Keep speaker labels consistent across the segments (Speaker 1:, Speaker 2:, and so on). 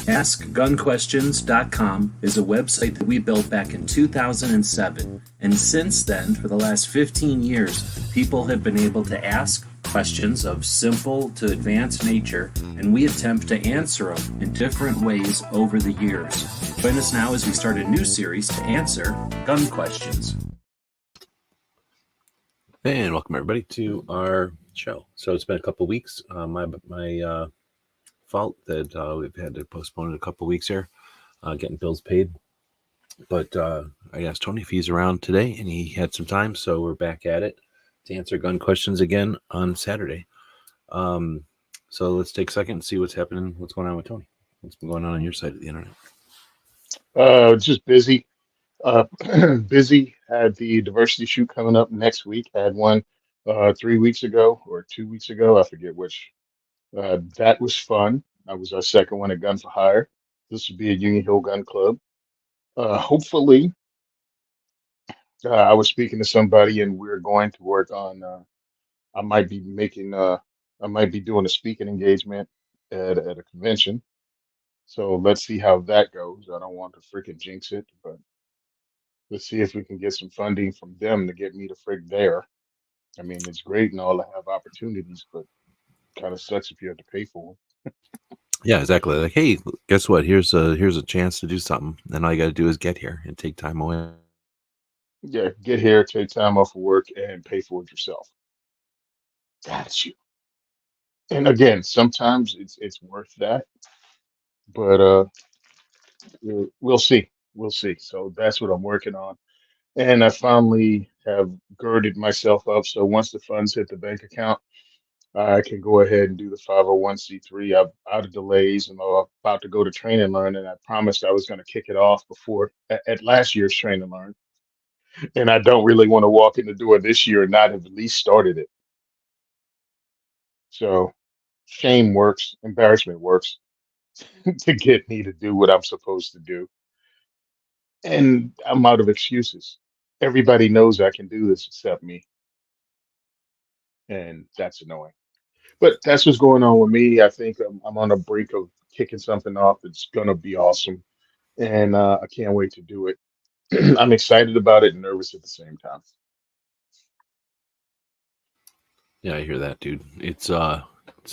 Speaker 1: AskGunQuestions.com is a website that we built back in 2007, and since then, for the last 15 years, people have been able to ask questions of simple to advanced nature, and we attempt to answer them in different ways over the years. Join us now as we start a new series to answer gun questions.
Speaker 2: And welcome everybody to our show. So it's been a couple weeks. My fault that we've had to postpone it a couple weeks here, getting bills paid. But I asked Tony if he's around today, and he had some time, so we're back at it to answer gun questions again on Saturday. So let's take a second and see what's happening, what's going on with Tony. What's been going on your side of the internet?
Speaker 3: Just busy. Busy. Had the diversity shoot coming up next week. Had one 3 weeks ago or 2 weeks ago. I forget which. That was fun. That was our second one at Gun for Hire. This would be a Union Hill Gun Club. Hopefully, I was speaking to somebody, and we're going to work on. I might be doing a speaking engagement at a convention. So let's see how that goes. I don't want to freaking jinx it, but let's see if we can get some funding from them to get me to frig there. I mean, it's great and all to have opportunities, but kind of sucks if you have to pay for them.
Speaker 2: Yeah, exactly. Like, hey, guess what? Here's a chance to do something. Then all you got to do is get here and take time away.
Speaker 3: Yeah, get here, take time off of work, and pay for it yourself. Got you. And again, sometimes it's worth that, but we'll see. We'll see. So that's what I'm working on. And I finally have girded myself up. So once the funds hit the bank account, I can go ahead and do the 501c3. I'm out of delays, and I'm about to go to Train and Learn. And I promised I was going to kick it off before at last year's Train and Learn. And I don't really want to walk in the door this year and not have at least started it. So shame works, embarrassment works to get me to do what I'm supposed to do. And I'm out of excuses. Everybody knows I can do this except me. And that's annoying. But that's what's going on with me. I think I'm on the brink of kicking something off that's going to be awesome. And I can't wait to do it. I'm excited about it and nervous at the same time.
Speaker 2: Yeah, I hear that, dude. It's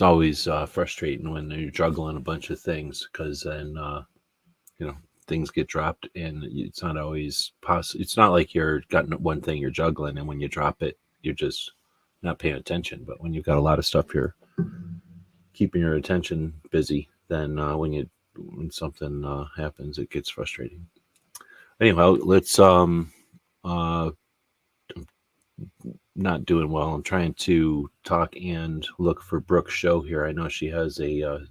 Speaker 2: always frustrating when you're juggling a bunch of things, because then things get dropped, and it's not always possible. It's not like you're got one thing you're juggling, and when you drop it, you're just not paying attention. But when you've got a lot of stuff you're keeping your attention busy, then when something happens, it gets frustrating. Anyhow, let's not doing well. I'm trying to talk and look for Brooke's show here. I know she has a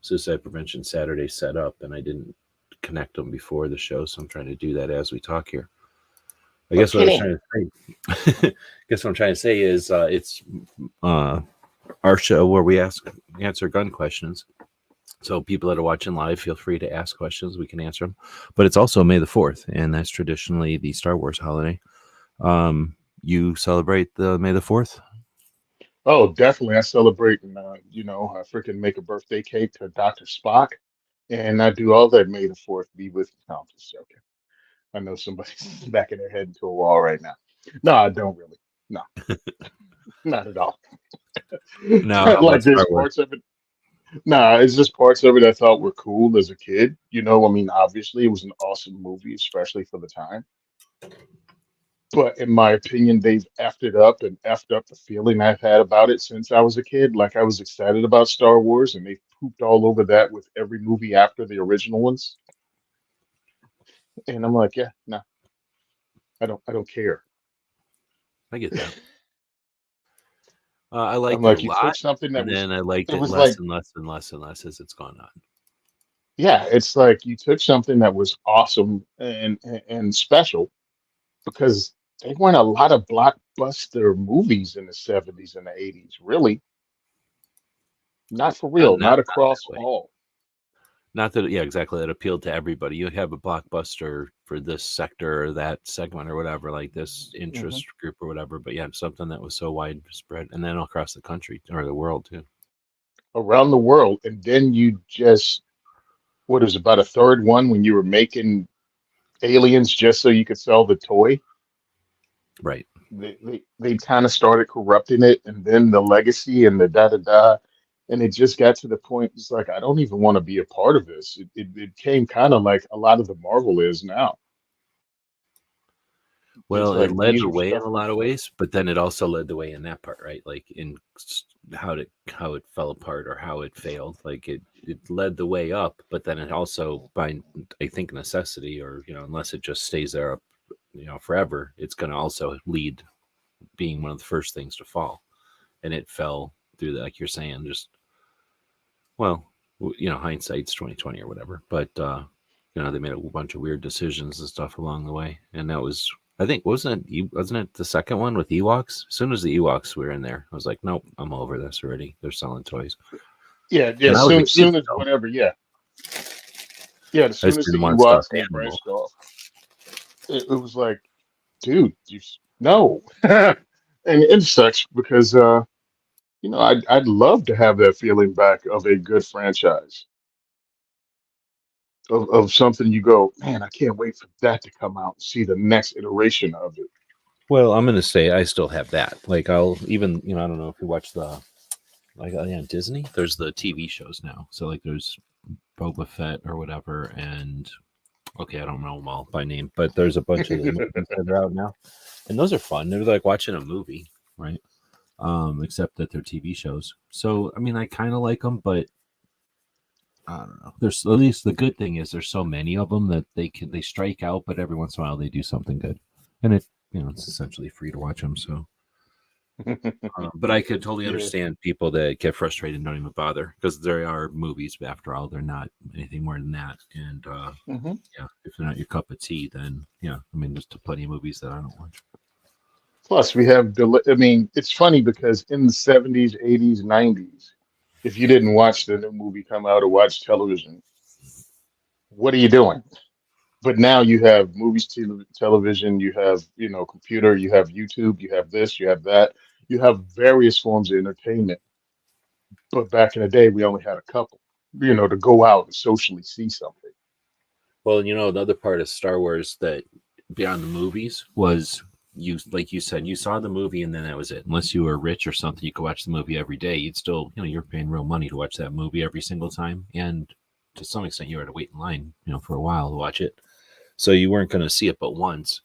Speaker 2: suicide prevention Saturday set up, and I didn't connect them before the show, so I'm trying to do that as we talk here. I guess what I was trying to say. Guess what I'm trying to say is it's our show where we answer gun questions. So people that are watching live, feel free to ask questions. We can answer them. But it's also May the 4th, and that's traditionally the Star Wars holiday. You celebrate the May the 4th?
Speaker 3: Oh, definitely. I celebrate, and I freaking make a birthday cake to Dr. Spock, and I do all that. May the 4th be with you. No, I'm just joking. I know somebody's backing their head into a wall right now. No, I don't really. No, not at all.
Speaker 2: No,
Speaker 3: Like there's parts of it. Nah, it's just parts of it I thought were cool as a kid. I mean, obviously it was an awesome movie, especially for the time. But in my opinion, they've effed it up and effed up the feeling I've had about it since I was a kid. Like I was excited about Star Wars, and they pooped all over that with every movie after the original ones. And I'm like, yeah, no, I don't care.
Speaker 2: I get that. I liked
Speaker 3: I'm like,
Speaker 2: it a
Speaker 3: you
Speaker 2: lot,
Speaker 3: took something that
Speaker 2: and
Speaker 3: was
Speaker 2: then I liked
Speaker 3: it
Speaker 2: it
Speaker 3: was
Speaker 2: less
Speaker 3: like,
Speaker 2: and less and less and less as it's gone on.
Speaker 3: yeah, it's like you took something that was awesome and special because they weren't a lot of blockbuster movies in the 70s and the 80s, really. Not for real,
Speaker 2: Not
Speaker 3: not
Speaker 2: that
Speaker 3: across
Speaker 2: way.
Speaker 3: all.
Speaker 2: Not that, yeah, exactly. That appealed to everybody. You have a blockbuster for this sector or that segment or whatever, like this
Speaker 3: hmm
Speaker 2: interest group or whatever. But yeah, something that was so widespread, and then across the country or the world too.
Speaker 3: Around the world, and then you just what is about a third one when you were making aliens just so you could sell the toy.
Speaker 2: Right.
Speaker 3: They kind of started corrupting it, and then the legacy and the da da da, and it just got to the point. It's like I don't even want to be a part of this. It came kind of like a lot of the Marvel is now. It's
Speaker 2: Well, it
Speaker 3: like
Speaker 2: led
Speaker 3: these
Speaker 2: the
Speaker 3: are
Speaker 2: way in
Speaker 3: stuff
Speaker 2: a
Speaker 3: we
Speaker 2: lot of
Speaker 3: should.
Speaker 2: ways, but then it also led the way in that part, right? Like in how it fell apart or how it failed. Like it led the way up, but then it also by I think necessity or unless it just stays there up forever, it's going to also lead being one of the first things to fall. And it fell through like you're saying, just well, hindsight's 2020 or whatever. But they made a bunch of weird decisions and stuff along the way, and that was I think wasn't it the second one with Ewoks? As soon as the Ewoks were in there, I was like, nope, I'm over this already. They're selling toys,
Speaker 3: Yeah, yeah.
Speaker 2: and I was a kid
Speaker 3: Soon as
Speaker 2: still.
Speaker 3: whatever. Yeah, yeah. As
Speaker 2: I
Speaker 3: soon
Speaker 2: just
Speaker 3: as
Speaker 2: didn't
Speaker 3: the
Speaker 2: want
Speaker 3: Ewoks
Speaker 2: stuffed
Speaker 3: was
Speaker 2: animals.
Speaker 3: branched off, it was like, dude, no. And it sucks because I'd love to have that feeling back of a good franchise of something you go, man, I can't wait for that to come out and see the next iteration of it.
Speaker 2: Well, I'm gonna say I still have that. Like I'll even I don't know if you watch the like on Disney. There's the TV shows now. So like there's Boba Fett or whatever, and okay, I don't know them all by name, but there's a bunch of the movies that are out now, and those are fun. They're like watching a movie, right? Except that they're TV shows. So I mean, I kind of like them, but I don't know. There's at least the good thing is there's so many of them that they strike out, but every once in a while they do something good, and it's essentially free to watch them. So, but I could totally
Speaker 3: Yeah.
Speaker 2: understand people that get frustrated and don't even bother because there are movies. But after all, they're not anything more than that. And
Speaker 3: Hmm.
Speaker 2: yeah, if they're not your cup of tea, then yeah, I mean, there's plenty of movies that I don't watch.
Speaker 3: Plus, we have, I mean, it's funny because in the 70s, 80s, 90s, if you didn't watch the new movie come out or watch television, what are you doing? But now you have movies, television, you have, computer, you have YouTube, you have this, you have that, you have various forms of entertainment. But back in the day, we only had a couple, to go out and socially see something.
Speaker 2: Well, the other part of Star Wars that beyond the movies was you, like you said, you saw the movie and then that was it. Unless you were rich or something, you could watch the movie every day. You'd still, you're paying real money to watch that movie every single time. And to some extent, you had to wait in line, for a while to watch it. So you weren't going to see it but once.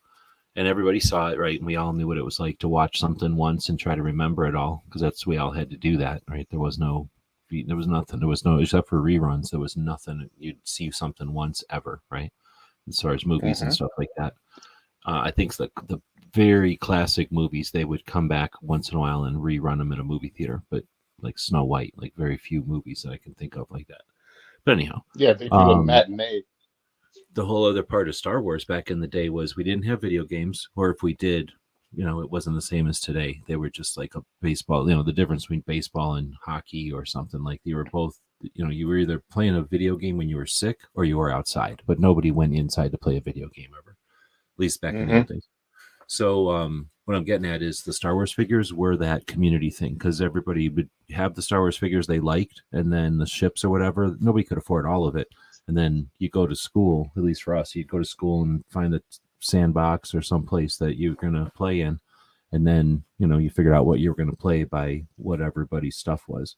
Speaker 2: And everybody saw it, right? And we all knew what it was like to watch something once and try to remember it all because we all had to do that, right? There was nothing. There was no, except for reruns, there was nothing. You'd see something once ever, right? As far as movies and
Speaker 3: Hmm.
Speaker 2: stuff like that. I think the very classic movies, they would come back once in a while and rerun them at a movie theater, but like Snow White, like very few movies that I can think of like that. But anyhow,
Speaker 3: Yeah, they do a
Speaker 2: um,
Speaker 3: matinee.
Speaker 2: the whole other part of Star Wars back in the day was we didn't have video games, or if we did, it wasn't the same as today. They were just like a baseball, the difference between baseball and hockey or something like you were both, you were either playing a video game when you were sick or you were outside, but nobody went inside to play a video game ever, at least back in the
Speaker 3: Hmm.
Speaker 2: old days. So what I'm getting at is the Star Wars figures were that community thing because everybody would have the Star Wars figures they liked, and then the ships or whatever. Nobody could afford all of it, and then you go to school. At least for us, you'd go to school and find a sandbox or some place that you're gonna play in, and then you figured out what you were gonna play by what everybody's stuff was.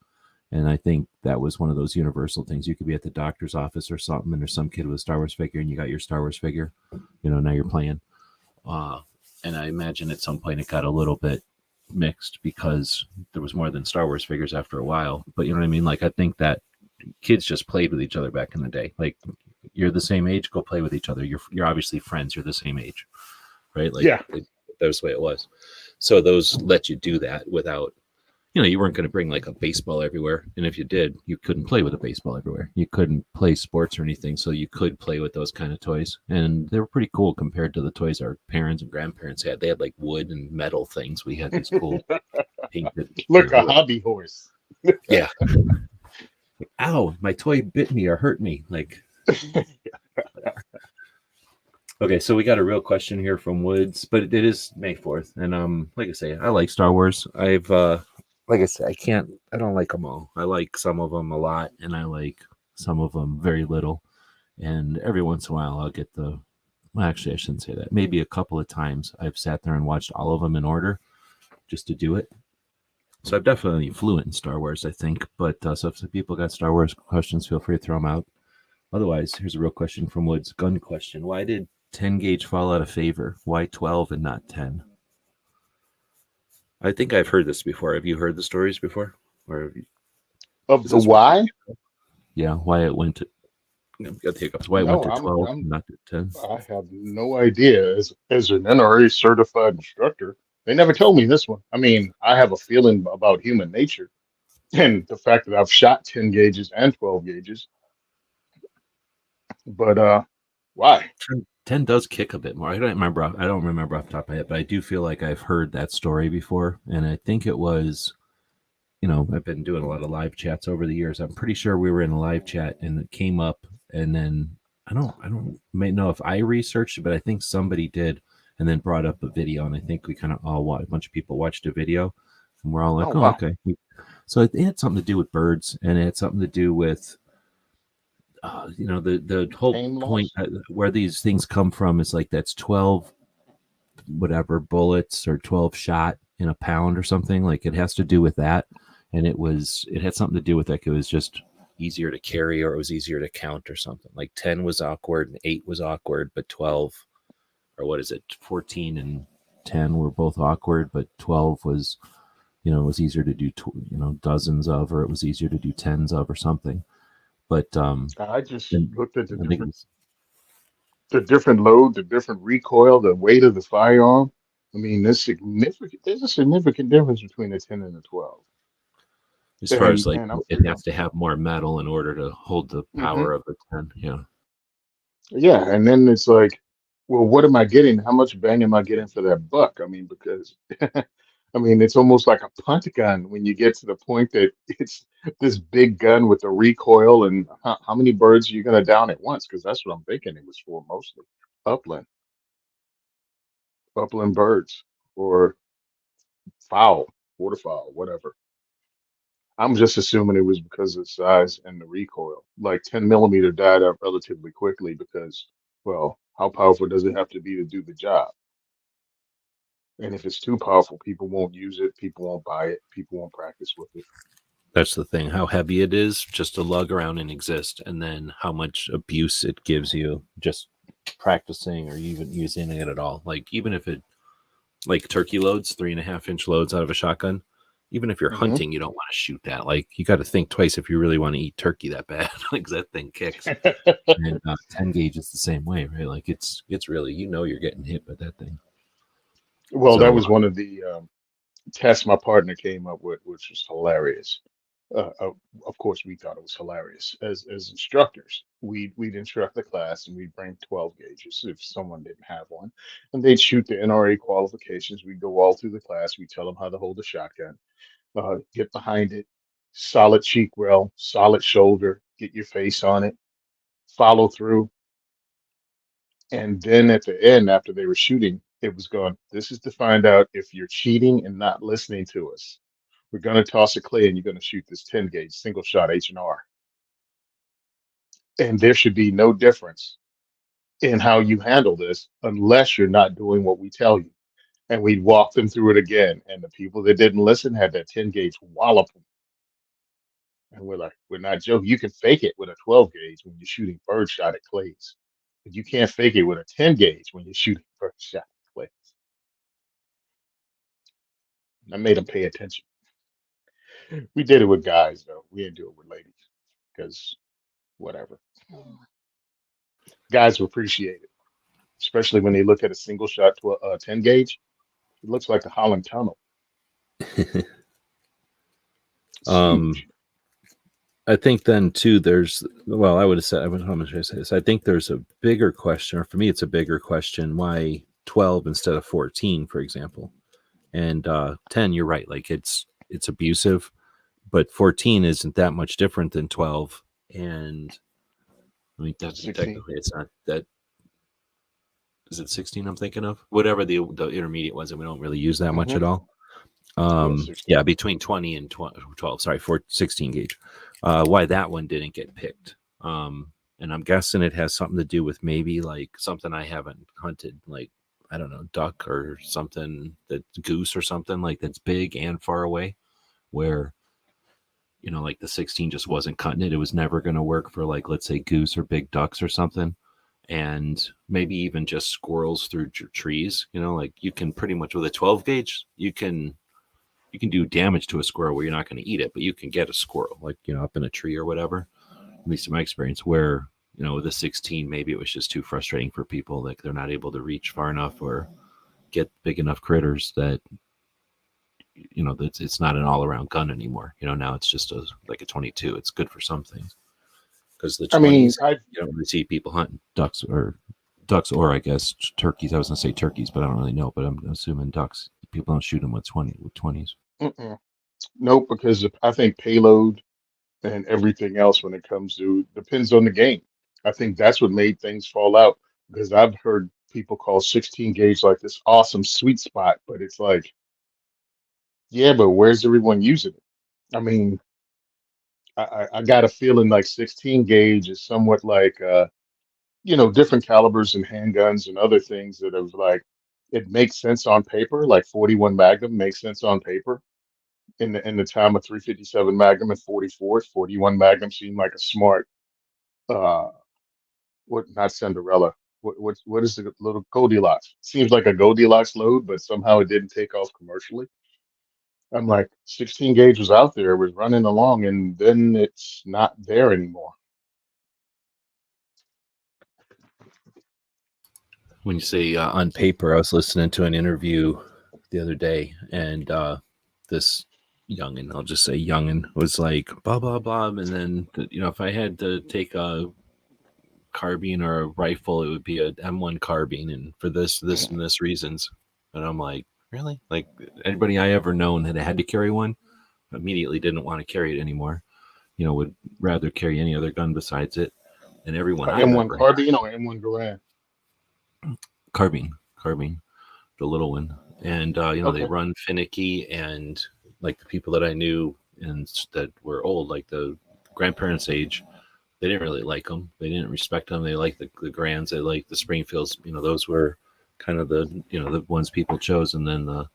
Speaker 2: And I think that was one of those universal things. You could be at the doctor's office or something, and there's some kid with a Star Wars figure, and you got your Star Wars figure. Now you're playing. Uh, and I imagine at some point it got a little bit mixed because there was more than Star Wars figures after a while. But you know what I mean? Like I think that kids just played with each other back in the day. Like you're the same age, go play with each other. You're obviously friends. You're the same age, right? Like
Speaker 3: Yeah.
Speaker 2: that was the way it was. So those let you do that without you weren't going to bring like a baseball everywhere. And if you did, you couldn't play with a baseball everywhere. You couldn't play sports or anything. So you could play with those kind of toys. And they were pretty cool compared to the toys our parents and grandparents had. They had like wood and metal things. We had these cool painted
Speaker 3: Look, a
Speaker 2: wood.
Speaker 3: hobby horse.
Speaker 2: Yeah. Ow, my toy bit me or hurt me. Like, okay, so we got a real question here from Woods, but it is May 4th. And like I say, I like Star Wars. Like I said, I don't like them all. I like some of them a lot, and I like some of them very little. And every once in a while, I'll get well, actually, I shouldn't say that. Maybe a couple of times I've sat there and watched all of them in order just to do it. So I'm definitely fluent in Star Wars, I think. But so if people got Star Wars questions, feel free to throw them out. Otherwise, here's a real question from Woods. Gun question. Why did 10 gauge fall out of favor? Why 12 and not 10? I think I've heard this before. Have you heard the stories before? Or have you,
Speaker 3: Of the why?
Speaker 2: yeah, why it went to got the hiccups. Why it
Speaker 3: No,
Speaker 2: went to 12 and not to 10?
Speaker 3: I have no idea. As an NRA certified instructor, they never told me this one. I mean, I have a feeling about human nature and the fact that I've shot 10 gauges and 12 gauges. But why?
Speaker 2: 10 does kick a bit more. I don't remember off the top of my head, but I do feel like I've heard that story before. And I think it was, I've been doing a lot of live chats over the years. I'm pretty sure we were in a live chat and it came up, and then I don't may know if I researched it, but I think somebody did and then brought up a video, and I think we kind of a bunch of people watched a video and we're all like,
Speaker 3: wow.
Speaker 2: okay. So it had something to do with birds, and it had something to do with the whole point where these things come from is like that's 12 whatever bullets or 12 shot in a pound or something. Like it has to do with that, and it had something to do with like it was just easier to carry, or it was easier to count or something. Like 10 was awkward and 8 was awkward, but 12, or what is it, 14 and 10 were both awkward, but 12 was it was easier to do dozens of, or it was easier to do tens of or something. But
Speaker 3: I just looked at the different load, the different recoil, the weight of the firearm. I mean, there's a significant difference between the 10 and the 12.
Speaker 2: As far as like it has to have more metal in order to hold the power of the 10. Yeah.
Speaker 3: Yeah. And then it's like, well, what am I getting? How much bang am I getting for that buck? I mean, because I mean, it's almost like a punt gun when you get to the point that it's this big gun with the recoil, and how many birds are you going to down at once? Because that's what I'm thinking it was for mostly upland birds or waterfowl, whatever. I'm just assuming it was because of the size and the recoil. Like 10 millimeter died out relatively quickly because, well, how powerful does it have to be to do the job? And if it's too powerful, people won't use it. People won't buy it. People won't practice with it.
Speaker 2: That's the thing, how heavy it is just to lug around and exist, and then how much abuse it gives you just practicing or even using it at all. Like even if it, like turkey loads, 3.5-inch loads out of a shotgun, even if you're hunting, you don't want to shoot that. Like you got to think twice if you really want to eat turkey that bad. Like that thing kicks. And 10 gauge is the same way, right? Like it's really, you're getting hit by that thing.
Speaker 3: Well, that was one of the tests my partner came up with, which was hilarious. Of course, we thought it was hilarious. As instructors, we'd instruct the class and we'd bring 12 gauges if someone didn't have one, and they'd shoot the NRA qualifications. We'd go all through the class. We'd tell them how to hold a shotgun, get behind it, solid cheek well, solid shoulder, get your face on it, follow through. And then at the end, after they were shooting, it was going, this is to find out if you're cheating and not listening to us. We're going to toss a clay and you're going to shoot this 10 gauge single shot H&R. And there should be no difference in how you handle this unless you're not doing what we tell you. And we'd walk them through it again. And the people that didn't listen had that 10 gauge wallop them. And we're like, we're not joking. You can fake it with a 12 gauge when you're shooting birdshot at clays, but you can't fake it with a 10 gauge when you're shooting birdshot at clays. I made them pay attention. We did it with guys, though. We didn't do it with ladies because whatever. Guys will appreciate it, especially when they look at a single shot to a 10 gauge. It looks like the Holland Tunnel.
Speaker 2: I think then too, I would have said, how much I say this? I think there's a bigger question, or for me, it's a bigger question. Why 12 instead of 14, for example? And 10, you're right. Like it's abusive, but 14 isn't that much different than 12. And I mean, technically it's not that. Is it 16 I'm thinking of? Whatever the intermediate was, and we don't really use that much at all. Yeah, between 20 and 12, sorry, 16 gauge. Why that one didn't get picked. And I'm guessing it has something to do with maybe like something I haven't hunted, like I don't know, duck or something, that goose or something like that's big and far away, where like the 16 just wasn't cutting it. It was never going to work for, like, let's say goose or big ducks or something. And maybe even just squirrels through trees, like you can pretty much with a 12 gauge, you can do damage to a squirrel where you're not going to eat it, but you can get a squirrel, like, up in a tree or whatever, at least in my experience, where, with a 16, maybe it was just too frustrating for people. Like they're not able to reach far enough or get big enough critters that, it's not an all around gun anymore. Now it's just like a 22. It's good for some things, because the
Speaker 3: I mean,
Speaker 2: 20s, you don't really see people hunting ducks, or I guess turkeys. I was going to say turkeys, but I don't really know, but I'm assuming ducks. People don't shoot them with 20s.
Speaker 3: mm-mm. Nope, because I think payload and everything else when it comes to depends on the game. I think that's what made things fall out because I've heard people call 16 gauge like this awesome sweet spot, but it's like, yeah, but where's everyone using it? I mean, I got a feeling like 16 gauge is somewhat like different calibers and handguns and other things that have like it makes sense on paper, like 41 Magnum makes sense on paper. In the time of 357 Magnum and 44, 41 Magnum seemed like a smart uh what not Cinderella. What is the little Goldilocks? Seems like a Goldilocks load, but somehow it didn't take off commercially. I'm like, 16 gauge was out there, it was running along, and then it's not there anymore.
Speaker 2: When you say on paper, I was listening to an interview the other day, and this youngin, I'll just say youngin, was like blah blah blah, and then if I had to take a carbine or a rifle, it would be a M1 carbine, and for this and this reasons. And I'm like, really? Like anybody I ever known that had to carry one immediately didn't want to carry it anymore. Would rather carry any other gun besides it. And everyone I've
Speaker 3: M1
Speaker 2: ever had,
Speaker 3: carbine or M1 Garand?
Speaker 2: carbine, the little one, and they
Speaker 3: Okay.
Speaker 2: run finicky, and like the people that I knew and that were old, like the grandparents' age, they didn't really like them. They didn't respect them. They liked the Grands. They liked the Springfields. Those were kind of the ones people chose. And then the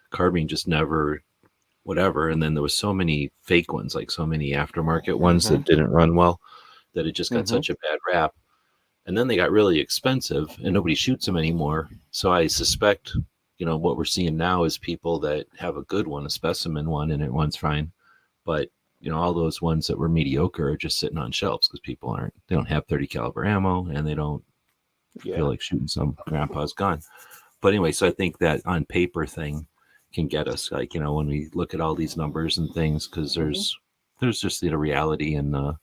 Speaker 2: carbine just never, whatever. And then there was so many fake ones, like so many aftermarket ones
Speaker 3: Mm-hmm.
Speaker 2: that didn't run well, that it just got
Speaker 3: Mm-hmm.
Speaker 2: such a bad rap. And then they got really expensive, and nobody shoots them anymore. So I suspect, what we're seeing now is people that have a good one, a specimen one, and it runs fine, but all those ones that were mediocre are just sitting on shelves because they don't have 30 caliber ammo, and they don't
Speaker 3: Yeah.
Speaker 2: feel like shooting some grandpa's gun. But anyway, so I think that on paper thing can get us, like, when we look at all these numbers and things, because
Speaker 3: Mm-hmm.
Speaker 2: there's just the reality and the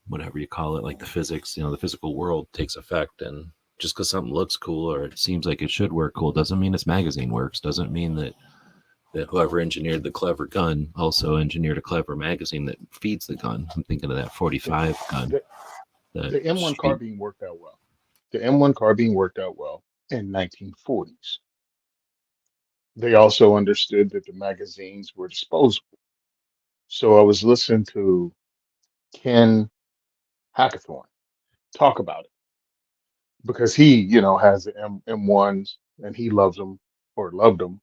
Speaker 2: whatever you call it, like the physics, the physical world takes effect. And just because something looks cool or it seems like it should work cool doesn't mean its magazine works, doesn't mean that whoever engineered the clever gun also engineered a clever magazine that feeds the gun. I'm thinking of that 45 gun,
Speaker 3: The,
Speaker 2: that
Speaker 3: the M1
Speaker 2: street.
Speaker 3: carbine worked out well. The M1 carbine worked out well in 1940s. They also understood that the magazines were disposable. So I was listening to Ken Hackathorn talk about it because he, has the M1s and he loves them or loved them.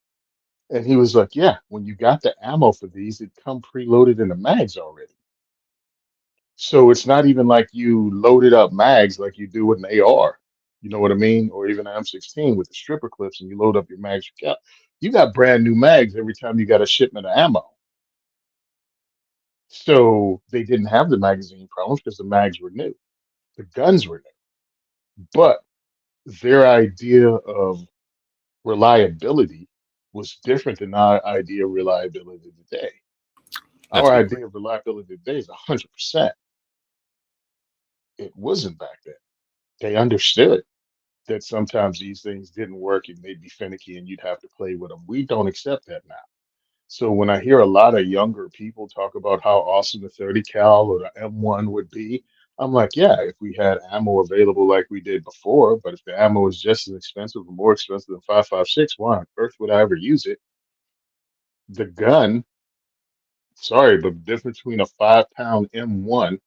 Speaker 3: And he was like, yeah, when you got the ammo for these, it come preloaded in the mags already. So it's not even like you loaded up mags like you do with an AR. You know what I mean? Or even an M16 with the stripper clips and you load up your mags. You got brand new mags every time you got a shipment of ammo. So they didn't have the magazine problems because the mags were new. The guns were new. But their idea of reliability was different than our idea of reliability today.
Speaker 2: That's
Speaker 3: Our
Speaker 2: a good point.
Speaker 3: idea of reliability today is 100%. It wasn't back then. They understood that sometimes these things didn't work and they'd be finicky and you'd have to play with them. We don't accept that now. So when I hear a lot of younger people talk about how awesome the 30 cal or the M1 would be, I'm like, yeah, if we had ammo available like we did before, but if the ammo is just as expensive or more expensive than 5.56, why on earth would I ever use it? The gun, sorry, but the difference between a 5 pound M1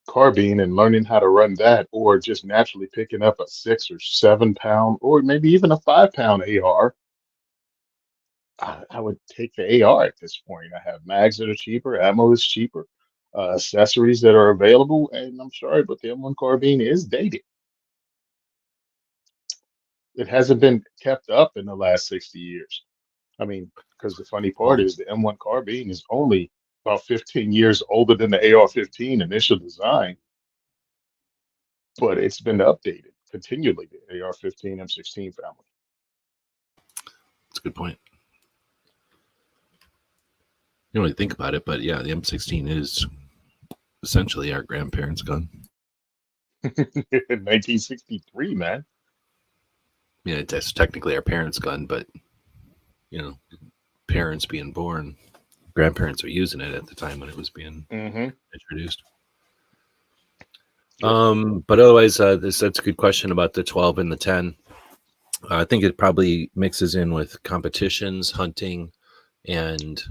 Speaker 3: carbine and learning how to run that, or just naturally picking up a 6 or 7 pound, or maybe even a 5 pound AR, I would take the AR at this point. I have mags that are cheaper, ammo is cheaper, accessories that are available, and I'm sorry, but the M1 carbine is dated. It hasn't been kept up in the last 60 years. I mean, because the funny part
Speaker 2: Well,
Speaker 3: is the M1 carbine is only about 15 years older than the AR-15 initial design, but it's been updated continually, the AR-15 M16 family.
Speaker 2: that's a good point. You don't really think about it, but yeah, the M16 is essentially our grandparents' gun.
Speaker 3: 1963, man.
Speaker 2: Yeah, it's technically our parents' gun, but you know, parents being born, grandparents were using it at the time when it was being
Speaker 3: Mm-hmm.
Speaker 2: introduced.
Speaker 3: Yep.
Speaker 2: But otherwise, that's a good question about the 12 and the 10. I think it probably mixes in with competitions, hunting, and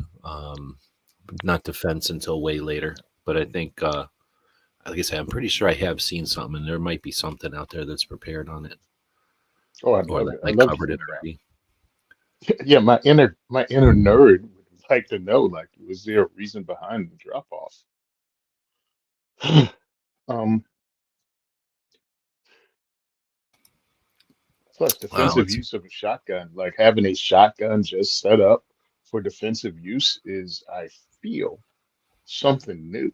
Speaker 2: not defense until way later. But I think, like I said, I'm pretty sure I have seen something, and there might be something out there that's prepared on it,
Speaker 3: Oh, I
Speaker 2: or
Speaker 3: love
Speaker 2: that
Speaker 3: it. I
Speaker 2: I
Speaker 3: love to
Speaker 2: covered
Speaker 3: hear
Speaker 2: it
Speaker 3: about
Speaker 2: already.
Speaker 3: it. Yeah, my inner nerd would like to know, like, was there a reason behind the drop off? um, Plus defensive
Speaker 2: Let's see.
Speaker 3: use of a shotgun, like having a shotgun just set up for defensive use is, I feel, something new.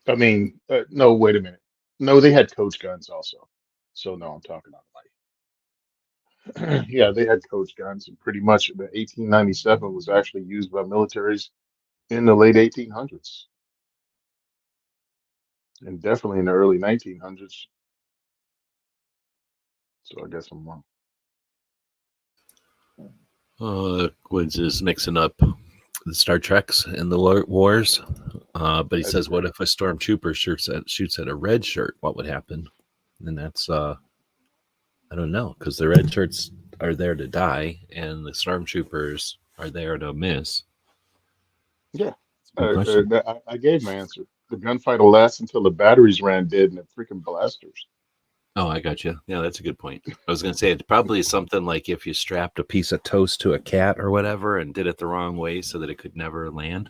Speaker 3: I mean, no, wait a minute. No, they had coach guns also. So no, I'm talking about light. Yeah, they had coach guns, and pretty much the 1897 was actually used by militaries in the late 1800s, and definitely in the early 1900s. So I guess I'm wrong.
Speaker 2: Woods is mixing up the Star Treks and the wars. But he
Speaker 3: As he
Speaker 2: says, "What
Speaker 3: does.
Speaker 2: if a stormtrooper shoots at a red shirt? What would happen?" And that's I don't know, because the red shirts are there to die, and the stormtroopers are there to miss.
Speaker 3: Yeah,
Speaker 2: It's a good question.
Speaker 3: I gave my answer. The gunfight will last until the batteries ran dead in the freaking blasters.
Speaker 2: Oh, I got you. Yeah, that's a good point. I was going to say it's probably something like if you strapped a piece of toast to a cat or whatever and did it the wrong way so that it could never land.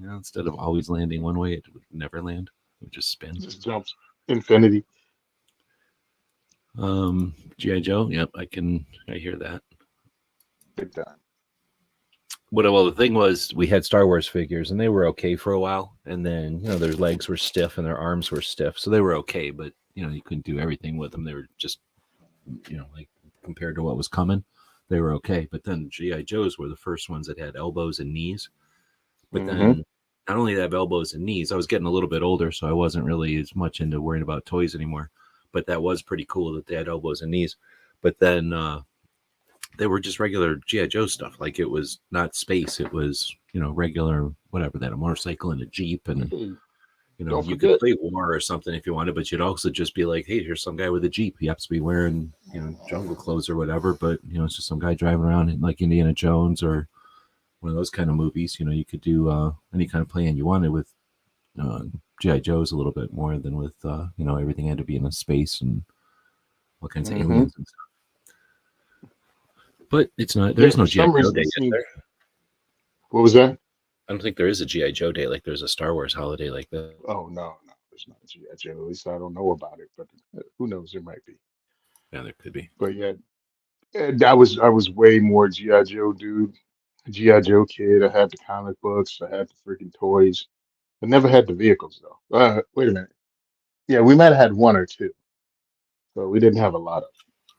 Speaker 2: Instead of always landing one way, it would never land. It would just spin.
Speaker 3: Just jumps infinity.
Speaker 2: GI Joe. Yep, I hear that.
Speaker 3: Big time.
Speaker 2: Well, the thing was, we had Star Wars figures, and they were okay for a while, and then their legs were stiff and their arms were stiff, so they were okay, but you couldn't do everything with them. They were just like compared to what was coming, they were okay. But then GI Joes were the first ones that had elbows and knees. But
Speaker 3: Hmm.
Speaker 2: then not only they have elbows and knees, I was getting a little bit older, so I wasn't really as much into worrying about toys anymore. But that was pretty cool that they had elbows and knees. But then they were just regular GI Joe stuff. Like it was not space; it was regular whatever. They had a motorcycle and a jeep, and
Speaker 3: Hey, don't
Speaker 2: you could
Speaker 3: forget.
Speaker 2: play war or something if you wanted, but you'd also just be like, hey, here's some guy with a jeep. He happens to be wearing jungle clothes or whatever, but it's just some guy driving around in like Indiana Jones or one of those kind of movies. You could do any kind of playing you wanted with uh, GI Joes a little bit more than with everything had to be in a space and all kinds of
Speaker 3: Hmm.
Speaker 2: aliens and stuff. But it's not. There
Speaker 3: Yeah,
Speaker 2: is no
Speaker 3: for
Speaker 2: GI
Speaker 3: some
Speaker 2: Joe
Speaker 3: reason
Speaker 2: day,
Speaker 3: it
Speaker 2: is
Speaker 3: seems.
Speaker 2: there?
Speaker 3: What was that?
Speaker 2: I don't think there is a GI Joe day like there's a Star Wars holiday like that.
Speaker 3: Oh no, no, there's not a GI Joe. At least I don't know about it, but who knows? There might be.
Speaker 2: Yeah, there could be.
Speaker 3: But yeah, I was way more GI Joe dude. GI Joe kid. I had the comic books. I had the freaking toys. I never had the vehicles though. Wait a minute. Yeah, we might have had one or two, but we didn't have a lot of.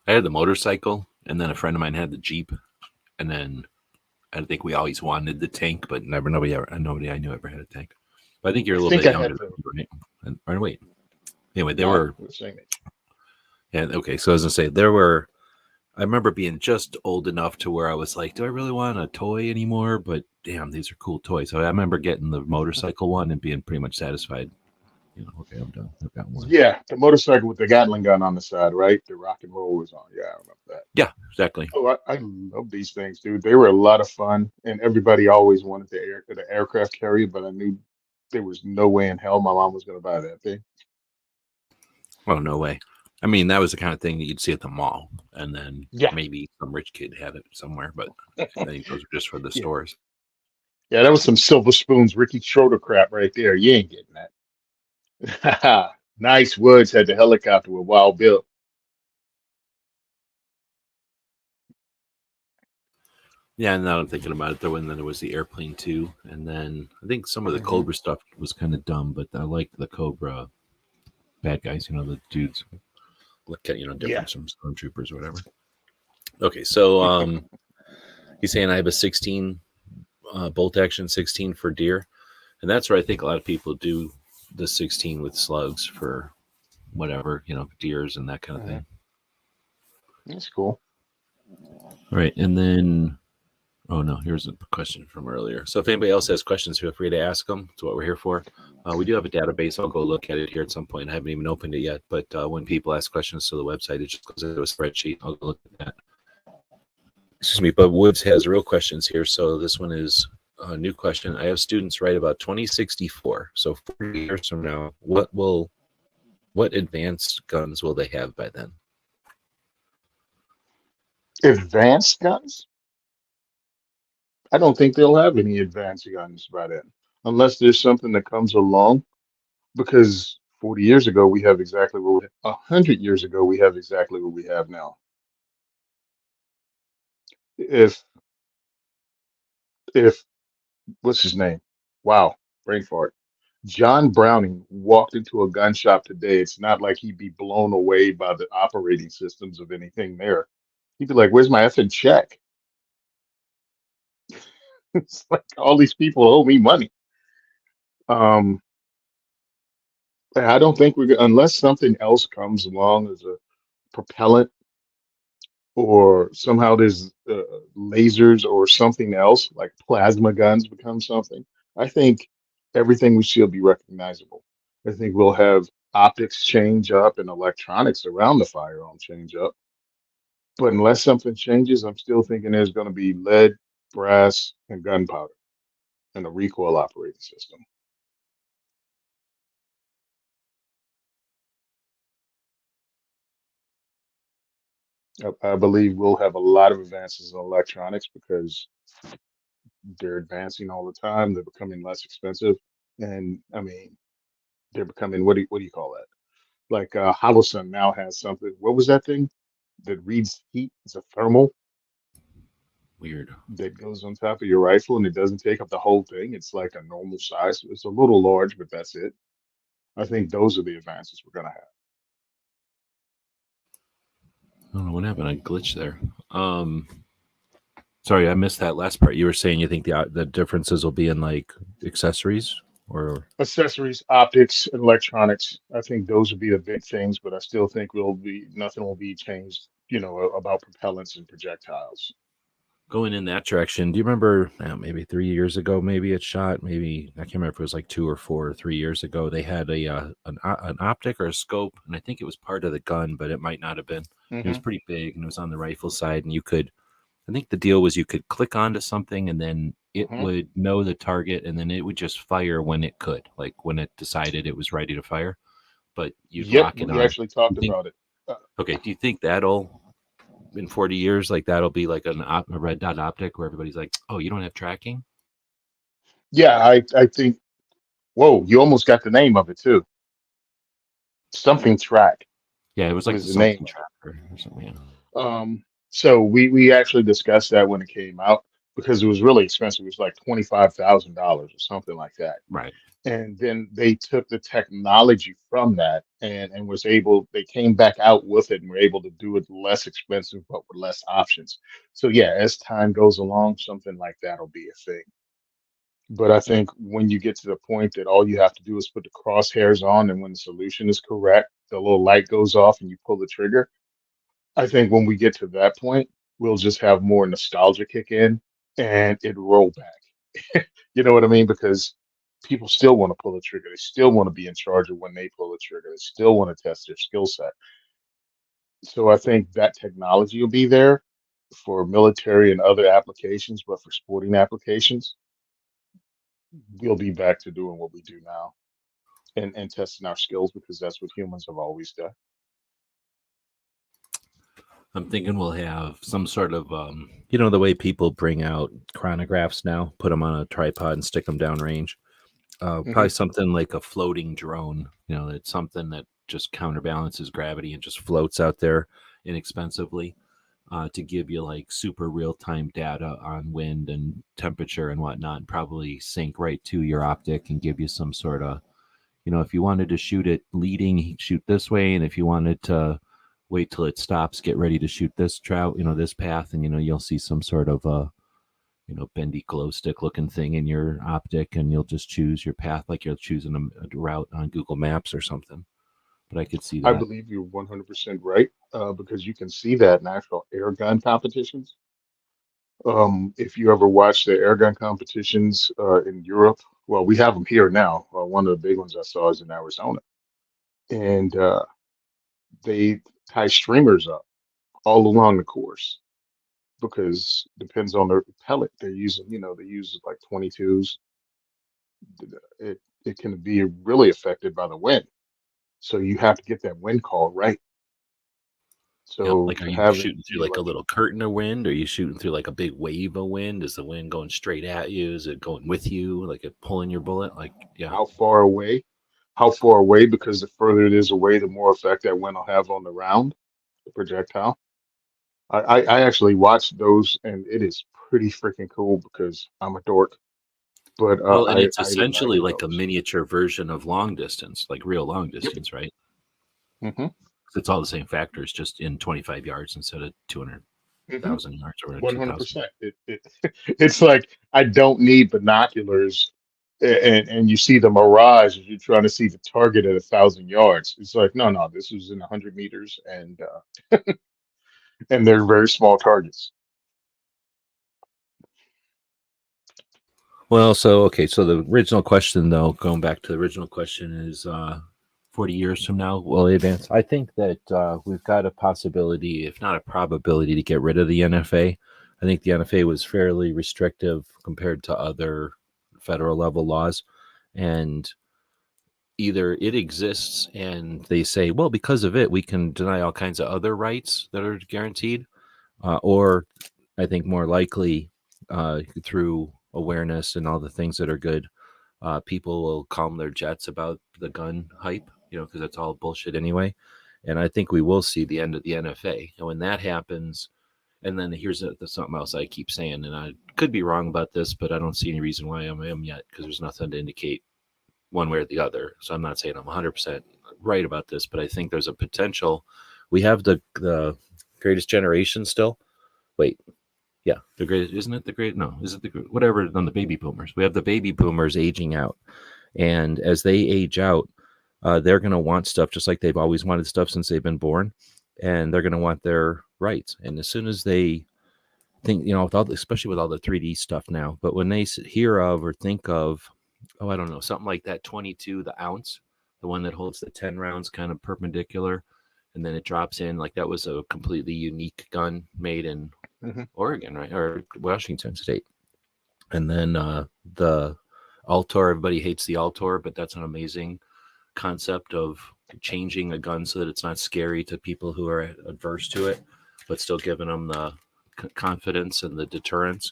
Speaker 2: I had the motorcycle, and then a friend of mine had the jeep, and then I think we always wanted the tank, but nobody I knew ever had a tank. But I think you're
Speaker 3: I
Speaker 2: a little
Speaker 3: think
Speaker 2: bit
Speaker 3: I
Speaker 2: younger
Speaker 3: had
Speaker 2: than
Speaker 3: the.
Speaker 2: me, right? Right, wait. Anyway, there
Speaker 3: Nah,
Speaker 2: were
Speaker 3: we're the same age.
Speaker 2: yeah, okay. So I was gonna say there were. I remember being just old enough to where I was like, do I really want a toy anymore? But damn, these are cool toys. So I remember getting the motorcycle one and being pretty much satisfied. Okay, I'm done. I've got one.
Speaker 3: Yeah, the motorcycle with the Gatling gun on the side, right? The rock and roll was on. Yeah, I remember that.
Speaker 2: Yeah, exactly.
Speaker 3: Oh, I love these things, dude. They were a lot of fun, and everybody always wanted the aircraft carrier, but I knew There was no way in hell my mom was going to buy that thing.
Speaker 2: Oh, no way. I mean, that was the kind of thing that you'd see at the mall, and then
Speaker 3: Yeah,
Speaker 2: maybe some rich kid had it somewhere, but I think those were just for the
Speaker 3: yeah,
Speaker 2: stores.
Speaker 3: yeah. That was some silver spoons, Ricky Schroeder crap right there. You ain't getting that. Nice Woods had the helicopter with Wild Bill.
Speaker 2: Yeah, and now I'm thinking about it, though, and then there was the airplane too, and then I think some of the
Speaker 3: Hmm.
Speaker 2: Cobra stuff was kind of dumb, but I liked the Cobra bad guys, the dudes look at
Speaker 3: Yeah.
Speaker 2: different from stormtroopers or whatever. Okay, so he's saying I have a 16 bolt action 16 for deer, and that's where I think a lot of people do the 16 with slugs for whatever, deers and that kind of
Speaker 3: Hmm.
Speaker 2: thing.
Speaker 3: That's cool.
Speaker 2: Right, and then oh no, here's a question from earlier. So if anybody else has questions, feel free to ask them. It's what we're here for. We do have a database. I'll go look at it here at some point. I haven't even opened it yet, but when people ask questions to the website, it just goes into a spreadsheet. I'll go look at that. Excuse me, but Woods has real questions here. So this one is a new question. I have students write about 2064. So 40 years from now, what advanced guns will they have by then?
Speaker 3: Advanced guns? I don't think they'll have any advanced guns by then, unless there's something that comes along. Because 40 years ago, we have exactly what 100 years ago, we have exactly what we have now. If, if, what's his name? Wow, brain fart. John Browning walked into a gun shop today. It's not like he'd be blown away by the operating systems of anything there. He'd be like, "Where's my effing check?" It's like all these people owe me money. Um, I don't think unless something else comes along as a propellant or somehow there's lasers or something else like plasma guns become something. I think everything we see will be recognizable. I think we'll have optics change up and electronics around the firearm change up. But unless something changes, I'm still thinking there's going to be lead, brass, and gunpowder and a recoil operating system. I believe we'll have a lot of advances in electronics because they're advancing all the time. They're becoming less expensive, and I mean, they're becoming what do you call that? Like Holosun now has something. What was that thing that reads heat? It's a thermal
Speaker 2: Weird.
Speaker 3: that goes on top of your rifle, and it doesn't take up the whole thing. It's like a normal size. It's a little large, but that's it. I think those are the advances we're gonna have.
Speaker 2: I don't know what happened. I glitched there. Sorry, I missed that last part. You were saying you think the differences will be in like accessories or
Speaker 3: Accessories, optics, and electronics. I think those would be the big things, but I still think will be nothing will be changed. About propellants and projectiles.
Speaker 2: going in that direction. Do you remember maybe 3 years ago, maybe it shot, maybe I can't remember if it was like 2 or 4 or 3 years ago. They had an optic or a scope, and I think it was part of the gun, but it might not have been. It was
Speaker 3: Hmm.
Speaker 2: pretty big and it was on the rifle side, and I think the deal was you could click onto something and then it
Speaker 3: Hmm.
Speaker 2: would know the target and then it would just fire when it could, like when it decided it was ready to fire, but you'd
Speaker 3: Yep,
Speaker 2: lock it
Speaker 3: we
Speaker 2: on.
Speaker 3: actually
Speaker 2: You
Speaker 3: talked
Speaker 2: think,
Speaker 3: about it. Uh,
Speaker 2: okay, do you think that'll in 40 years, like that'll be like a red dot optic where everybody's like, oh, you don't have tracking?
Speaker 3: yeah, I think. Whoa, you almost got the name of it too. Something track
Speaker 2: Yeah, it was like
Speaker 3: was
Speaker 2: the
Speaker 3: the name
Speaker 2: something
Speaker 3: of
Speaker 2: tracker or something. Yeah.
Speaker 3: it. So we actually discussed that when it came out because it was really expensive. It was like $25,000 or something like that.
Speaker 2: Right.
Speaker 3: And then they took the technology from that and was able. They came back out with it and were able to do it less expensive but with less options. So yeah, as time goes along, something like that'll be a thing. But I think when you get to the point that all you have to do is put the crosshairs on, and when the solution is correct, the little light goes off and you pull the trigger. I think when we get to that point, we'll just have more nostalgia kick in and it roll back. You know what I mean? Because people still want to pull the trigger. They still want to be in charge of when they pull the trigger. They still want to test their skill set. So I think that technology will be there for military and other applications, but for sporting applications, we'll be back to doing what we do now and testing our skills because that's what humans have always done.
Speaker 2: I'm thinking we'll have some sort of, the way people bring out chronographs now, put them on a tripod and stick them downrange.
Speaker 3: Hmm.
Speaker 2: Probably something like a floating drone. It's something that just counterbalances gravity and just floats out there inexpensively to give you like super real time data on wind and temperature and whatnot, and probably sync right to your optic and give you some sort of, if you wanted to shoot it leading, shoot this way, and if you wanted to wait till it stops, get ready to shoot this trout, this path, and you'll see some sort of bendy glow stick looking thing in your optic, and you'll just choose your path like you're choosing a route on Google Maps or something. But I could see
Speaker 3: I
Speaker 2: that.
Speaker 3: believe you're 100% right because you can see that in actual air gun competitions. If you ever watch the air gun competitions in Europe, well, we have them here now. One of the big ones I saw is in Arizona, and they tie streamers up all along the course because depends on their pellet they're using. They use like 22s. It can be really affected by the wind, so you have to get that wind call right.
Speaker 2: Yep.
Speaker 3: So
Speaker 2: Like, are
Speaker 3: to
Speaker 2: you
Speaker 3: have it
Speaker 2: shooting through
Speaker 3: be
Speaker 2: like a
Speaker 3: like
Speaker 2: little curtain of wind? Are you shooting through like a big wave of wind? Is the wind going straight at you? Is it going with you? Like it pulling your bullet? Like, yeah.
Speaker 3: how far away, how far away, because the further it is away, the more effect that wind will have on the round, the projectile. I actually watched those, and it is pretty freaking cool because I'm a dork, but
Speaker 2: Well, and it's
Speaker 3: I like
Speaker 2: essentially like a
Speaker 3: those.
Speaker 2: miniature version of long distance, like real long
Speaker 3: Yep.
Speaker 2: distance, right?
Speaker 3: Hmm.
Speaker 2: 'Cause it's all the same factors, just in 25 yards instead of
Speaker 3: Hmm.
Speaker 2: 200,000 yards or 2,000.
Speaker 3: 100%. It's like I don't need binoculars, and you see the mirage as you're trying to see the target at 1,000 yards. It's like no, this is in 100 meters, and they're very small targets.
Speaker 2: Well, so okay, so the original question, though, going back to the original question, is 40 years from now, will they advance? I think that we've got a possibility, if not a probability, to get rid of the NFA. I think the NFA was fairly restrictive compared to other federal level laws, and either it exists and they say, well, because of it, we can deny all kinds of other rights that are guaranteed, or I think more likely through awareness and all the things that are good, people will calm their jets about the gun hype, because that's all bullshit anyway. And I think we will see the end of the NFA. And when that happens, and then here's something else I keep saying, and I could be wrong about this, but I don't see any reason why I am yet, because there's nothing to indicate one way or the other. So I'm not saying I'm 100% right about this, but I think there's a potential. We have the greatest generation still. Wait, yeah, the great, isn't it the great? No, is it the whatever on the baby boomers? We have the baby boomers aging out, and as they age out, they're going to want stuff just like they've always wanted stuff since they've been born, and they're going to want their rights. And as soon as they think, with all, especially with all the 3D stuff now, but when they hear of or think of, oh, I don't know, something like that 22, the ounce, the one that holds the 10 rounds kind of perpendicular, and then it drops in, like that was a completely unique gun made in
Speaker 3: Hmm.
Speaker 2: Oregon, right? Or Washington State. And then the Altor, everybody hates the Altor, but that's an amazing concept of changing a gun so that it's not scary to people who are adverse to it, but still giving them the confidence and the deterrence.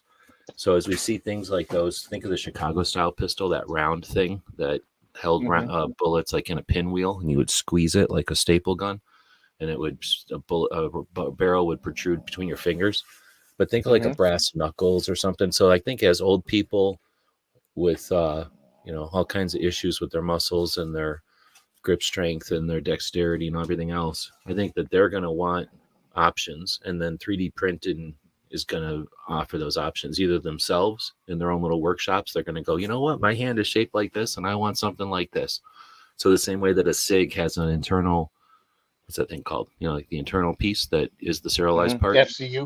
Speaker 2: So as we see things like those, think of the Chicago style pistol, that round thing that held
Speaker 3: Hmm.
Speaker 2: bullets like in a pinwheel, and you would squeeze it like a staple gun, and it would a barrel would protrude between your fingers. But think of like a
Speaker 3: Hmm.
Speaker 2: brass knuckles or something. So I think as old people with all kinds of issues with their muscles and their grip strength and their dexterity and everything else, I think that they're going to want options, and then 3D printing is going to offer those options either themselves in their own little workshops. They're going to go, you know what, my hand is shaped like this and I want something like this. So the same way that a SIG has an internal, what's that thing called, like the internal piece that is the serialized part,
Speaker 3: FCU.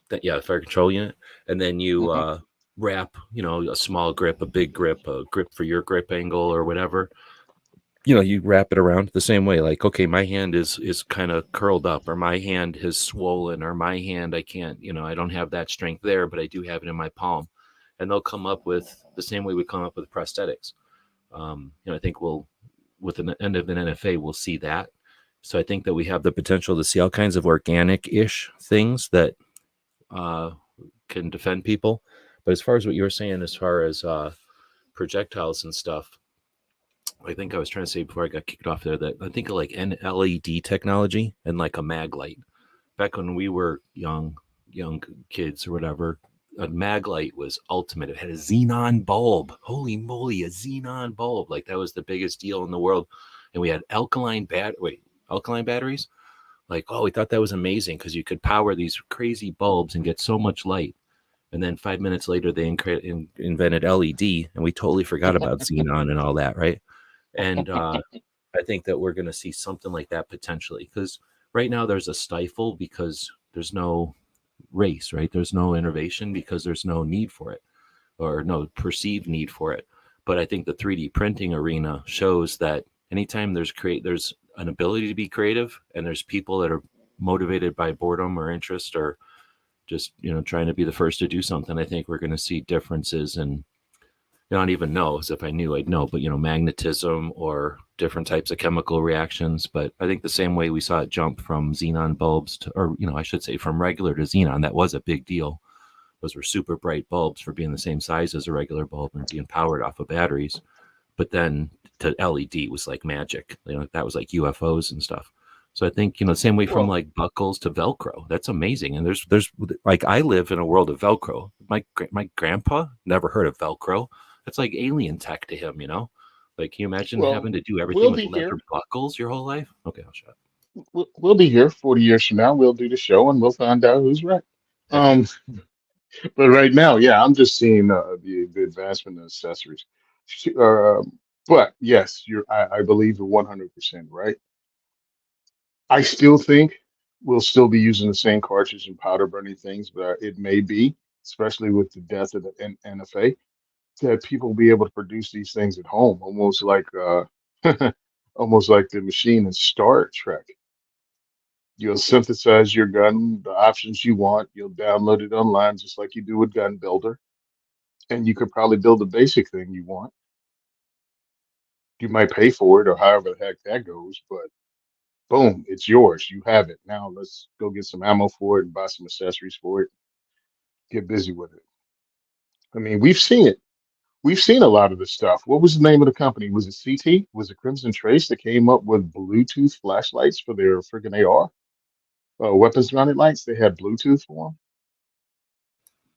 Speaker 2: that, yeah, the fire control unit, and then you
Speaker 3: Hmm.
Speaker 2: wrap, a small grip, a big grip, a grip for your grip angle or whatever. You wrap it around the same way. Like, okay, my hand is kind of curled up, or my hand is swollen, or my hand, I can't, I don't have that strength there, but I do have it in my palm. and they'll come up with the same way we come up with prosthetics. I think with the end of an NFA, we'll see that. So I think that we have the potential to see all kinds of organic-ish things that can defend people. But as far as what you were saying, as far as projectiles and stuff, I think I was trying to say before I got kicked off there that I think of like LED technology and like a mag light. Back when we were young kids or whatever, a mag light was ultimate. It had a xenon bulb. Holy moly, a xenon bulb! Like that was the biggest deal in the world. And we had alkaline batteries. Like, oh, we thought that was amazing because you could power these crazy bulbs and get so much light. And then 5 minutes later, they invented LED, and we totally forgot about xenon and all that, right? And I think that we're going to see something like that potentially, because right now there's a stifle because there's no race, right? There's no innovation because there's no need for it, or no perceived need for it. But I think the 3D printing arena shows that anytime there's an ability to be creative, and there's people that are motivated by boredom or interest, or just trying to be the first to do something, I think we're going to see differences in, I don't even know, as if I knew I'd know, but magnetism or different types of chemical reactions. But I think the same way we saw it jump from xenon bulbs to, or I should say from regular to xenon, that was a big deal. Those were super bright bulbs for being the same size as a regular bulb and being powered off of batteries. But then to LED was like magic. That was like UFOs and stuff. So I think, the same way from like buckles to Velcro, that's amazing. And there's like, I live in a world of Velcro. My grandpa never heard of Velcro. It's like alien tech to him, Like, can you imagine having to do everything with leather buckles your whole life? Okay, I'll shut up.
Speaker 3: We'll be here 40 years from now. We'll do the show and we'll find out who's right. But right now, yeah, I'm just seeing the advancement in accessories. Uh, but yes, I believe you're 100% right. I still think we'll still be using the same cartridge and powder burning things, but it may be, especially with the death of the NFA, that people will be able to produce these things at home, almost like almost like the machine in Star Trek. You'll synthesize your gun, the options you want. You'll download it online just like you do with Gun Builder, and you could probably build the basic thing you want. You might pay for it or however the heck that goes, but boom, it's yours. You have it. Now let's go get some ammo for it and buy some accessories for it. Get busy with it. I mean, we've seen it. We've seen a lot of this stuff. What was the name of the company? Was it CT? Was it Crimson Trace that came up with Bluetooth flashlights for their freaking AR? Weapons mounted lights. They had Bluetooth for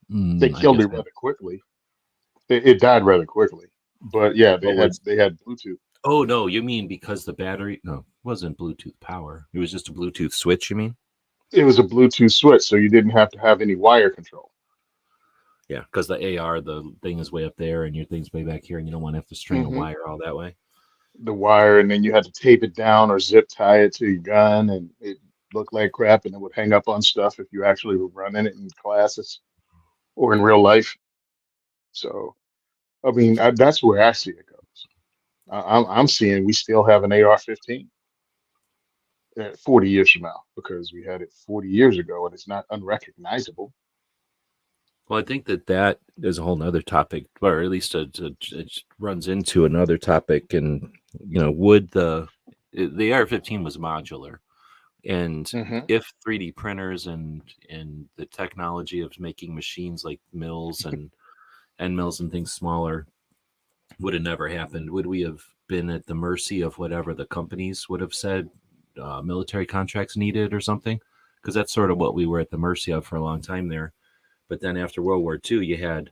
Speaker 3: them. They killed it rather quickly. It died rather quickly. But yeah, they had Bluetooth.
Speaker 2: Oh no, you mean because the battery? No, it wasn't Bluetooth power. It was just a Bluetooth switch. You mean?
Speaker 3: It was a Bluetooth switch, so you didn't have to have any wire control.
Speaker 2: Yeah, because the AR, the thing is way up there, and your thing's way back here, and you don't want to have to string a wire all that way.
Speaker 3: The wire, and then you had to tape it down or zip tie it to your gun, and it looked like crap, and it would hang up on stuff if you actually were running it in classes or in real life. So, I mean, that's where I see it goes. I'm seeing we still have an AR-15 40 years from now because we had it 40 years ago, and it's not unrecognizable.
Speaker 2: Well, I think that is a whole nother topic, or at least it runs into another topic. And would the AR-15 was modular, and if 3D printers and the technology of making machines like mills and end mills and things smaller would have never happened, would we have been at the mercy of whatever the companies would have said military contracts needed or something? Because that's sort of what we were at the mercy of for a long time there. But then after World War II, you had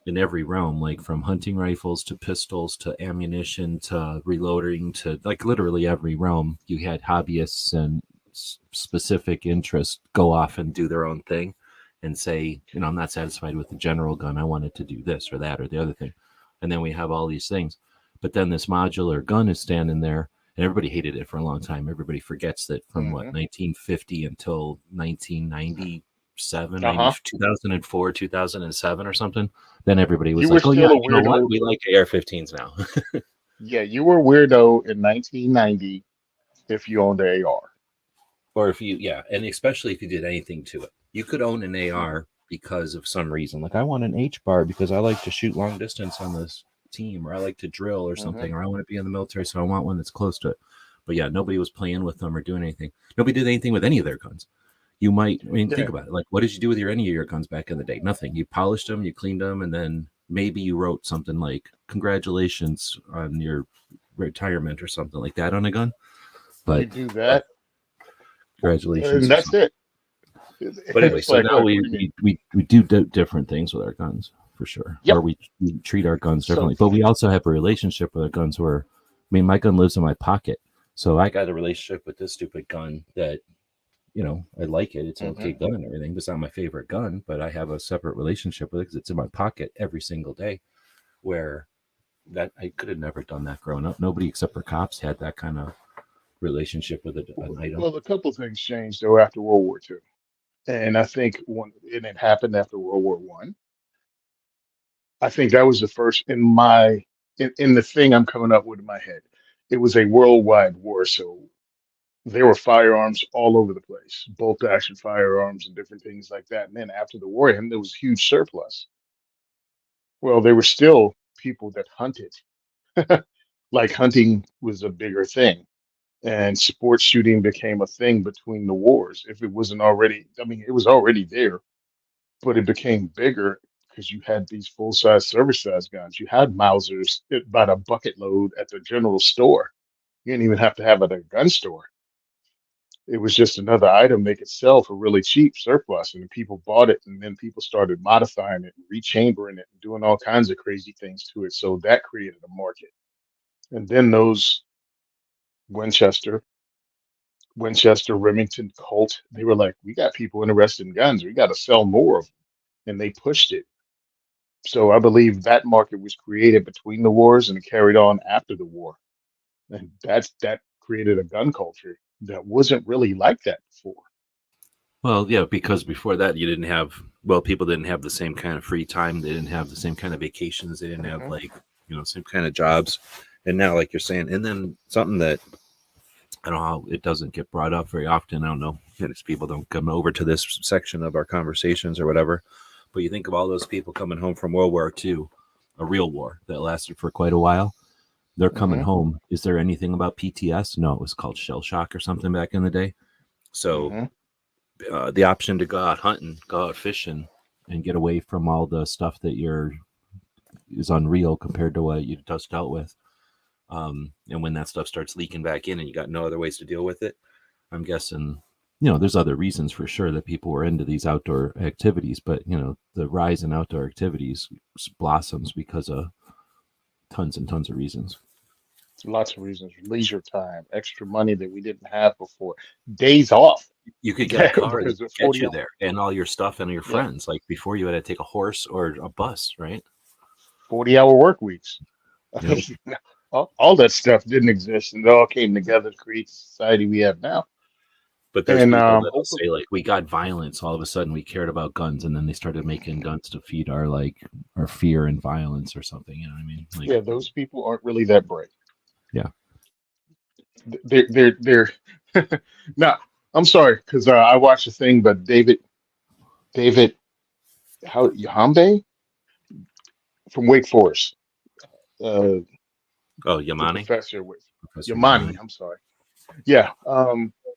Speaker 2: in every realm, like from hunting rifles to pistols to ammunition to reloading to like literally every realm, you had hobbyists and specific interests go off and do their own thing and say, I'm not satisfied with the general gun. I wanted to do this or that or the other thing. And then we have all these things. But then this modular gun is standing there, and everybody hated it for a long time. Everybody forgets that from 1950 until 1990. 2004, 2007 or something. Then everybody was like, "Oh yeah, you know what? We like AR-15s now."
Speaker 3: Yeah, you were a weirdo in 1990 if you owned an AR,
Speaker 2: or if you, and especially if you did anything to it. You could own an AR because of some reason. Like, I want an H bar because I like to shoot long distance on this team, or I like to drill or something, or I want to be in the military, so I want one that's close to it. But yeah, nobody was playing with them or doing anything. Nobody did anything with any of their guns. You might, I mean, think about it. Like, what did you do with any of your guns back in the day? Nothing. You polished them, you cleaned them, and then maybe you wrote something like "Congratulations" on your retirement or something like that on a gun. But
Speaker 3: you do that,
Speaker 2: congratulations,
Speaker 3: and that's it.
Speaker 2: But anyway,
Speaker 3: It's
Speaker 2: so
Speaker 3: like,
Speaker 2: now
Speaker 3: look,
Speaker 2: we do different things with our guns for sure.
Speaker 3: yep.
Speaker 2: Or we treat our guns
Speaker 3: So
Speaker 2: differently. But we also have a relationship with our guns where, I mean, my gun lives in my pocket. So I got a relationship with this stupid gun that, you know, I like it. It's an okay gun and everything. But it's not my favorite gun, but I have a separate relationship with it because it's in my pocket every single day. Where that I could have never done that growing up. Nobody except for cops had that kind of relationship with an item.
Speaker 3: well, a couple of things changed though after World War II, and I think and it happened after World War One. I think that was the first in the thing I'm coming up with in my head. It was a worldwide war, so there were firearms all over the place, bolt action firearms and different things like that. And then after the war ended, there was a huge surplus. Well, there were still people that hunted. Like hunting was a bigger thing, and sports shooting became a thing between the wars. If it wasn't already, I mean, it was already there, but it became bigger because you had these full size, service size guns. You had Mausers by the bucket load at the general store. You didn't even have to have it at a gun store. It was just another item they could sell for really cheap surplus, and people bought it, and then people started modifying it, and rechambering it, and doing all kinds of crazy things to it. So that created a market. And then those Winchester, Remington, Colt, they were like, we got people interested in guns. We got to sell more of them, and they pushed it. So I believe that market was created between the wars and carried on after the war, and that created a gun culture that wasn't really like that before.
Speaker 2: Well, yeah, because before that you didn't have, people didn't have the same kind of free time. They didn't have the same kind of vacations. They didn't have same kind of jobs. And now, like you're saying, and then something that I don't know how it doesn't get brought up very often. I don't know if people don't come over to this section of our conversations or whatever. But you think of all those people coming home from World War II, a real war that lasted for quite a while. They're coming home. Is there anything about PTS? No, it was called shell shock or something back in the day. So the option to go out hunting, go out fishing, and get away from all the stuff that is unreal compared to what you just dealt with. And when that stuff starts leaking back in and you got no other ways to deal with it, I'm guessing, there's other reasons for sure that people were into these outdoor activities, but, the rise in outdoor activities blossoms because of tons and tons of reasons.
Speaker 3: Lots of reasons. Leisure time, extra money that we didn't have before, days off.
Speaker 2: You could get a car
Speaker 3: Because
Speaker 2: that
Speaker 3: of
Speaker 2: get
Speaker 3: 40
Speaker 2: you
Speaker 3: hours.
Speaker 2: there and all your stuff and your friends. Like before you had to take a horse or a bus, right?
Speaker 3: 40-hour work weeks.
Speaker 2: Yep.
Speaker 3: All that stuff didn't exist, and it all came together to create the society we have now.
Speaker 2: But there's
Speaker 3: And
Speaker 2: people that will say, like, we got violence. All of a sudden we cared about guns, and then they started making guns to feed our fear and violence or something. You know what I mean? Like,
Speaker 3: yeah, those people aren't really that bright.
Speaker 2: Yeah.
Speaker 3: They're now, I'm sorry, because I watched a thing, but David how Yahambe from Wake Forest, the
Speaker 2: Yamani?
Speaker 3: professor with
Speaker 2: Professor
Speaker 3: Yamani, I'm sorry. Yeah,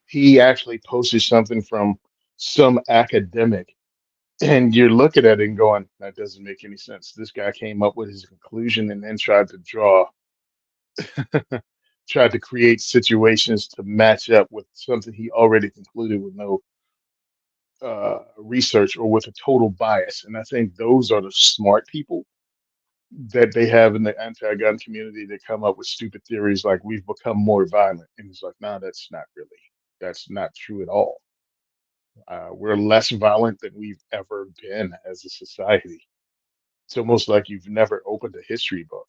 Speaker 3: he actually posted something from some academic, and you're looking at it and going, that doesn't make any sense. This guy came up with his conclusion and then tried to create situations to match up with something he already concluded with no research or with a total bias. And I think those are the smart people that they have in the anti-gun community that come up with stupid theories like we've become more violent. And it's like, no, that's not true at all. We're less violent than we've ever been as a society. It's almost like you've never opened a history book.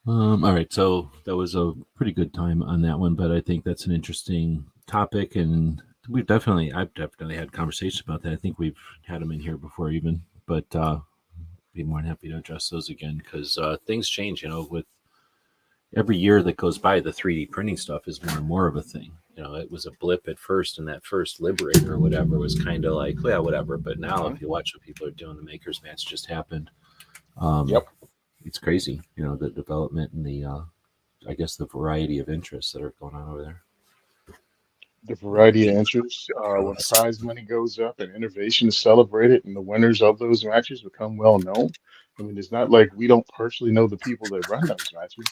Speaker 2: All right, so that was a pretty good time on that one, but I think that's an interesting topic, and I've definitely had conversations about that. I think we've had them in here before even, but be more than happy to address those again because things change, with every year that goes by, the 3D printing stuff is more and more of a thing. You know, it was a blip at first, and that first Liberator or whatever was kind of like, yeah, whatever. But now, if you watch what people are doing, the Makers Match just happened.
Speaker 3: Yep.
Speaker 2: It's crazy, you know, the development and the, I guess, the variety of interests that are going on over there.
Speaker 3: The variety of interests, when prize money goes up and innovation is celebrated and the winners of those matches become well known. I mean, it's not like we don't personally know the people that run those matches.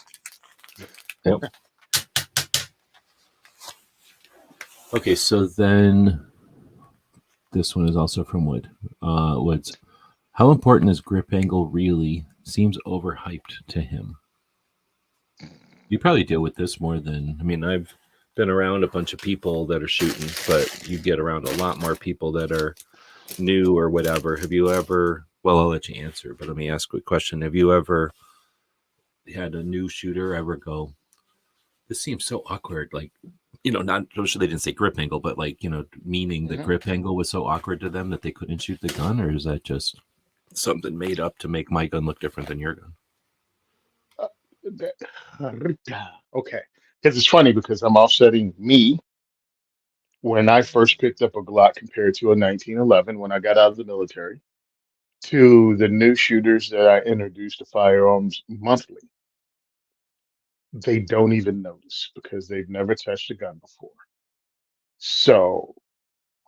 Speaker 2: Yep. Okay, so then this one is also from Woods. How important is grip angle really? Seems overhyped to him. You probably deal with this more than, I mean, I've been around a bunch of people that are shooting, but you get around a lot more people that are new or whatever. Have you ever, well, I'll let you answer, but let me ask a question. Have you ever had a new shooter ever go, this seems so awkward? Like, you know, not, I'm sure they didn't say grip angle, but like, you know, meaning the grip angle was so awkward to them that they couldn't shoot the gun? Or is that just something made up to make my gun look different than your gun?
Speaker 3: Okay. Because it's funny because I'm offsetting me when I first picked up a Glock compared to a 1911 when I got out of the military to the new shooters that I introduced to firearms monthly. They don't even notice because they've never touched a gun before. So,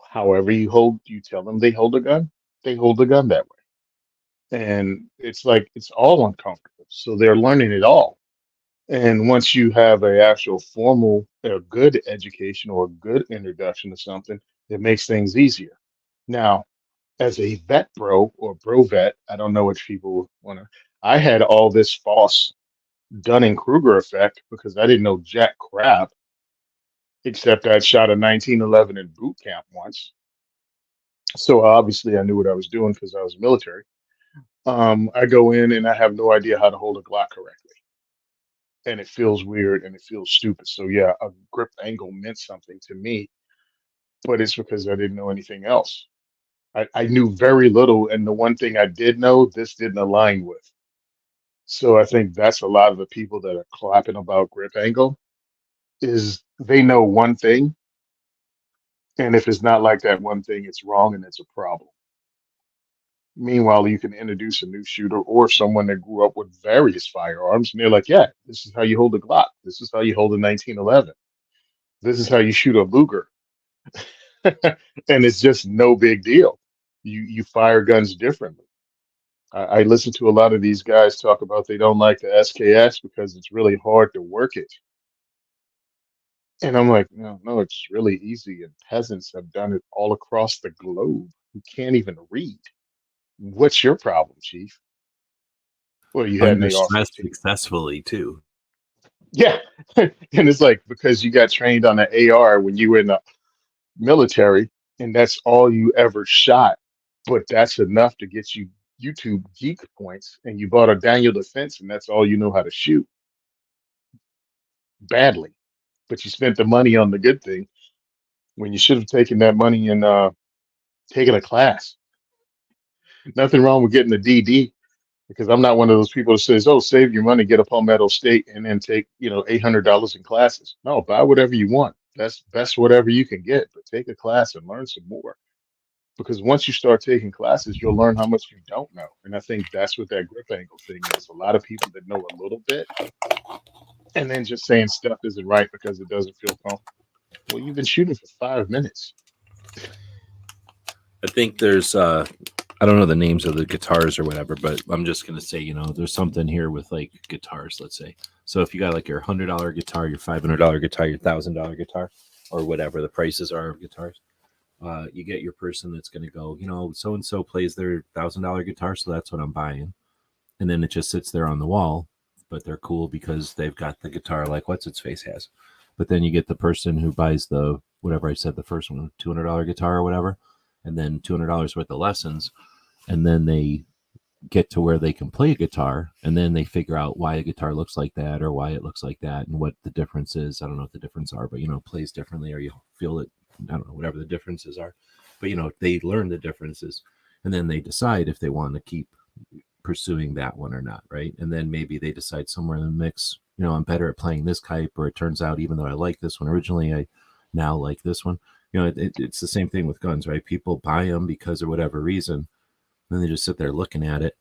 Speaker 3: however you tell them they hold a gun, they hold the gun that way. And it's like it's all uncomfortable. So they're learning it all. And once you have a actual formal, a good education or a good introduction to something, it makes things easier. Now, as a vet bro or bro vet, I don't know which people want to. I had all this false Dunning-Kruger effect because I didn't know jack crap, except I'd shot a 1911 in boot camp once. So obviously I knew what I was doing because I was military. I go in and I have no idea how to hold a Glock correctly. And it feels weird and it feels stupid. So yeah, a grip angle meant something to me, but it's because I didn't know anything else. I knew very little, and the one thing I did know, this didn't align with. So I think that's a lot of the people that are clapping about grip angle is they know one thing, and if it's not like that one thing, it's wrong and it's a problem. Meanwhile, you can introduce a new shooter or someone that grew up with various firearms, and they're like, "Yeah, this is how you hold a Glock. This is how you hold a 1911. This is how you shoot a Luger," and it's just no big deal. You fire guns differently. I listen to a lot of these guys talk about they don't like the SKS because it's really hard to work it. And I'm like, no, no, it's really easy. And peasants have done it all across the globe who can't even read. What's your problem, Chief? Well, you had an
Speaker 2: Under stress
Speaker 3: AR-15.
Speaker 2: successfully, too.
Speaker 3: Yeah. And it's like because you got trained on an AR when you were in the military, and that's all you ever shot. But that's enough to get you YouTube geek points, and you bought a Daniel Defense, and that's all you know how to shoot badly. But you spent the money on the good thing when you should have taken that money and taken a class. Nothing wrong with getting the DD because I'm not one of those people that says, "Oh, save your money, get a Palmetto State, and then take $800 in classes." No, buy whatever you want. That's best whatever you can get, but take a class and learn some more. Because once you start taking classes, you'll learn how much you don't know, and I think that's what that grip angle thing is. A lot of people that know a little bit, and then just saying stuff isn't right because it doesn't feel comfortable. Well, you've been shooting for 5 minutes.
Speaker 2: I think there's I don't know the names of the guitars or whatever, but I'm just gonna say, there's something here with like guitars, let's say. So if you got like your $100 guitar, your $500 guitar, your $1,000 guitar, or whatever the prices are of guitars, you get your person that's gonna go, so and so plays their $1,000 guitar, so that's what I'm buying, and then it just sits there on the wall, but they're cool because they've got the guitar like what's its face has. But then you get the person who buys the whatever I said the first one, $200 guitar or whatever, and then $200 worth of lessons, and then they get to where they can play a guitar, and then they figure out why a guitar looks like that or why it looks like that and what the difference is. I don't know what the difference are, but plays differently, or you feel it, I don't know, whatever the differences are. But they learn the differences, and then they decide if they want to keep pursuing that one or not, right? And then maybe they decide somewhere in the mix, I'm better at playing this type, or it turns out even though I like this one originally, I now like this one. It's the same thing with guns, right? People buy them because of whatever reason, then they just sit there looking at it.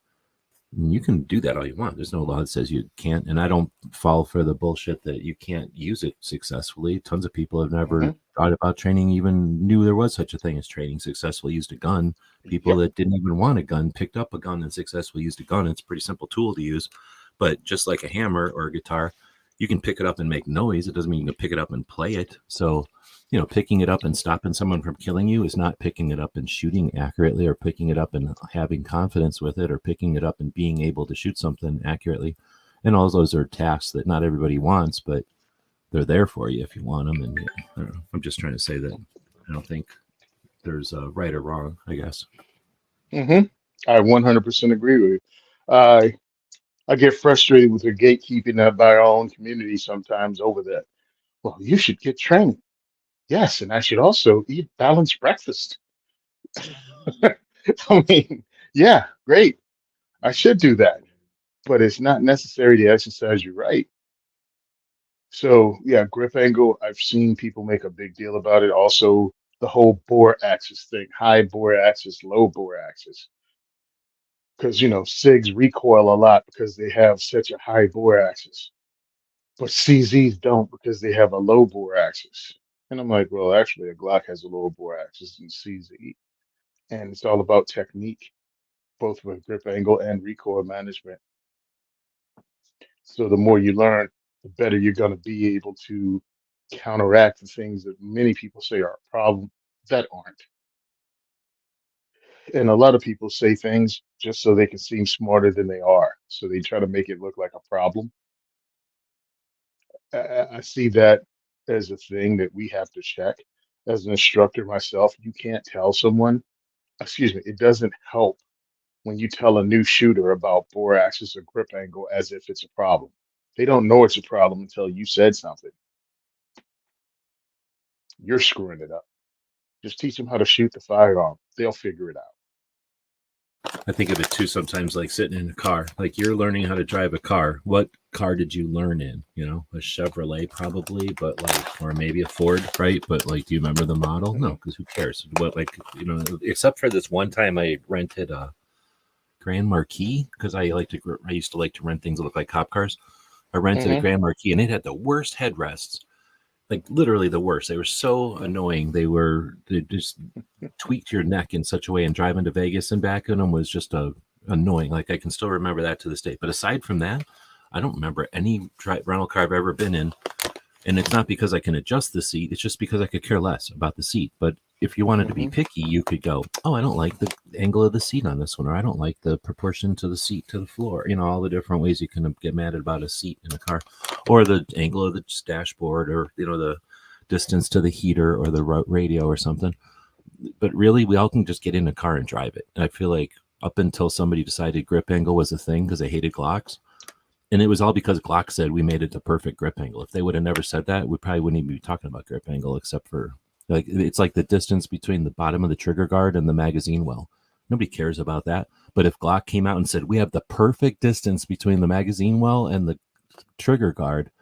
Speaker 2: And you can do that all you want. There's no law that says you can't. And I don't fall for the bullshit that you can't use it successfully. Tons of people have never thought about training, even knew there was such a thing as training successfully used a gun. People that didn't even want a gun picked up a gun and successfully used a gun. It's a pretty simple tool to use. But just like a hammer or a guitar, you can pick it up and make noise. It doesn't mean you can pick it up and play it. So, picking it up and stopping someone from killing you is not picking it up and shooting accurately, or picking it up and having confidence with it, or picking it up and being able to shoot something accurately. And all those are tasks that not everybody wants, but they're there for you if you want them. And I don't know, I'm just trying to say that I don't think there's a right or wrong, I guess.
Speaker 3: I 100% agree with you. I get frustrated with the gatekeeping by our own community sometimes over that. Well, you should get training. Yes, and I should also eat balanced breakfast. I mean, yeah, great. I should do that, but it's not necessary to exercise your right. So, yeah, grip angle, I've seen people make a big deal about it. Also, the whole bore axis thing, high bore axis, low bore axis. Because, SIGs recoil a lot because they have such a high bore axis, but CZs don't because they have a low bore axis. And I'm like, well, actually, a Glock has a lower bore axis than CZ. And it's all about technique, both with grip angle and recoil management. So the more you learn, the better you're going to be able to counteract the things that many people say are a problem that aren't. And a lot of people say things just so they can seem smarter than they are. So they try to make it look like a problem. I see that as a thing that we have to check. As an instructor myself, you can't tell someone, excuse me, it doesn't help when you tell a new shooter about bore axis or grip angle as if it's a problem. They don't know it's a problem until you said something. You're screwing it up. Just teach them how to shoot the firearm. They'll figure it out.
Speaker 2: I think of it too sometimes like sitting in a car. Like you're learning how to drive a car. What car did you learn in? A Chevrolet probably, but or maybe a Ford, right? But do you remember the model? No, because who cares? What except for this one time I rented a Grand Marquis because I used to like to rent things that look like cop cars. I rented a Grand Marquis and it had the worst headrests. Like literally the worst. They were so annoying. They just tweaked your neck in such a way, and driving to Vegas and back in them was just annoying. Like I can still remember that to this day. But aside from that, I don't remember any rental car I've ever been in. And it's not because I can adjust the seat. It's just because I could care less about the seat. But if you wanted to be picky, you could go, oh, I don't like the angle of the seat on this one, or I don't like the proportion to the seat to the floor. All the different ways you can get mad about a seat in a car, or the angle of the dashboard, or the distance to the heater or the radio or something. But really, we all can just get in a car and drive it. And I feel like up until somebody decided grip angle was a thing because they hated Glocks, and it was all because Glock said we made it the perfect grip angle. If they would have never said that, we probably wouldn't even be talking about grip angle, except for it's like the distance between the bottom of the trigger guard and the magazine well. Nobody cares about that. But if Glock came out and said we have the perfect distance between the magazine well and the trigger guard,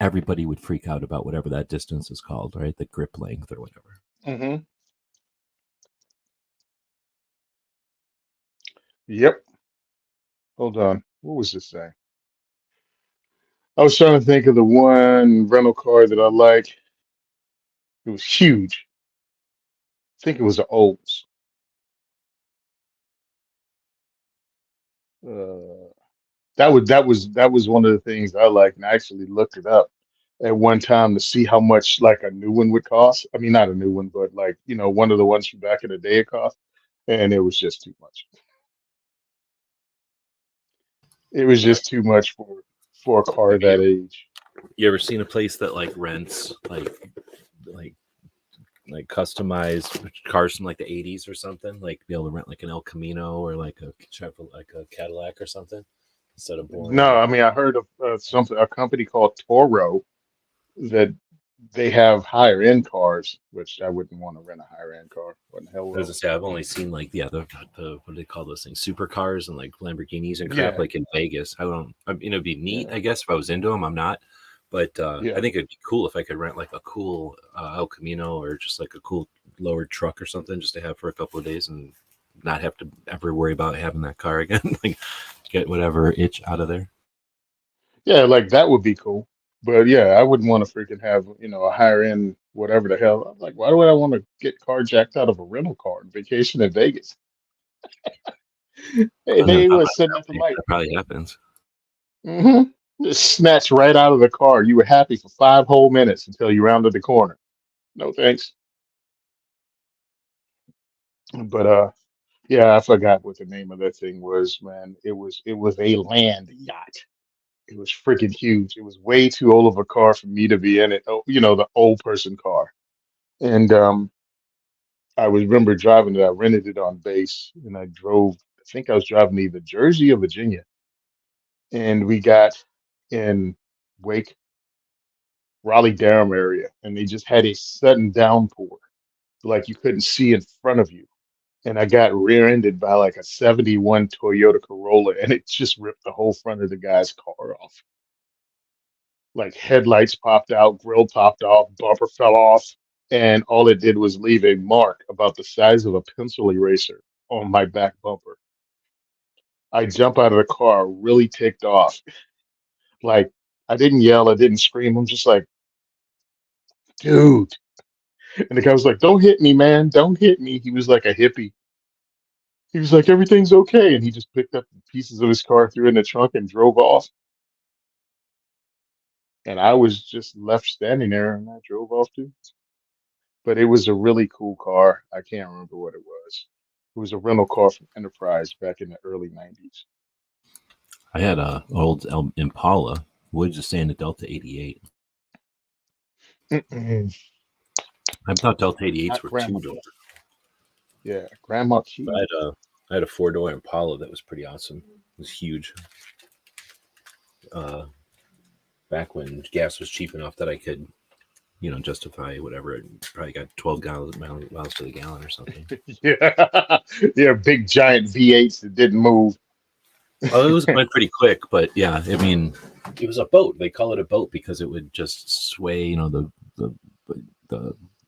Speaker 2: everybody would freak out about whatever that distance is called, right? The grip length or whatever.
Speaker 3: Yep. Hold on. What was this thing? I was trying to think of the one rental car that I like. It was huge. I think it was an Olds. That was one of the things I liked, and I actually looked it up at one time to see how much like a new one would cost. I mean, not a new one, but one of the ones from back in the day it cost, and it was just too much. It was just too much for a car that age.
Speaker 2: You ever seen a place that rents like customized cars from the 80s or something, be able to rent an El Camino or a Cadillac or something instead of boring?
Speaker 3: No, I mean I heard of a company called Toro that they have higher end cars, which I wouldn't want to rent a higher end car. What in the hell?
Speaker 2: As I say, I've only seen like the what do they call those things? Supercars and like Lamborghinis and crap,
Speaker 3: Yeah,
Speaker 2: like in Vegas. I don't. I mean, it'd be neat,
Speaker 3: yeah,
Speaker 2: I guess, if I was into them. I'm not, but I
Speaker 3: yeah.
Speaker 2: think it'd be cool if I could rent like a cool El Camino or just like a cool lowered truck or something, just to have for a couple of days and not have to ever worry about having that car again. Like get whatever itch out of there.
Speaker 3: Yeah, like that would be cool. But yeah, I wouldn't want to freaking have, a higher end whatever the hell. I'm like, why do I want to get carjacked out of a rental car on vacation in Vegas? Hey,
Speaker 2: I
Speaker 3: they
Speaker 2: never
Speaker 3: ain't
Speaker 2: thought
Speaker 3: gonna
Speaker 2: about
Speaker 3: send
Speaker 2: that.
Speaker 3: nothing like,
Speaker 2: That probably happens.
Speaker 3: hmm just snatched right out of the car. You were happy for 5 whole minutes until you rounded the corner. No thanks. But yeah, I forgot what the name of that thing was, man. It was a land yacht. It was freaking huge. It was way too old of a car for me to be in it. Oh, the old person car. And I remember driving it. I rented it on base, and I drove. I think I was driving either Jersey or Virginia, and we got in Wake, Raleigh, Durham area, and they just had a sudden downpour, like you couldn't see in front of you. And I got rear-ended by like a '71 Toyota Corolla, and it just ripped the whole front of the guy's car off. Like headlights popped out, grill popped off, bumper fell off, and all it did was leave a mark about the size of a pencil eraser on my back bumper. I jump out of the car really ticked off. Like I didn't yell, I didn't scream. I'm just like, dude. And the guy was like, "Don't hit me, man. Don't hit me." He was like a hippie. He was like, "Everything's okay." And he just picked up the pieces of his car, threw in the trunk, and drove off. And I was just left standing there and I drove off too. But it was a really cool car. I can't remember what it was. It was a rental car from Enterprise back in the early 90s.
Speaker 2: I had a old Impala. Woods just saying the Delta 88.
Speaker 3: Mm-mm,
Speaker 2: I thought Delta 88s
Speaker 3: not
Speaker 2: were
Speaker 3: Grandma.
Speaker 2: two door.
Speaker 3: Yeah, Grandma
Speaker 2: I
Speaker 3: Key.
Speaker 2: had a 4-door Impala that was pretty awesome. It was huge. Uh, Back when gas was cheap enough that I could, justify whatever. It probably got 12 miles to the gallon or something.
Speaker 3: Yeah, yeah, big giant V8s that didn't move.
Speaker 2: Oh, went pretty quick, but yeah, I mean, it was a boat. They call it a boat because it would just sway. The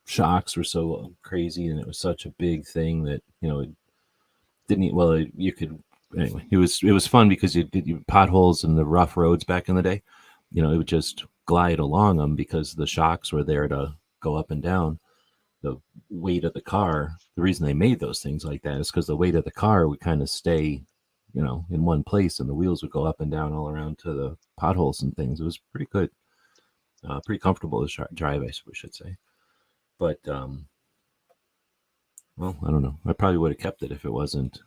Speaker 2: shocks were so crazy, and it was such a big thing that it didn't. You could anyway. It was fun because you did potholes and the rough roads back in the day. It would just glide along them because the shocks were there to go up and down. The weight of the car. The reason they made those things like that is because the weight of the car would kind of stay, in one place, and the wheels would go up and down all around to the potholes and things. It was pretty good, pretty comfortable to drive, I should say. But well, I don't know. I probably would have kept it if it wasn't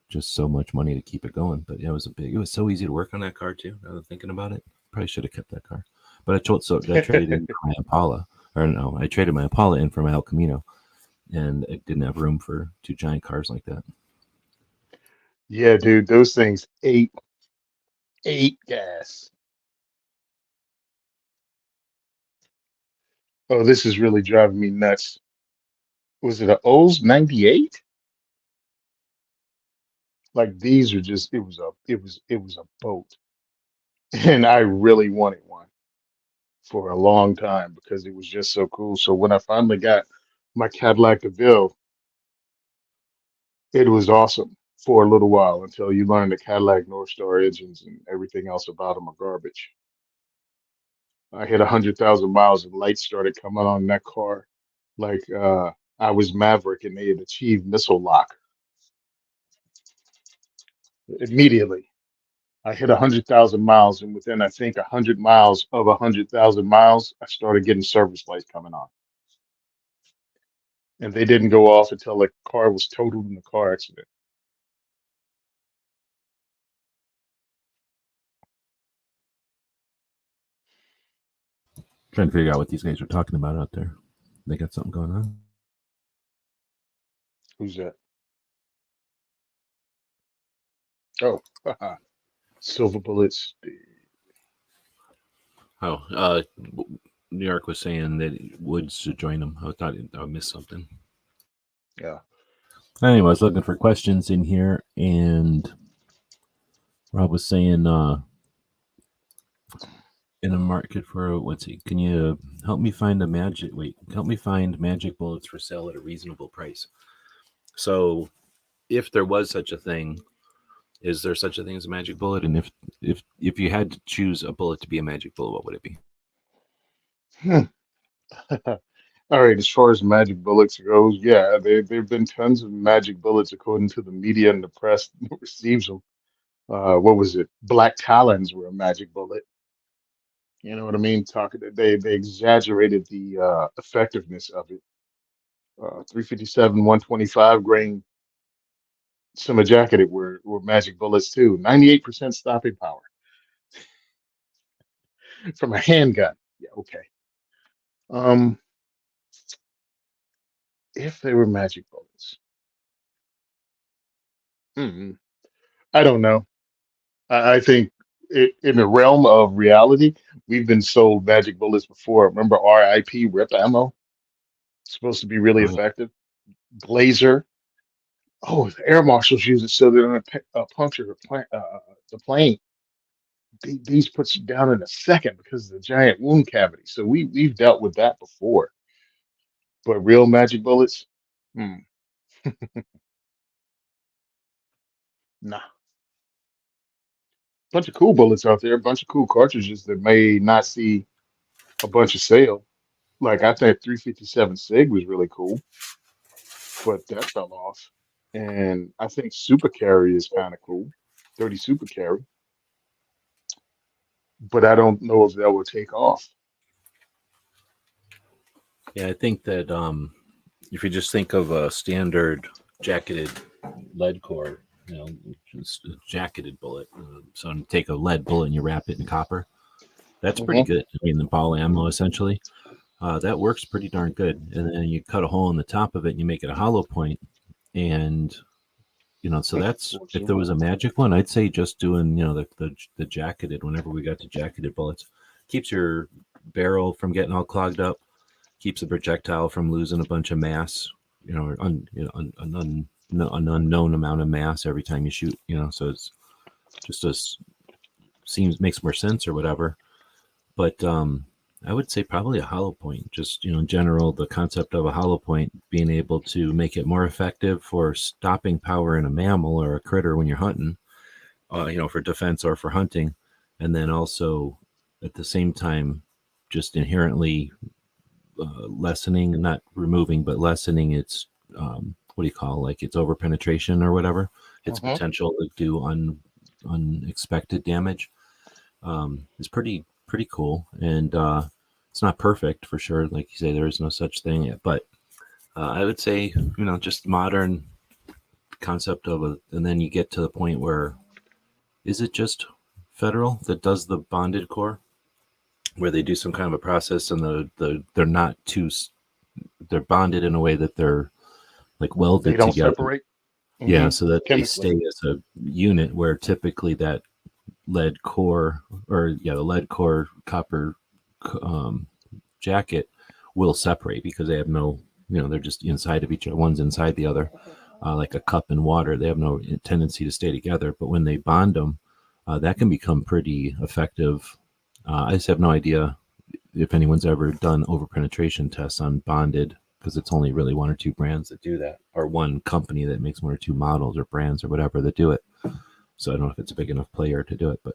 Speaker 2: just so much money to keep it going. But yeah, it was so easy to work on that car too. Now that I'm thinking about it, probably should have kept that car. But I traded in my Impala, or no, I traded my Impala in for my El Camino, and it didn't have room for two giant cars like that.
Speaker 3: Yeah, dude, those things ate gas. Oh, this is really driving me nuts. Was it a Olds 98? Like these are just it was a boat. And I really wanted one for a long time because it was just so cool. So when I finally got my Cadillac DeVille, it was awesome for a little while until you learn the Cadillac North Star engines and everything else about them are garbage. I hit 100,000 miles and lights started coming on in that car like I was Maverick and they had achieved missile lock immediately. I hit 100,000 miles, and within I think 100 miles of 100,000 miles, I started getting service lights coming on, and they didn't go off until the car was totaled in the car accident.
Speaker 2: Trying to figure out what these guys are talking about out there. They got something going on.
Speaker 3: Who's that? Oh, silver bullets.
Speaker 2: Oh, New York was saying that Woods should join them. I thought I missed something.
Speaker 3: Yeah.
Speaker 2: Anyway, I was looking for questions in here, and Rob was saying, in a market for what's he? Can you help me find a magic? Wait, help me find magic bullets for sale at a reasonable price. So, if there was such a thing, is there such a thing as a magic bullet? And if you had to choose a bullet to be a magic bullet, what would it be?
Speaker 3: Hmm. All right, as far as magic bullets goes, yeah, there've been tons of magic bullets according to the media and the press that receives them. What was it? Black Talons were a magic bullet. You know what I mean? Talking they exaggerated the effectiveness of it. 357, 125 grain semi jacketed were magic bullets too. 98% stopping power from a handgun. Yeah, okay. Um, if they were magic bullets, hmm, I don't know. I think in the realm of reality, we've been sold magic bullets before. Remember RIP rip ammo? It's supposed to be really
Speaker 2: Oh, yeah.
Speaker 3: effective. Blazer. Oh, the air marshals use it so they don't puncture the plane. These puts you down in a second because of the giant wound cavity. So we've dealt with that before. But real magic bullets, hmm, nah. Bunch of cool bullets out there, a bunch of cool cartridges that may not see a bunch of sale. Like I think 357 Sig was really cool, but that fell off. And I think Super Carry is kind of cool, 30 Super Carry, but I don't know if that will take off.
Speaker 2: Yeah, I think that if you just think of a standard jacketed lead core, just a jacketed bullet. So you take a lead bullet and you wrap it in copper. That's pretty
Speaker 3: Hmm.
Speaker 2: good. I mean, the ball ammo essentially. That works pretty darn good. And then you cut a hole in the top of it and you make it a hollow point. And so that's if there
Speaker 3: Fortunately.
Speaker 2: was a magic one, I'd say just doing the jacketed. Whenever we got the jacketed bullets, keeps your barrel from getting all clogged up, keeps the projectile from losing a bunch of mass. An unknown amount of mass every time you shoot. So it's just seems makes more sense or whatever. But I would say probably a hollow point. Just in general, the concept of a hollow point being able to make it more effective for stopping power in a mammal or a critter when you're hunting, for defense or for hunting, and then also at the same time, just inherently lessening, not removing, but lessening its what do you call like its over penetration or whatever, its
Speaker 3: Hmm.
Speaker 2: potential to do unexpected damage is pretty cool, and it's not perfect for sure. Like you say, there is no such thing yet, but I would say just modern concept of and then you get to the point where is it just federal that does the bonded core, where they do some kind of a process and they're not too they're bonded in a way that they're like
Speaker 3: They
Speaker 2: welded
Speaker 3: don't
Speaker 2: together.
Speaker 3: separate,
Speaker 2: Yeah, so that they
Speaker 3: chemically.
Speaker 2: stay as a unit where typically that lead core or the lead core copper um, jacket will separate because they have no, they're just inside of each other. One's inside the other, like a cup and water. They have no tendency to stay together. But when they bond them, that can become pretty effective. I just have no idea if anyone's ever done overpenetration tests on bonded because it's only really one or two brands that do that, or one company that makes one or two models or brands or whatever that do it. So I don't know if it's a big enough player to do it, but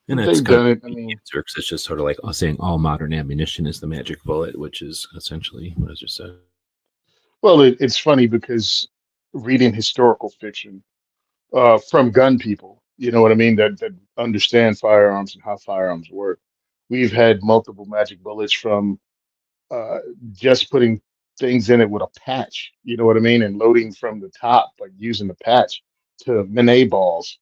Speaker 2: and that's
Speaker 3: They've
Speaker 2: kind of
Speaker 3: done it. I
Speaker 2: the
Speaker 3: mean,
Speaker 2: answer because it's just sort of like saying all modern ammunition is the magic bullet, which is essentially what I just said.
Speaker 3: well, it's funny because reading historical fiction from gun people, you know what I mean, that understand firearms and how firearms work. We've had multiple magic bullets from uh, just putting things in it with a patch, you know what I mean, and loading from the top, like using the patch to Minet balls,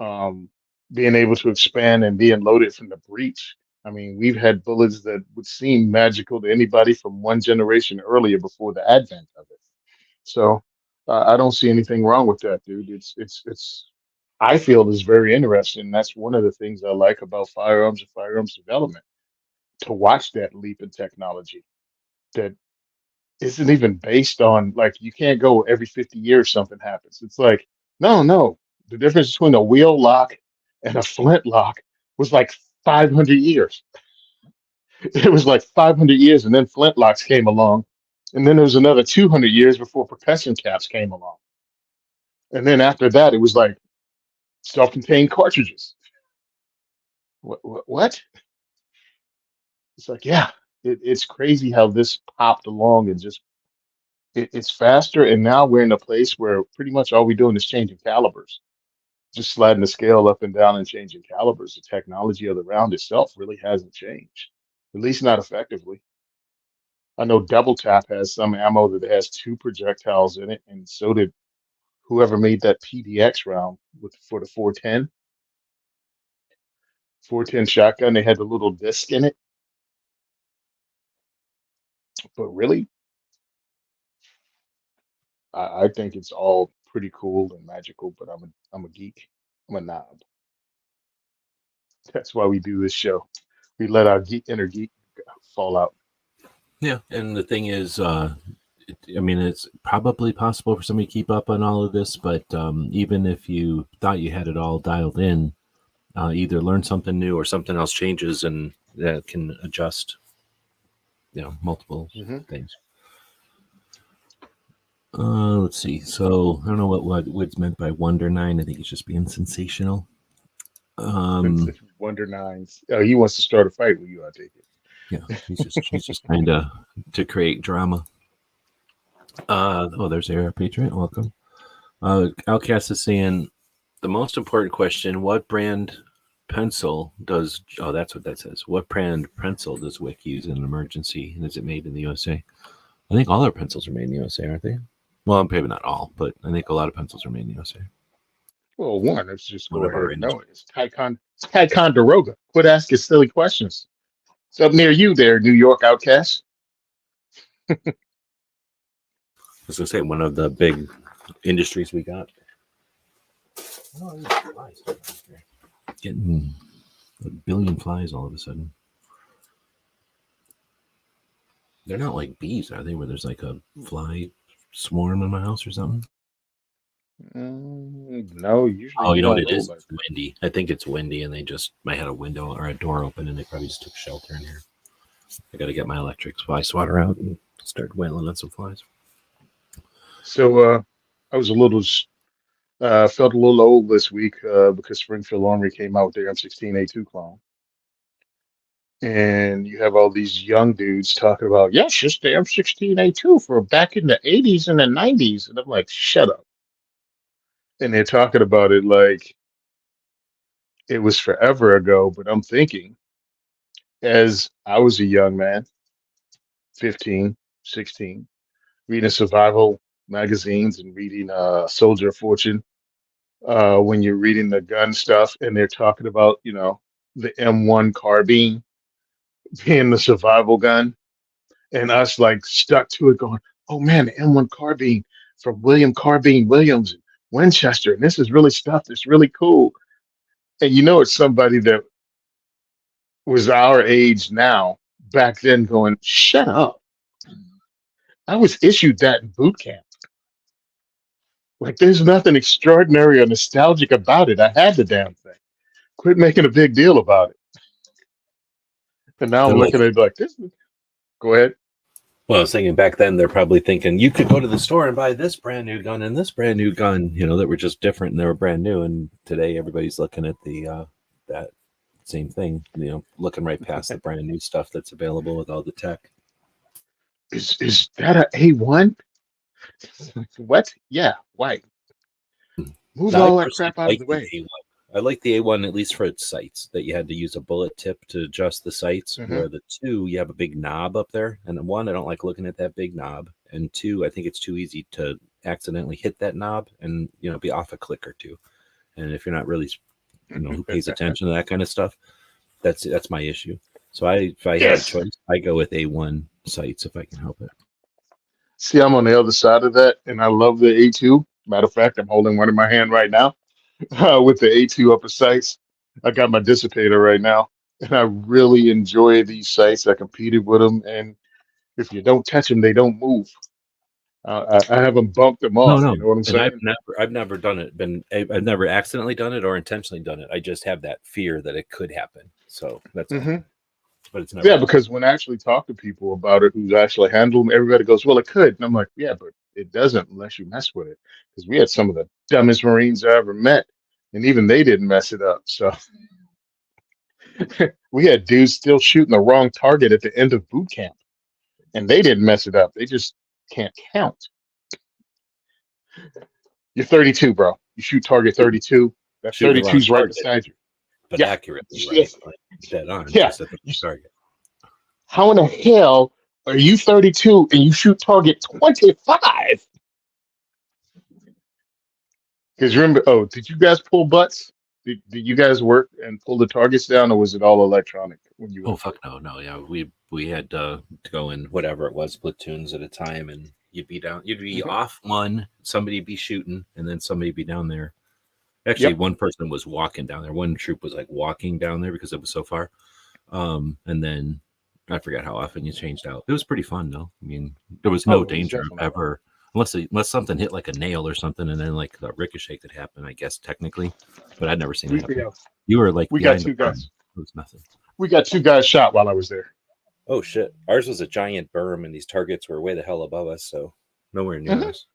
Speaker 3: um, being able to expand and being loaded from the breech. I mean, we've had bullets that would seem magical to anybody from one generation earlier before the advent of it. So I don't see anything wrong with that, dude. It's I feel is very interesting. That's one of the things I like about firearms and firearms development. to watch that leap in technology that isn't even based on, like, you can't go every 50 years something happens. It's like, no, no. The difference between a wheel lock and a flint lock was like 500 years. It was like 500 years, and then flint locks came along. And then there was another 200 years before percussion caps came along. And then after that, it was like self contained cartridges. What? It's like, yeah, it's crazy how this popped along and just it's faster. And now we're in a place where pretty much all we're doing is changing calibers, just sliding the scale up and down and changing calibers. The technology of the round itself really hasn't changed, at least not effectively. I know Double Tap has some ammo that has two projectiles in it, and so did whoever made that PDX round for the 410 shotgun. They had the little disc in it, but really, I think it's all pretty cool and magical. But I'm a geek. I'm a knob. That's why we do this show. We let our inner geek fall out.
Speaker 2: Yeah, and the thing is, I mean, it's probably possible for somebody to keep up on all of this, but even if you thought you had it all dialed in, either learn something new or something else changes, and that can adjust, multiple things. Let's see. So I don't know what Woods meant by Wonder Nine. I think he's just being sensational.
Speaker 3: Wonder Nines. Oh, he wants to start a fight with you, I take it.
Speaker 2: Yeah, he's just trying to create drama. There's Air Patriot. Welcome. Outcast is saying the most important question: what brand pencil does? Oh, that's what that says. What brand pencil does Wick use in an emergency? And is it made in the USA? I think all our pencils are made in the USA, aren't they? Well, maybe not all, but I think a lot of pencils are made in the USA.
Speaker 3: Well, one, let's just go ahead and know it. It's Ticonderoga. Quit asking silly questions. It's up near you there, New York outcast.
Speaker 2: I was going to say, one of the big industries we got. Getting a billion flies all of a sudden. They're not like bees, are they? Where there's like a fly swarm in my house or something?
Speaker 3: No, usually.
Speaker 2: Oh, you know what it is? It's windy. I think it's windy, and I had a window or a door open, and they probably just took shelter in here. I got to get my electric fly swatter out and start wailing on some flies.
Speaker 3: So I was felt a little old this week because Springfield Armory came out with their M16A2 clone. And you have all these young dudes talking about, yes, it's the M16A2 for back in the 80s and the 90s. And I'm like, shut up. And they're talking about it like it was forever ago. But I'm thinking, as I was a young man, 15, 16, reading survival magazines and reading Soldier of Fortune, when you're reading the gun stuff and they're talking about, the M1 carbine being the survival gun, and us like stuck to it going, oh man, the M1 carbine from William Carbine Williams and Winchester, and this is really stuff that's really cool. And it's somebody that was our age now, back then, going, shut up. I was issued that in boot camp. Like, there's nothing extraordinary or nostalgic about it. I had the damn thing. Quit making a big deal about it. And now I'm looking at it like this. Go ahead.
Speaker 2: Well, I was thinking back then, they're probably thinking you could go to the store and buy this brand new gun and this brand new gun, that were just different and they were brand new. And today everybody's looking at that same thing, looking right past the brand new stuff that's available with all the tech.
Speaker 3: Is that an A1? What? Yeah, why? Move all that crap out of the way.
Speaker 2: I like the A1 at least for its sights, that you had to use a bullet tip to adjust the sights. Where the 2, you have a big knob up there, and 1, I don't like looking at that big knob, and 2, I think it's too easy to accidentally hit that knob and be off a click or two. And if you're not really, who pays attention to that kind of stuff, that's my issue. So if I had a choice, I go with A1 sights if I can help it.
Speaker 3: See, I'm on the other side of that, and I love the A2. Matter of fact, I'm holding one in my hand right now with the A2 upper sights. I got my dissipator right now, and I really enjoy these sites. I competed with them, and if you don't touch them, they don't move. I haven't bumped them
Speaker 2: No,
Speaker 3: off.
Speaker 2: no,
Speaker 3: You know what I'm
Speaker 2: and
Speaker 3: saying?
Speaker 2: I've never done it. I've never accidentally done it or intentionally done it. I just have that fear that it could happen. So that's all.
Speaker 3: Hmm.
Speaker 2: But it's never
Speaker 3: Yeah,
Speaker 2: happened.
Speaker 3: because when I actually talk to people about it who's actually handled them, everybody goes, "Well, it could," and I'm like, "Yeah, but it doesn't unless you mess with it." Because we had some of the dumbest Marines I ever met, and even they didn't mess it up. So we had dudes still shooting the wrong target at the end of boot camp, and they didn't mess it up. They just can't count. You're 32, bro. You shoot target 32. That
Speaker 2: Shooting the wrong
Speaker 3: 32's right
Speaker 2: target,
Speaker 3: beside you.
Speaker 2: but
Speaker 3: Yeah.
Speaker 2: accurately, right?
Speaker 3: Yes.
Speaker 2: Like dead on,
Speaker 3: Yeah.
Speaker 2: just at the
Speaker 3: You-
Speaker 2: target.
Speaker 3: How in the hell are you 32 and you shoot target 25? Because remember, oh, did you guys pull butts? Did you guys work and pull the targets down, or was it all electronic when you
Speaker 2: Oh
Speaker 3: went
Speaker 2: fuck
Speaker 3: through?
Speaker 2: no, no, yeah. We had to go in whatever it was, platoons at a time, and you'd be
Speaker 3: Hmm.
Speaker 2: off one, somebody'd be shooting, and then somebody'd be down there. Actually,
Speaker 3: Yep.
Speaker 2: one person was walking down there. One troop was like walking down there because it was so far. And then I forgot how often you changed out. It was pretty fun though. I mean, there was no
Speaker 3: Oh, it was
Speaker 2: danger of
Speaker 3: definitely fun.
Speaker 2: ever, unless something hit like a nail or something, and then like the ricochet could happen. I guess technically, but I'd never seen it
Speaker 3: We
Speaker 2: happen.
Speaker 3: yeah,
Speaker 2: You were like
Speaker 3: we got
Speaker 2: behind the
Speaker 3: two
Speaker 2: berm.
Speaker 3: guys.
Speaker 2: It was nothing.
Speaker 3: We got two guys shot while I was there.
Speaker 2: Oh shit! Ours was a giant berm, and these targets were way the hell above us, so nowhere near
Speaker 3: Hmm.
Speaker 2: us.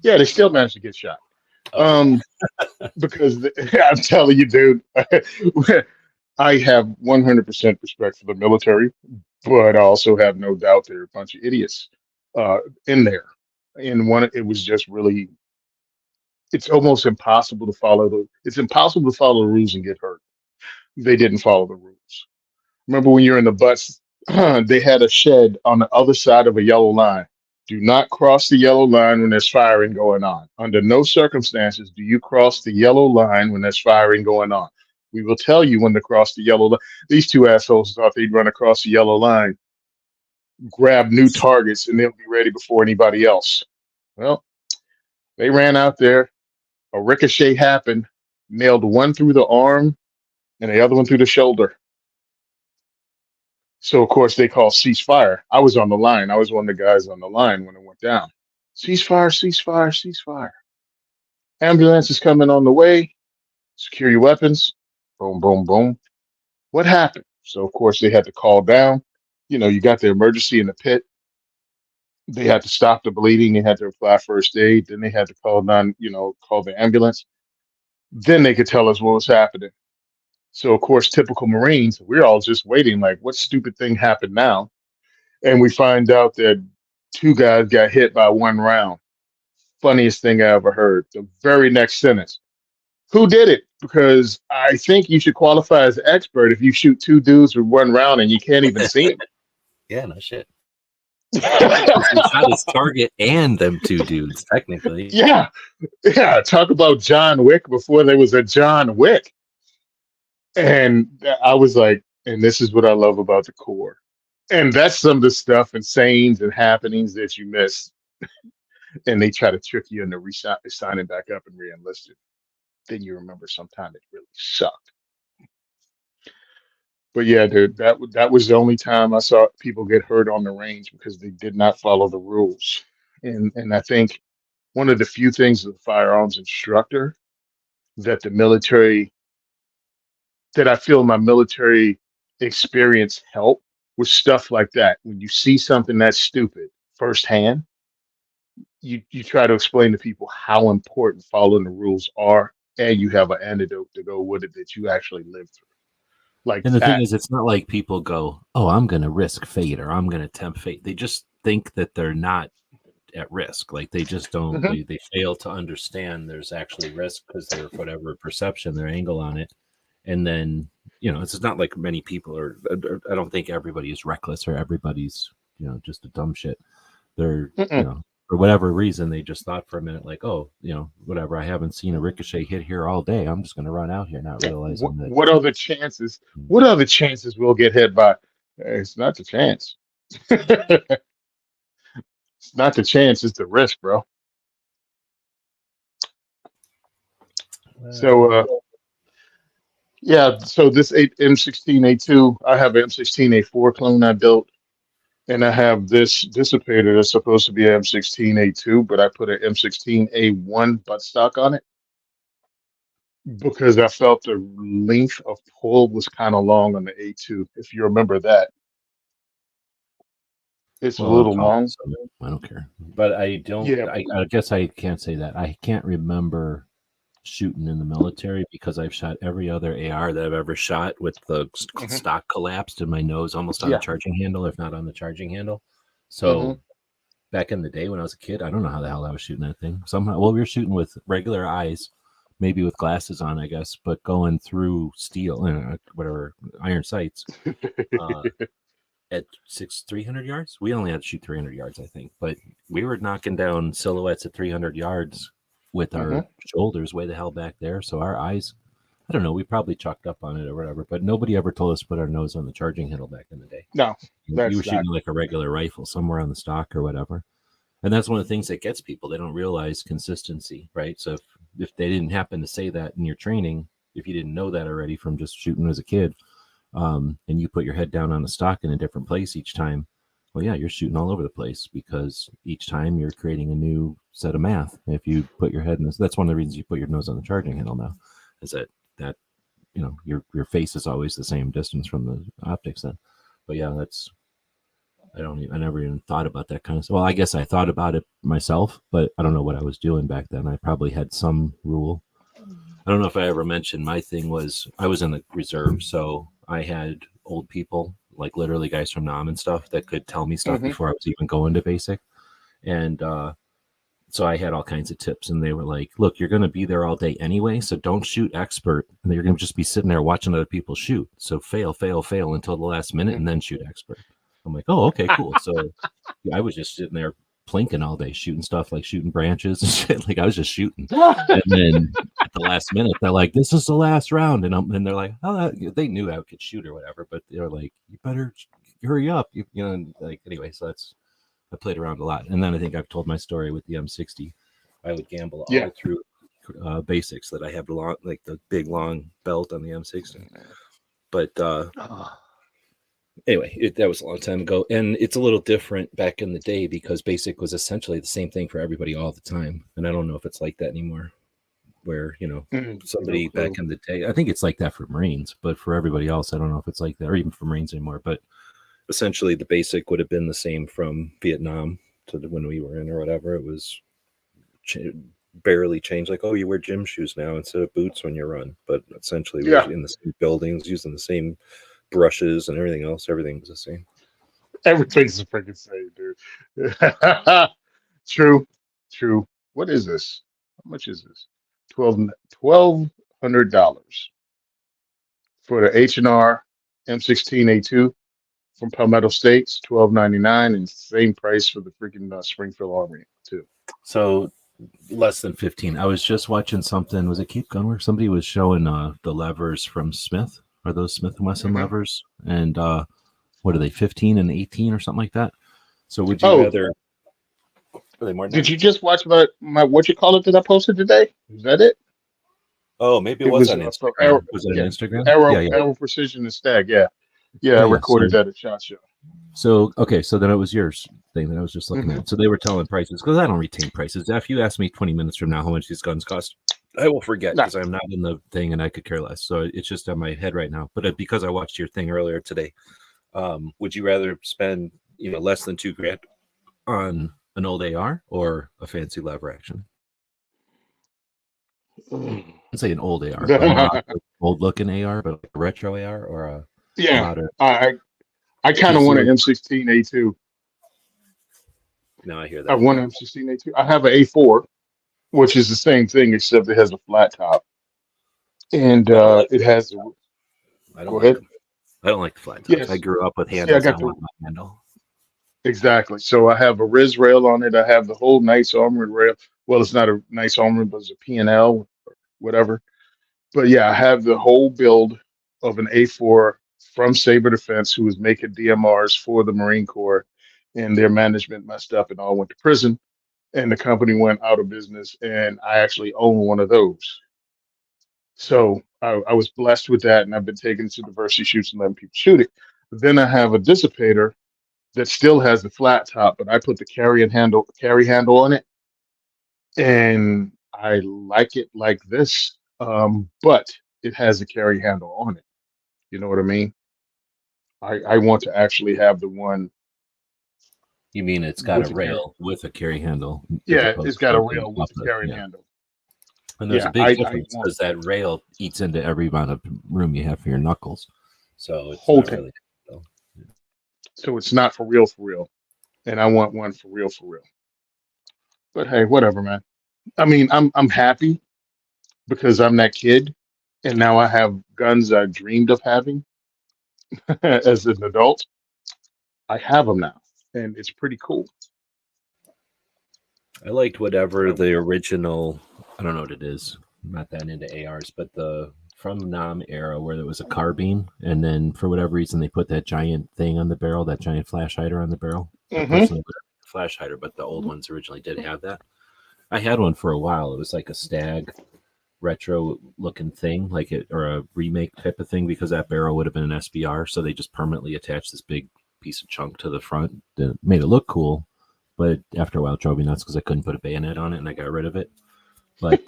Speaker 3: Yeah, they still managed to get shot.
Speaker 2: Oh yeah.
Speaker 3: Um, because I'm telling you, dude, I have 100% respect for the military, but I also have no doubt they're a bunch of idiots uh, in there. And one, it was just really, it's almost impossible to follow it's impossible to follow the rules and get hurt. They didn't follow the rules. Remember when you're in the bus, they had a shed on the other side of a yellow line. Do not cross the yellow line when there's firing going on. Under no circumstances do you cross the yellow line when there's firing going on. We will tell you when to cross the yellow line. These two assholes thought they'd run across the yellow line, grab new targets, and they'll be ready before anybody else. Well, they ran out there. A ricochet happened, nailed one through the arm and the other one through the shoulder. So of course they call ceasefire. I was on the line. I was one of the guys on the line when it went down. Ceasefire, ceasefire, ceasefire. Ambulance is coming on the way. Secure your weapons. Boom, boom, boom. What happened? So of course they had to call down. You know, you got the emergency in the pit. They had to stop the bleeding. They had to apply first aid. Then they had to call down, call the ambulance. Then they could tell us what was happening. So of course, typical Marines, we're all just waiting, like, what stupid thing happened now? And we find out that two guys got hit by one round. Funniest thing I ever heard. The very next sentence. Who did it? Because I think you should qualify as an expert if you shoot two dudes with one round and you can't even see
Speaker 2: Yeah, no shit.
Speaker 3: them.
Speaker 2: He shot his target and them two dudes, technically.
Speaker 3: Yeah. Yeah. Talk about John Wick before there was a John Wick. And I was like, and this is what I love about the Corps. And that's some of the stuff and sayings and happenings that you miss. And they try to trick you into signing back up and re-enlisting. Then you remember sometime it really sucked. But yeah, dude, that was the only time I saw people get hurt on the range because they did not follow the rules. And I think one of the few things as a firearms instructor that the military that I feel my military experience helped with stuff like that. When you see something that's stupid firsthand, you try to explain to people how important following the rules are, and you have an antidote to go with it that you actually lived through. Like
Speaker 2: And the thing
Speaker 3: that.
Speaker 2: is, it's not like people go, "Oh, I'm going to risk fate or I'm going to tempt fate." They just think that they're not at risk. Like they just don't.
Speaker 3: Mhm.
Speaker 2: They fail to understand there's actually risk because their whatever perception, their angle on it, and then it's not like many people are. I don't think everybody is reckless or everybody's just a dumb shit. They're
Speaker 3: Mm-mm.
Speaker 2: for whatever reason they just thought for a minute like, oh, whatever. I haven't seen a ricochet hit here all day. I'm just going to run out here, not
Speaker 3: Yeah.
Speaker 2: realizing that.
Speaker 3: What are the chances? What are the chances we'll get hit by? It's not the chance. It's not the chance. It's the risk, bro. So Yeah, so this M16A2, I have an M16A4 clone I built, and I have this dissipator that's supposed to be an M16A2, but I put an M16A1 buttstock on it because I felt the length of pull was kind of long on the A2. If you remember that, it's a
Speaker 2: Well, I'll
Speaker 3: little
Speaker 2: call it.
Speaker 3: long.
Speaker 2: So I don't care. But I don't.
Speaker 3: Yeah.
Speaker 2: I guess I can't say that. I can't remember shooting in the military because I've shot every other AR that I've ever shot with the
Speaker 3: Hmm.
Speaker 2: stock collapsed and my nose almost on the
Speaker 3: Yeah.
Speaker 2: charging handle, if not on the charging handle.
Speaker 3: Hmm.
Speaker 2: So back in the day when I was a kid, I don't know how the hell I was shooting that thing. Somehow, well, we were shooting with regular eyes, maybe with glasses on, I guess, but going through steel, whatever, iron sights. Uh, at 300 yards, we only had to shoot 300 yards, I think, but we were knocking down silhouettes at 300 yards with
Speaker 3: Hmm.
Speaker 2: our shoulders way the hell back there. So our eyes, I don't know, we probably chalked up on it or whatever, but nobody ever told us to put our nose on the charging handle back in the day.
Speaker 3: No,
Speaker 2: You were
Speaker 3: that's not.
Speaker 2: shooting like a regular rifle somewhere on the stock or whatever. And that's one of the things that gets people. They don't realize consistency, right? So if they didn't happen to say that in your training, if you didn't know that already from just shooting as a kid, and you put your head down on a stock in a different place each time, well, yeah, you're shooting all over the place because each time you're creating a new set of math. If you put your head in this, that's one of the reasons you put your nose on the charging handle now, is that your face is always the same distance from the optics then. But yeah, that's I never even thought about that kind of stuff. Well, I guess I thought about it myself, but I don't know what I was doing back then. I probably had some rule. I don't know if I ever mentioned my thing was I was in the reserve, so I had old people, like literally guys from Nam and stuff, that could tell me stuff
Speaker 3: Hmm.
Speaker 2: before I was even going to basic. And so I had all kinds of tips, and they were like, "Look, you're going to be there all day anyway, so don't shoot expert, and you're going to just be sitting there watching other people shoot. So fail, fail, fail until the last minute, and then shoot expert." I'm like, "Oh, okay, cool." So yeah, I was just sitting there plinking all day, shooting stuff like shooting branches and shit. Like I was just shooting, and then at the last minute, they're like, "This is the last round," and they're like, "Oh," they knew I could shoot or whatever, but they're like, "You better hurry up," and like anyway. So that's I played around a lot, and then I think I've told my story with the M60. I would gamble
Speaker 3: Yeah.
Speaker 2: all through basics that I have the long, like the big long belt on the M60. But anyway, that was a long time ago, and it's a little different back in the day because basic was essentially the same thing for everybody all the time, and I don't know if it's like that anymore. Where
Speaker 3: No
Speaker 2: somebody
Speaker 3: clue.
Speaker 2: back in the day, I think it's like that for Marines, but for everybody else, I don't know if it's like that, or even for Marines anymore. But essentially, the basic would have been the same from Vietnam to when we were in or whatever. It was ch- barely changed. Like, oh, you wear gym shoes now instead of boots when you run. But essentially, we were
Speaker 3: Yeah.
Speaker 2: in the same buildings, using the same brushes and everything else. Everything was the same.
Speaker 3: Everything's the freaking same, dude. True. True. What is this? How much is this? $1,200 for the H&R M16A2 from Palmetto States, 12.99, and same price for the freaking Springfield Armory too.
Speaker 2: So less than 15. I was just watching something. Was it Keep Going where somebody was showing the levers from Smith? Are those Smith and Wesson
Speaker 3: Hmm.
Speaker 2: levers? And what are they, 15 and 18 or something like that? So would you
Speaker 3: Oh,
Speaker 2: rather? Are they more than
Speaker 3: did
Speaker 2: that?
Speaker 3: you just watch my what you call it that I posted today? Is that it?
Speaker 2: Oh, maybe it
Speaker 3: It
Speaker 2: was
Speaker 3: was
Speaker 2: on
Speaker 3: from
Speaker 2: Instagram.
Speaker 3: Arrow.
Speaker 2: Was it on
Speaker 3: Yeah,
Speaker 2: Instagram? Yeah,
Speaker 3: Arrow
Speaker 2: yeah,
Speaker 3: Arrow Precision and Stag. Yeah, yeah. I
Speaker 2: yeah, yeah.
Speaker 3: recorded that at Shot Show.
Speaker 2: So okay, so then it was yours thing that I was just looking
Speaker 3: Hmm.
Speaker 2: at. So they were telling prices because I don't retain prices. If you ask me 20 minutes from now how much these guns cost, I will forget
Speaker 3: Nah.
Speaker 2: because I'm not in the thing and I could care less. So it's just on my head right now. But because I watched your thing earlier today, would you rather spend less than $2,000 on an old AR or a fancy lever action? I'd say an old AR, a modern, old looking AR, but like a retro AR or a
Speaker 3: Yeah,
Speaker 2: modern
Speaker 3: I kind of want an
Speaker 2: PC.
Speaker 3: M16A2.
Speaker 2: No, I hear
Speaker 3: I
Speaker 2: that.
Speaker 3: want an M16A2. I have an A4, which is the same thing except it has a flat top, and
Speaker 2: I don't like
Speaker 3: it
Speaker 2: flat
Speaker 3: has.
Speaker 2: tops. I don't
Speaker 3: Go
Speaker 2: like
Speaker 3: ahead.
Speaker 2: them. I don't like the flat tops. I
Speaker 3: Yes.
Speaker 2: grew up with
Speaker 3: See, I
Speaker 2: handles. I
Speaker 3: got the
Speaker 2: want my handle.
Speaker 3: exactly. So I have a Riz rail on it. I have the whole Knights Armored rail. Well, it's not a Knights Armored, but it's a P&L, whatever. But yeah, I have the whole build of an A4 from Saber Defense, who was making DMRs for the Marine Corps, and their management messed up and all went to prison, and the company went out of business. And I actually own one of those. So I was blessed with that, and I've been taking it to diversity shoots and letting people shoot it. But then I have a dissipator that still has the flat top, but I put the carry handle on it, and I like it like this. But it has a carry handle on it. You know what I mean? I want to actually have the one
Speaker 2: You mean it's got
Speaker 3: with
Speaker 2: a
Speaker 3: the carry.
Speaker 2: rail with a carry handle as
Speaker 3: Yeah, it's
Speaker 2: opposed
Speaker 3: got
Speaker 2: to
Speaker 3: a
Speaker 2: something
Speaker 3: rail with
Speaker 2: off
Speaker 3: the
Speaker 2: the
Speaker 3: carrying
Speaker 2: yeah.
Speaker 3: handle.
Speaker 2: And there's a
Speaker 3: Yeah,
Speaker 2: big
Speaker 3: I
Speaker 2: difference
Speaker 3: want
Speaker 2: because that rail eats into every amount of room you have for your knuckles. So it's
Speaker 3: whole
Speaker 2: not
Speaker 3: thing.
Speaker 2: really. So,
Speaker 3: So it's not for real. And I want one for real, for real. But hey, whatever, man. I mean, I'm happy because I'm that kid, and now I have guns I dreamed of having as an adult. I have them now, and it's pretty cool.
Speaker 2: I liked whatever
Speaker 3: So,
Speaker 2: the original. I don't know what it is. I'm not that into ARs, but the from Nam era where there was a carbine, and then for whatever reason they put that giant thing on the barrel, that giant flash hider on the barrel. I
Speaker 3: hmm
Speaker 2: personally would have a flash hider, but the old ones originally did have that. I had one for a while. It was like a stag retro looking thing, like it or a remake type of thing, because that barrel would have been an SBR. So they just permanently attached this big piece of chunk to the front that made it look cool. But after a while, it drove me nuts because I couldn't put a bayonet on it, and I got rid of it. But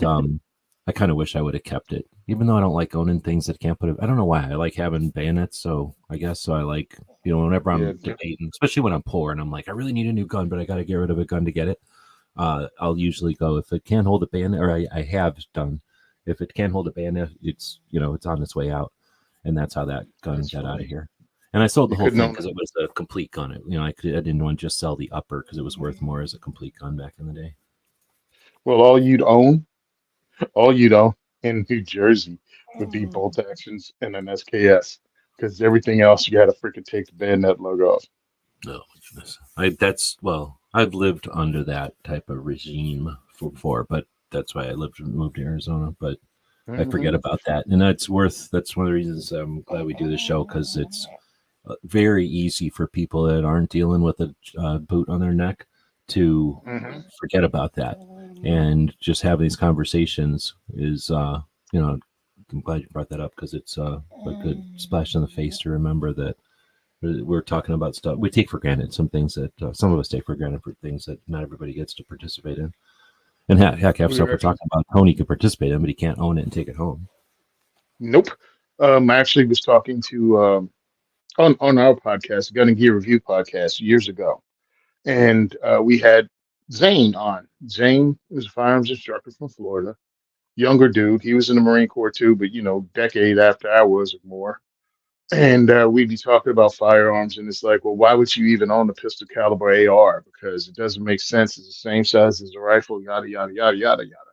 Speaker 2: I kind of wish I would have kept it, even though I don't like owning things that can't put it. I don't know why I like having bayonets, so I guess so. I like whenever
Speaker 3: yeah,
Speaker 2: I'm debating, especially when I'm poor and I'm like I really need a new gun, but I got to get rid of a gun to get it. I'll usually go if it can't hold a bayonet, or I have done. If it can't hold a bayonet, it's on its way out, and that's how that gun
Speaker 3: that's
Speaker 2: got out of
Speaker 3: funny.
Speaker 2: here. And I sold the
Speaker 3: You
Speaker 2: whole
Speaker 3: couldn't
Speaker 2: thing
Speaker 3: own
Speaker 2: because
Speaker 3: it.
Speaker 2: it was a complete gun. I didn't want to just sell the upper because it was worth more as a complete gun back in the day.
Speaker 3: Well, all you'd own in New Jersey would be bolt actions and an SKS, because everything else you got to freaking take the bayonet lug off.
Speaker 2: Oh my goodness! I've lived under that type of regime before, but that's why I moved to Arizona. But I
Speaker 3: hmm
Speaker 2: forget about that, and that's one of the reasons I'm glad we do this show because it's very easy for people that aren't dealing with a boot on their neck to
Speaker 3: hmm
Speaker 2: forget about that, and just having these conversations is I'm glad you brought that up because it's a good splash in the face to remember that we're talking about stuff we take for granted, some things that some of us take for granted, for things that not everybody gets to participate in. And heck, half
Speaker 3: We
Speaker 2: stuff
Speaker 3: were
Speaker 2: we're
Speaker 3: actually
Speaker 2: talking about, Tony could participate in, but he can't own it and take it home.
Speaker 3: nope. I actually was talking to on our podcast, Gun and Gear Review podcast, years ago, and we had Zane on. Zane was a firearms instructor from Florida, younger dude. He was in the Marine Corps too, but decade after I was or more. And we'd be talking about firearms, and it's like, well, why would you even own a pistol caliber AR? Because it doesn't make sense. It's the same size as a rifle, yada yada yada yada yada.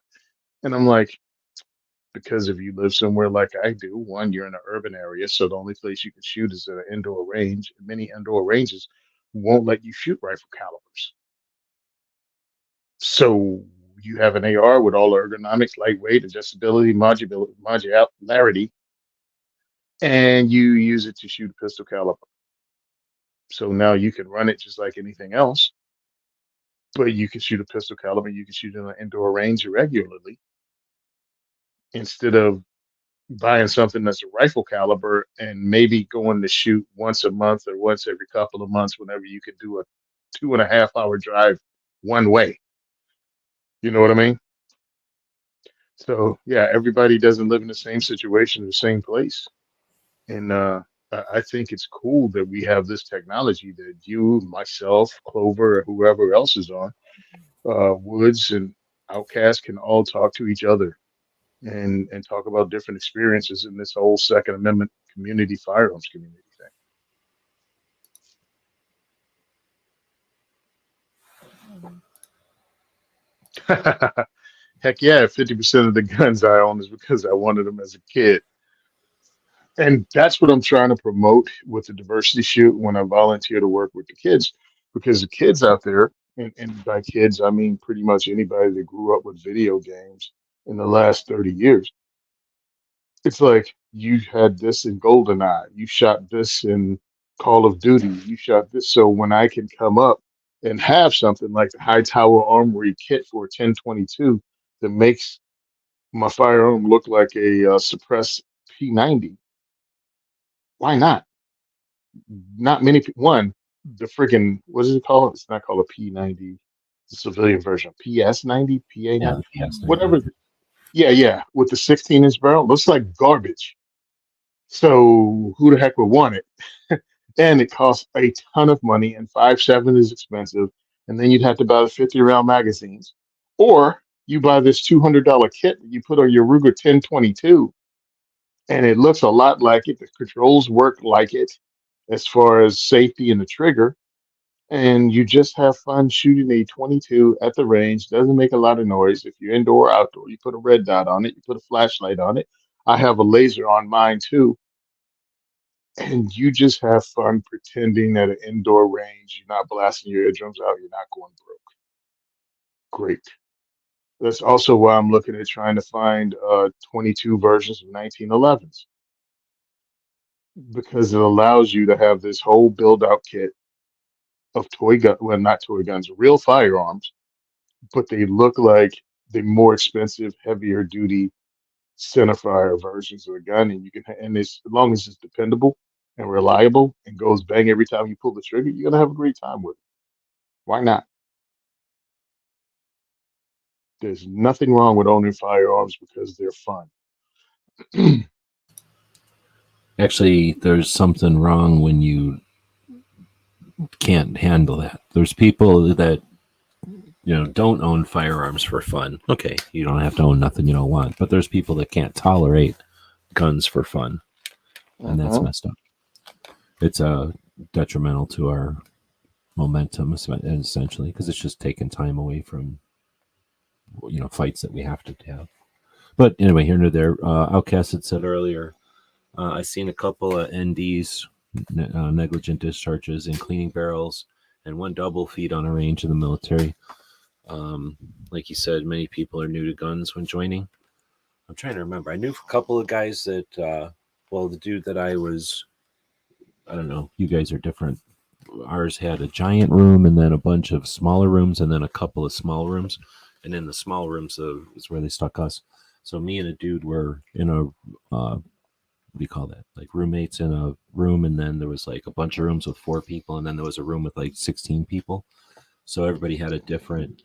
Speaker 3: And I'm like, because if you live somewhere like I do, one, you're in an urban area, so the only place you can shoot is at an indoor range. Many indoor ranges won't let you shoot rifle calibers. So you have an AR with all the ergonomics, lightweight, adjustability, modularity, and you use it to shoot a pistol caliber. So now you can run it just like anything else, but you can shoot a pistol caliber. You can shoot in an indoor range regularly instead of buying something that's a rifle caliber and maybe going to shoot once a month or once every couple of months whenever you can do a 2.5 hour drive one way. You know what I mean? So yeah, everybody doesn't live in the same situation in the same place. And I think it's cool that we have this technology that you, myself, Clover, or whoever else is on, Woods and Outcast can all talk to each other and talk about different experiences in this whole Second Amendment community, firearms community thing. Heck yeah, 50% of the guns I own is because I wanted them as a kid. And that's what I'm trying to promote with the diversity shoot when I volunteer to work with the kids, because the kids out there, and by kids, I mean pretty much anybody that grew up with video games in the last 30 years. It's like you had this in GoldenEye, you shot this in Call of Duty, you shot this. So when I can come up and have something like the High Tower Armory kit for 1022 that makes My firearm looked like a suppressed P90. Why not? Not many people. One, the freaking what is it called? It's not called a P90. The civilian version, PS90,
Speaker 2: Yeah,
Speaker 3: PA90,
Speaker 2: the PS90.
Speaker 3: whatever. Yeah, yeah, with the 16-inch barrel, looks like garbage. So who the heck would want it? And it costs a ton of money, and 5.7 is expensive. And then you'd have to buy the 50 round magazines, or you buy this $200 kit that you put on your Ruger 1022, and it looks a lot like it. The controls work like it, as far as safety and the trigger, and you just have fun shooting a 22 at the range. Doesn't make a lot of noise. If you're indoor or outdoor, you put a red dot on it, you put a flashlight on it. I have a laser on mine too, and you just have fun pretending at an indoor range. You're not blasting your eardrums out. You're not going broke. Great. That's also why I'm looking at trying to find 22 versions of 1911s, because it allows you to have this whole build out kit of toy gun, well, not toy guns, real firearms, but they look like the more expensive, heavier duty centerfire versions of the gun, and you can, and it's as long as it's dependable and reliable and goes bang every time you pull the trigger, you're gonna have a great time with it. Why not? There's nothing wrong with owning firearms because they're fun.
Speaker 2: Actually, there's something wrong when you can't handle that. There's people that don't own firearms for fun. Okay, you don't have to own nothing you don't want, but there's people that can't tolerate guns for fun, and that's messed up. It's detrimental to our momentum, essentially, because it's just taking time away from fights that we have to have. But anyway, here and there, Outcast had said earlier, I seen a couple of NDs, negligent discharges, in cleaning barrels, and one double feed on a range in the military. Like you said, many people are new to guns when joining. I'm trying to remember. I knew a couple of guys that, the dude that I don't know, you guys are different. Ours had a giant room and then a bunch of smaller rooms and then a couple of small rooms. And in the small rooms is where they stuck us. So me and a dude were in a, what do you call that? Like roommates in a room. And then there was like a bunch of rooms with 4 people. And then there was a room with like 16 people. So everybody had a different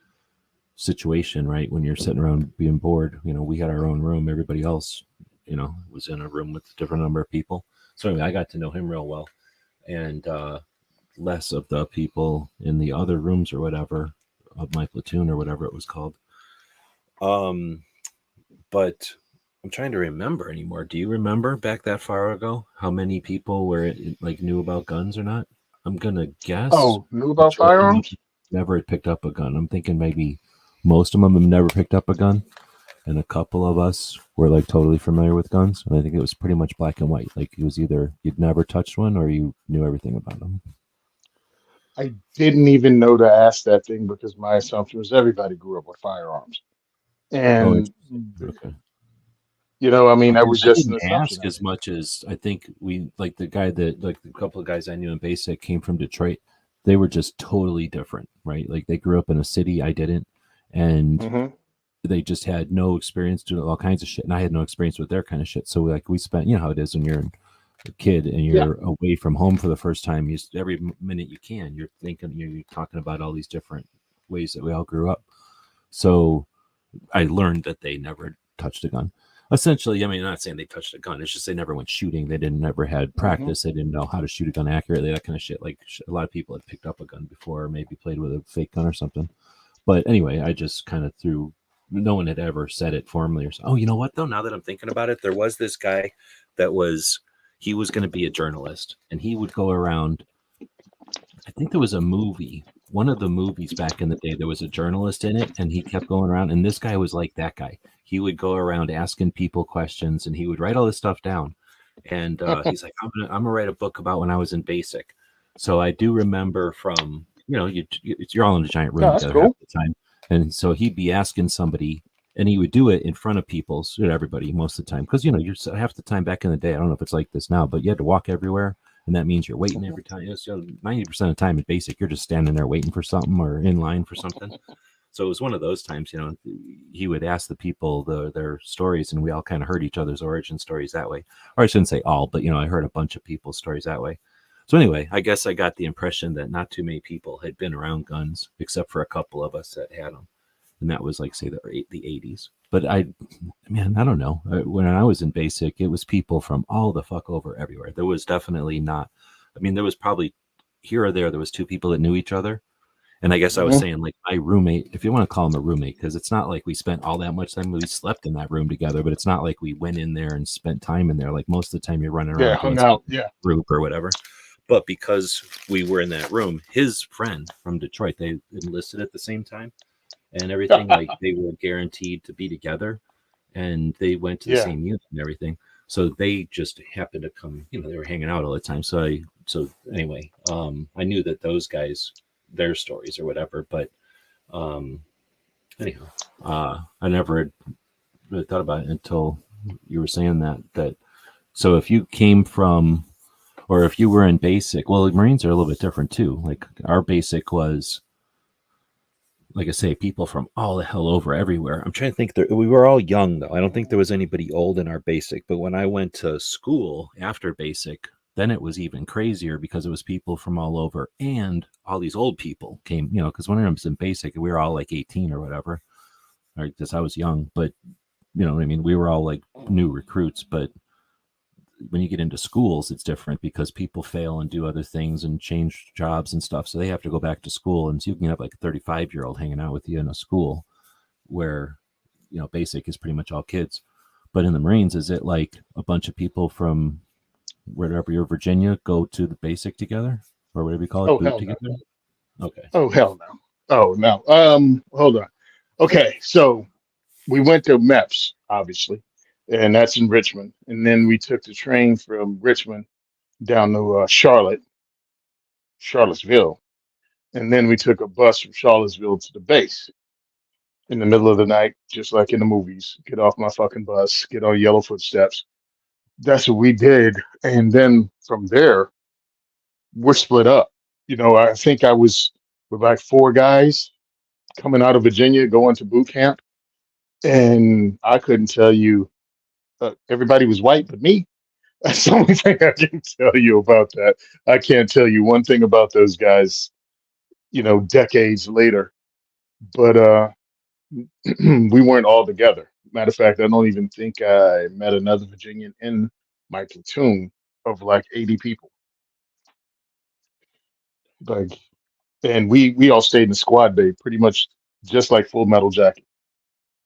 Speaker 2: situation, right? When you're sitting around being bored, we had our own room. Everybody else, was in a room with a different number of people. So anyway, I got to know him real well, and less of the people in the other rooms or whatever of my platoon or whatever it was called. But I'm trying to remember anymore. Do you remember back that far ago how many people were like knew about guns or not? I'm gonna guess.
Speaker 3: Oh, knew about firearms?
Speaker 2: Never had picked up a gun. I'm thinking maybe most of them have never picked up a gun, and a couple of us were like totally familiar with guns. And I think it was pretty much black and white. Like it was either you'd never touched one or you knew everything about them.
Speaker 3: I didn't even know to ask that thing because my assumption was everybody grew up with firearms. And,
Speaker 2: Okay.
Speaker 3: I mean, that was
Speaker 2: I
Speaker 3: just an
Speaker 2: didn't
Speaker 3: assumption.
Speaker 2: ask as much as I think we like the guy that like the couple of guys I knew in basic came from Detroit. They were just totally different, right? Like they grew up in a city, I didn't, and they just had no experience doing all kinds of shit, and I had no experience with their kind of shit. So like we spent, how it is when you're a kid and you're away from home for the first time. You every minute you can, you're thinking, you're talking about all these different ways that we all grew up. So I learned that they never touched a gun. Essentially, I mean, I'm not saying they touched a gun. It's just they never went shooting. They never had practice. They didn't know how to shoot a gun accurately, that kind of shit. Like a lot of people had picked up a gun before, or maybe played with a fake gun or something. But anyway, I just kind of threw. No one had ever said it formally or so. Oh, you know what though? Now that I'm thinking about it, there was this guy that he was going to be a journalist, and he would go around. I think there was a movie. One of the movies back in the day, there was a journalist in it, and he kept going around. And this guy was like that guy. He would go around asking people questions, and he would write all this stuff down. And he's like, I'm gonna write a book about when I was in basic. So I do remember from you're all in a giant room together at the time, and so he'd be asking somebody, and he would do it in front of people, so everybody most of the time, because you're half the time back in the day. I don't know if it's like this now, but you had to walk everywhere. And that means you're waiting every time. So 90% of the time in basic, you're just standing there waiting for something or in line for something. So it was one of those times, he would ask the people their stories, and we all kind of heard each other's origin stories that way. Or I shouldn't say all, but I heard a bunch of people's stories that way. So anyway, I guess I got the impression that not too many people had been around guns, except for a couple of us that had them, and that was like, say, the 80s. But I don't know. When I was in basic, it was people from all the fuck over everywhere. There was definitely not. There was probably here or there was two people that knew each other. And I guess I was saying, like, my roommate, if you want to call him a roommate, because it's not like we spent all that much time. We slept in that room together, but it's not like we went in there and spent time in there. Like most of the time you're running around
Speaker 3: hung out,
Speaker 2: group or whatever. But because we were in that room, his friend from Detroit, they enlisted at the same time and everything. Like they were guaranteed to be together, and they went to the same unit and everything. So they just happened to come, they were hanging out all the time. So anyway, I knew that those guys, their stories or whatever, but anyhow, I never really thought about it until you were saying that so if you came from, or if you were in basic, well, the Marines are a little bit different too. Like our basic was, like I say, people from all the hell over everywhere. I'm trying to think. We were all young though. I don't think there was anybody old in our basic, but when I went to school after basic, then it was even crazier because it was people from all over, and all these old people came, because when I was in basic, we were all like 18 or whatever, or because I was young, but we were all like new recruits. But when you get into schools, it's different because people fail and do other things and change jobs and stuff. So they have to go back to school. And so you can have like a 35-year-old hanging out with you in a school where, basic is pretty much all kids. But in the Marines, is it like a bunch of people from wherever you're Virginia go to the basic together, or whatever you call it, boot together? No. Okay.
Speaker 3: Oh, hell no. Oh, no. Hold on. Okay, so we went to MEPS, obviously, and that's in Richmond. And then we took the train from Richmond down to Charlottesville. And then we took a bus from Charlottesville to the base in the middle of the night, just like in the movies. Get off my fucking bus, get on Yellow Footsteps. That's what we did. And then from there, we're split up. I think I was with like four guys coming out of Virginia going to boot camp. And I couldn't tell you, everybody was white but me. That's the only thing I can tell you about that. I can't tell you one thing about those guys, decades later. But we weren't all together. Matter of fact, I don't even think I met another Virginian in my platoon of like 80 people. Like, and we all stayed in the squad bay, pretty much just like Full Metal Jacket.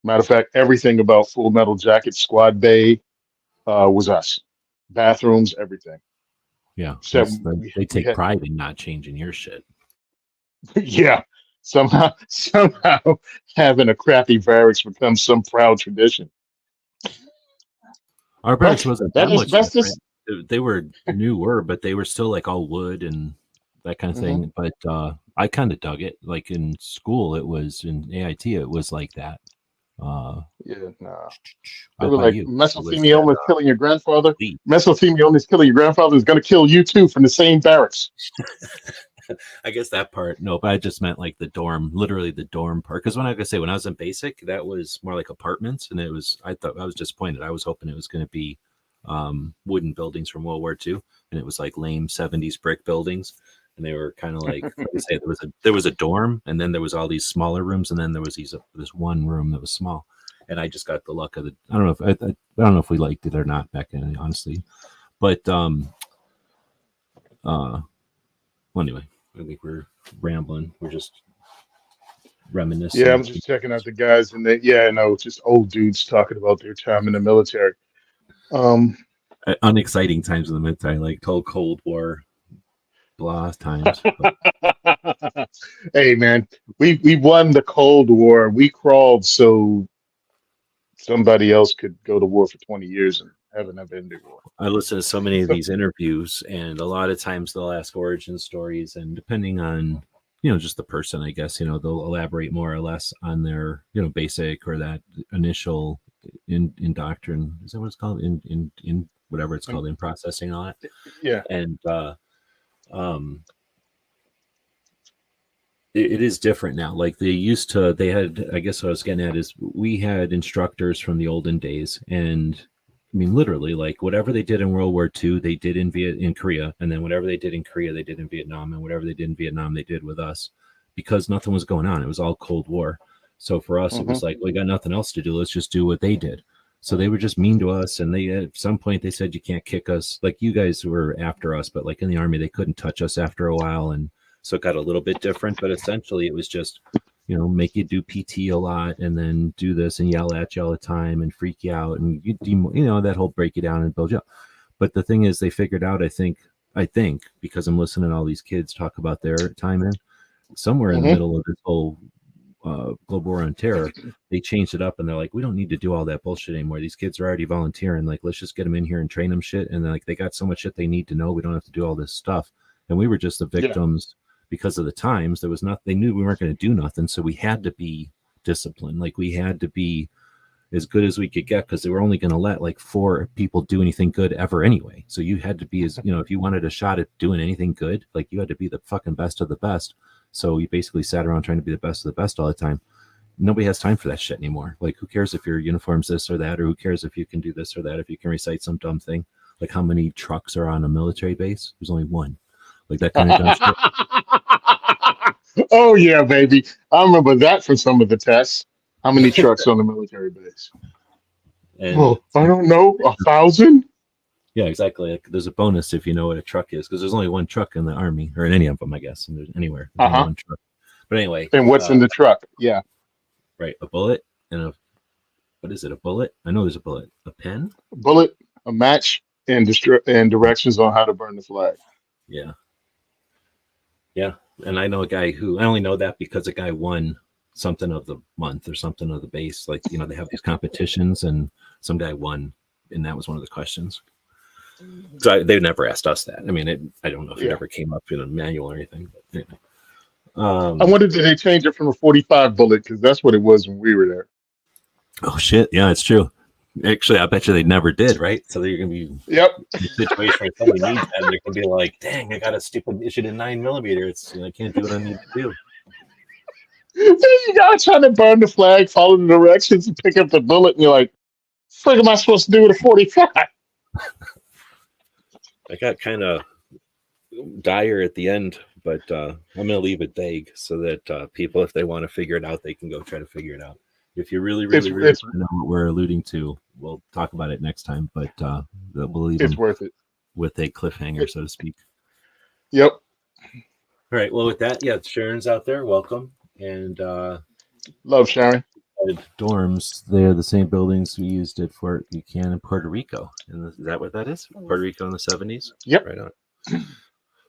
Speaker 3: Matter of fact, everything about Full Metal Jacket squad bay was us. Bathrooms, everything.
Speaker 2: Yeah,
Speaker 3: Except
Speaker 2: they take pride in not changing your shit.
Speaker 3: Yeah, somehow having a crappy barracks becomes some proud tradition.
Speaker 2: Our barracks wasn't that much
Speaker 3: asbestos.
Speaker 2: They were newer, but they were still like all wood and that kind of thing. But I kind of dug it. Like in school, it was in AIT, it was like that.
Speaker 3: Yeah, nah. They were like mesothelioma is killing your grandfather.
Speaker 2: Lead.
Speaker 3: Mesothelioma is killing your grandfather is going to kill you too from the same barracks.
Speaker 2: I guess that part, no, but I just meant like the dorm, literally the dorm part. Because when I was in basic, that was more like apartments, and I thought I was disappointed. I was hoping it was going to be wooden buildings from World War II, and it was like lame 70s brick buildings, and they were kind of like I say, there was a dorm, and then there was all these smaller rooms, and then there was this one room that was small, and I just got the luck of I don't know if we liked it or not back then, honestly, but well, anyway. I think we're rambling. We're just reminiscing.
Speaker 3: Yeah, I'm just checking out the guys, and just old dudes talking about their time in the military.
Speaker 2: Unexciting times in the military, like Cold War, blah times.
Speaker 3: Hey, man, we won the Cold War. We crawled so somebody else could go to war for 20 years and have an ended war.
Speaker 2: I listen to so many of these interviews, and a lot of times they'll ask origin stories, and depending on just the person, I guess they'll elaborate more or less on their basic or that initial in doctrine. Is that what it's called? In whatever it's called, in processing all that.
Speaker 3: Yeah.
Speaker 2: And it is different now. Like they had, I guess what I was getting at is we had instructors from the olden days, and I mean, literally, like whatever they did in World War II, they did in Korea, and then whatever they did in Korea, they did in Vietnam, and whatever they did in Vietnam, they did with us, because nothing was going on. It was all Cold War. So for us, it was like, we got nothing else to do. Let's just do what they did. So they were just mean to us, and they at some point they said you can't kick us. Like you guys were after us, but like in the Army, they couldn't touch us after a while, and so it got a little bit different. But essentially, it was just, make you do PT a lot, and then do this and yell at you all the time and freak you out, and that whole break you down and build you up. But the thing is, they figured out, I think, because I'm listening to all these kids talk about their time in somewhere in the middle of this whole global war on terror, they changed it up, and they're like, we don't need to do all that bullshit anymore. These kids are already volunteering. Like, let's just get them in here and train them shit. And like, they got so much shit they need to know. We don't have to do all this stuff. And we were just the victims because of the times. There was not. They knew we weren't going to do nothing, so we had to be disciplined. Like, we had to be as good as we could get, because they were only going to let like 4 people do anything good ever anyway. So you had to be as if you wanted a shot at doing anything good, like you had to be the fucking best of the best. So you basically sat around trying to be the best of the best all the time. Nobody has time for that shit anymore. Like, who cares if your uniform's this or that, or who cares if you can do this or that, if you can recite some dumb thing. Like, how many trucks are on a military base? There's only one. Like, that kind of dumb
Speaker 3: shit. Oh yeah, baby. I remember that from some of the tests. How many trucks on the military base? I don't know, 1,000?
Speaker 2: Yeah, exactly. Like, there's a bonus if you know what a truck is, because there's only one truck in the Army, or in any of them, I guess. And there's anywhere. There's only one truck. But anyway.
Speaker 3: And what's in the truck? Yeah.
Speaker 2: Right. A bullet and what is it? A bullet? I know there's a bullet. A pen?
Speaker 3: A bullet, a match, and directions on how to burn the flag.
Speaker 2: Yeah. Yeah. And I know a guy who, I only know that because a guy won something of the month or something of the base. Like, they have these competitions, and some guy won, and that was one of the questions. So they've never asked us that. I mean, I don't know if it ever came up in a manual or anything. But anyway.
Speaker 3: I wondered, did they change it from a 45 bullet? Because that's what it was when we were there.
Speaker 2: Oh shit! Yeah, it's true. Actually, I bet you they never did. Right? So they're gonna be in a situation where somebody needs that, and they're gonna be like, "Dang, I got a stupid issued in 9mm. It's I can't do what I need to do."
Speaker 3: You gotta try to burn the flag, follow the directions, and pick up the bullet, and you're like, "What am I supposed to do with a 45?"
Speaker 2: I got kind of dire at the end, but I'm going to leave it vague so that people, if they want to figure it out, they can go try to figure it out. If you really want to know what we're alluding to, we'll talk about it next time, but we'll leave
Speaker 3: it's worth it
Speaker 2: with a cliffhanger, so to speak.
Speaker 3: Yep.
Speaker 2: All right. Well, with that, Sharon's out there. Welcome. And
Speaker 3: love Sharon.
Speaker 2: Dorms, they're the same buildings we used at Fort Buchanan in Puerto Rico. And is that what that is? Puerto Rico in the 70s?
Speaker 3: Yep.
Speaker 2: Right on.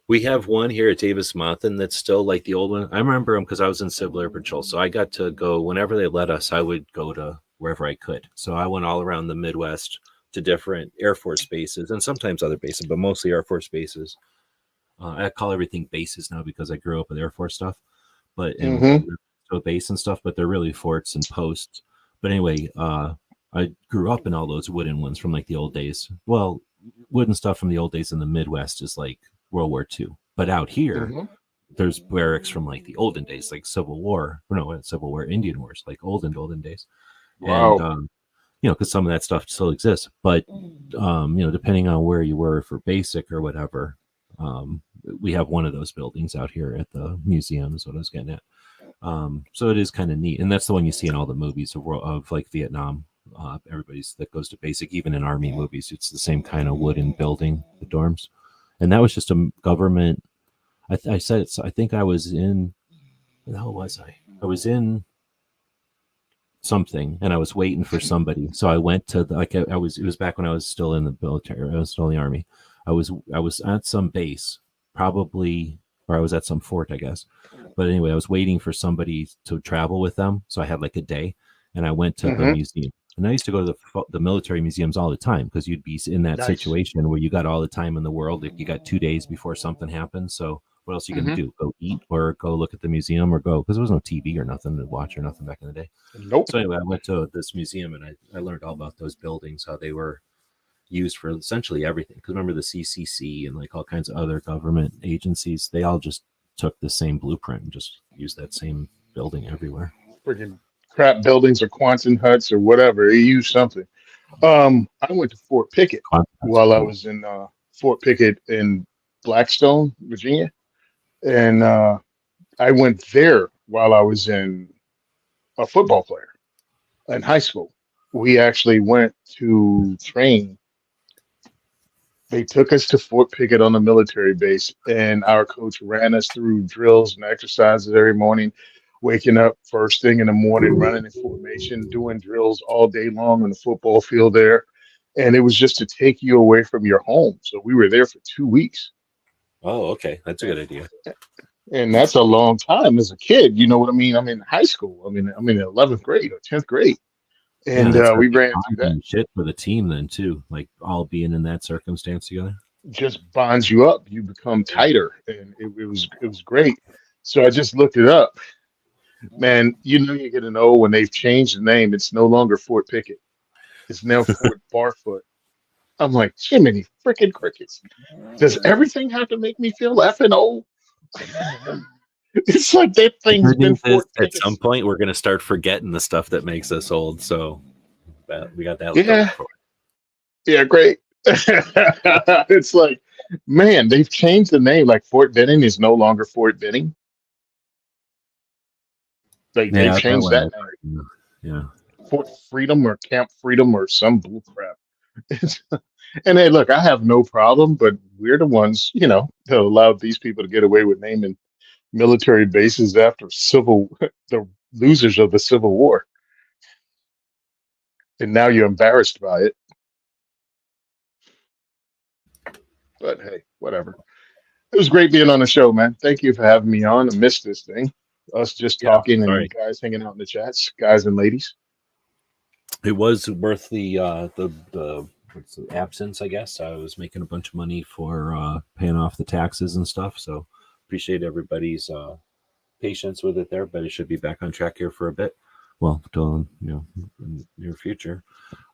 Speaker 2: We have one here at Davis Monthan that's still like the old one. I remember them because I was in Civil Air Patrol. So I got to go, whenever they let us, I would go to wherever I could. So I went all around the Midwest to different Air Force bases, and sometimes other bases, but mostly Air Force bases. I call everything bases now because I grew up with Air Force stuff. But so base and stuff, but they're really forts and posts. But anyway, I grew up in all those wooden ones from like the old days. Well, wooden stuff from the old days in the Midwest is like World War II. But out here, there's barracks from like the olden days, like Civil War. Or no, Civil War, Indian Wars, like olden days.
Speaker 3: Wow.
Speaker 2: And, because some of that stuff still exists. But, depending on where you were for basic or whatever, we have one of those buildings out here at the museum is what I was getting at. So it is kind of neat, and that's the one you see in all the movies of like Vietnam. Everybody's that goes to basic, even in Army movies, it's the same kind of wooden building, the dorms. And that was just a government. I said it's. I think I was in. Where the hell was I? I was in something, and I was waiting for somebody. So I went to I was. It was back when I was still in the military. I was still in the Army. I was at some base, probably, or I was at some fort, I guess. But anyway, I was waiting for somebody to travel with them. So I had like a day, and I went to the museum. And I used to go to the military museums all the time because you'd be in that situation where you got all the time in the world. If you got 2 days before something happened. So what else are you going to do? Go eat or go look at the museum or go, because there was no TV or nothing to watch or nothing back in the day.
Speaker 3: Nope.
Speaker 2: So anyway, I went to this museum and I learned all about those buildings, how they were used for essentially everything. Because remember the CCC and like all kinds of other government agencies, they all just took the same blueprint and just used that same building everywhere.
Speaker 3: Freaking crap buildings or Quonset huts or whatever. They use something. I went to Fort Pickett
Speaker 2: That's
Speaker 3: while I
Speaker 2: cool.
Speaker 3: was in Fort Pickett in Blackstone, Virginia, and I went there while I was in a football player in high school. We actually went to train. They took us to Fort Pickett on the military base, and our coach ran us through drills and exercises every morning, waking up first thing in the morning, running in formation, doing drills all day long on the football field there. And it was just to take you away from your home. So we were there for 2 weeks.
Speaker 2: Oh, okay. That's a good idea.
Speaker 3: And that's a long time as a kid. You know what I mean? I'm in high school. I'm in 11th grade or 10th grade.
Speaker 2: Yeah,
Speaker 3: And
Speaker 2: that's gotta
Speaker 3: we
Speaker 2: be
Speaker 3: ran through that.
Speaker 2: bonding shit for the team then too. Like all being in that circumstance together.
Speaker 3: Just bonds you up. You become
Speaker 2: Yeah.
Speaker 3: tighter. And it was great. So I just looked it up. Man, you know you're gonna know when they've changed the name. It's no longer Fort Pickett. It's now Fort Barfoot. I'm like, Jiminy freaking crickets. Does everything have to make me feel effing old? It's like that
Speaker 2: The
Speaker 3: thing's
Speaker 2: good
Speaker 3: been
Speaker 2: news is
Speaker 3: Fort
Speaker 2: at
Speaker 3: Pickett.
Speaker 2: some point we're gonna start forgetting the stuff that makes us old. So we got that
Speaker 3: Yeah,
Speaker 2: going for
Speaker 3: yeah, great. It's like, man, they've changed the name. Like Fort Benning is no longer Fort Benning. Like
Speaker 2: it.
Speaker 3: they've
Speaker 2: Yeah, that
Speaker 3: changed
Speaker 2: one
Speaker 3: that
Speaker 2: I've
Speaker 3: name.
Speaker 2: heard. Yeah.
Speaker 3: Fort Freedom or Camp Freedom or some bull crap. It's, and hey, look, I have no problem, but we're the ones, that allowed these people to get away with naming military bases after the losers of the Civil War. And now you're embarrassed by it. But hey, whatever. It was great being on the show, man. Thank you for having me on. I missed this thing. Us just
Speaker 2: Yeah.
Speaker 3: talking and
Speaker 2: Sorry.
Speaker 3: guys hanging out in the chats, guys and ladies.
Speaker 2: It was worth the what's the absence, I guess. I was making a bunch of money for paying off the taxes and stuff. So appreciate everybody's patience with it there, but it should be back on track here for a bit. Well, till in the near future.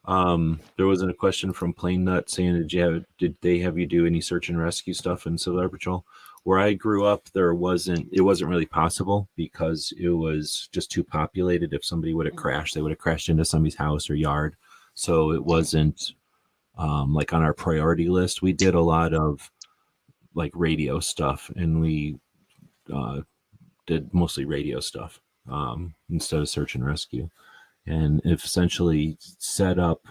Speaker 2: There wasn't a question from Plain Nut saying, did they have you do any search and rescue stuff in Civil Air Patrol? Where I grew up, it wasn't really possible because it was just too populated. If somebody would have crashed, they would have crashed into somebody's house or yard. So it wasn't like on our priority list. We did a lot of like radio stuff, and we did mostly radio stuff instead of search and rescue. And if essentially set up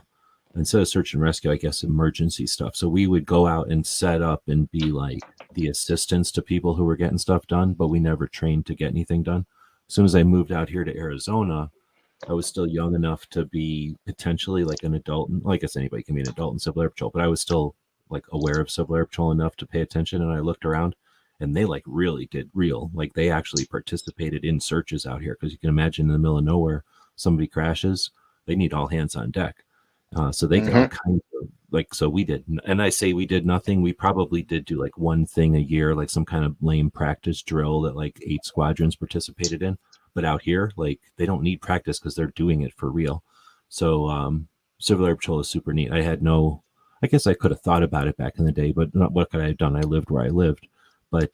Speaker 2: instead of search and rescue, I guess emergency stuff. So we would go out and set up and be like the assistants to people who were getting stuff done, but we never trained to get anything done. As soon as I moved out here to Arizona, I was still young enough to be potentially like an adult. Well, I guess anybody can be an adult in Civil Air Patrol, but I was still like aware of Civil Air Patrol enough to pay attention. And I looked around, and they like really did like they actually participated in searches out here, because you can imagine in the middle of nowhere, somebody crashes, they need all hands on deck. So they did all kinds of like, so we did, and I say we did nothing. We probably did do like one thing a year, like some kind of lame practice drill that like 8 squadrons participated in. But out here, like they don't need practice because they're doing it for real. So Civil Air Patrol is super neat. I guess I could have thought about it back in the day, but what could I have done? I lived where I lived. But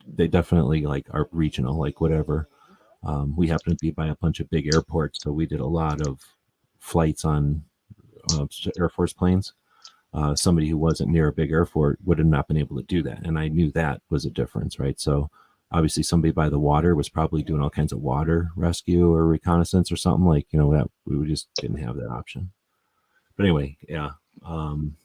Speaker 2: they definitely like are regional, like whatever. We happened to be by a bunch of big airports, so we did a lot of flights on Air Force planes. Somebody who wasn't near a big airport would have not been able to do that, and I knew that was a difference, right? So obviously somebody by the water was probably doing all kinds of water rescue or reconnaissance or something, like, that we just didn't have that option. But anyway, yeah. And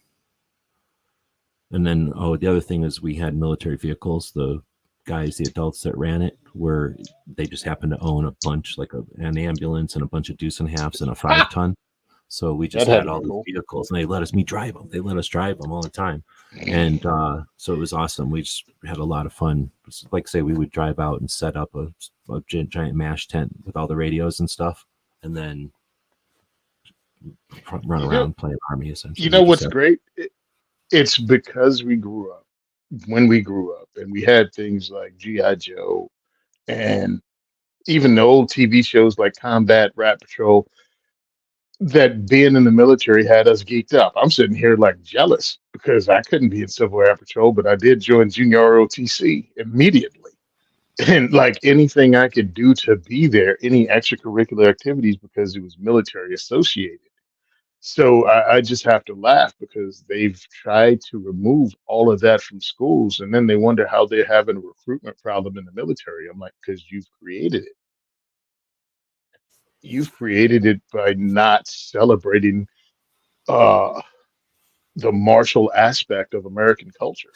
Speaker 2: then, the other thing is we had military vehicles. The adults that ran it, were they just happened to own a bunch, like an ambulance and a bunch of deuce and a halves and a 5-ton. So we just
Speaker 3: That had
Speaker 2: had
Speaker 3: to
Speaker 2: all
Speaker 3: be
Speaker 2: these
Speaker 3: cool.
Speaker 2: vehicles, and they let me drive them. They let us drive them all the time. And so it was awesome. We just had a lot of fun. Like say, we would drive out and set up a giant MASH tent with all the radios and stuff, and then run around playing Army, essentially.
Speaker 3: You know what's great? It's because we grew up when we grew up, and we had things like G.I. Joe and even the old TV shows like Combat Rat Patrol. that being in the military had us geeked up. I'm sitting here like jealous because I couldn't be in Civil Air Patrol, but I did join Junior ROTC immediately. And like anything I could do to be there, any extracurricular activities because it was military associated. So I just have to laugh because they've tried to remove all of that from schools, and then they wonder how they're having a recruitment problem in the military. I'm like, because you've created it. You've created it by not celebrating uh, the martial aspect of American culture.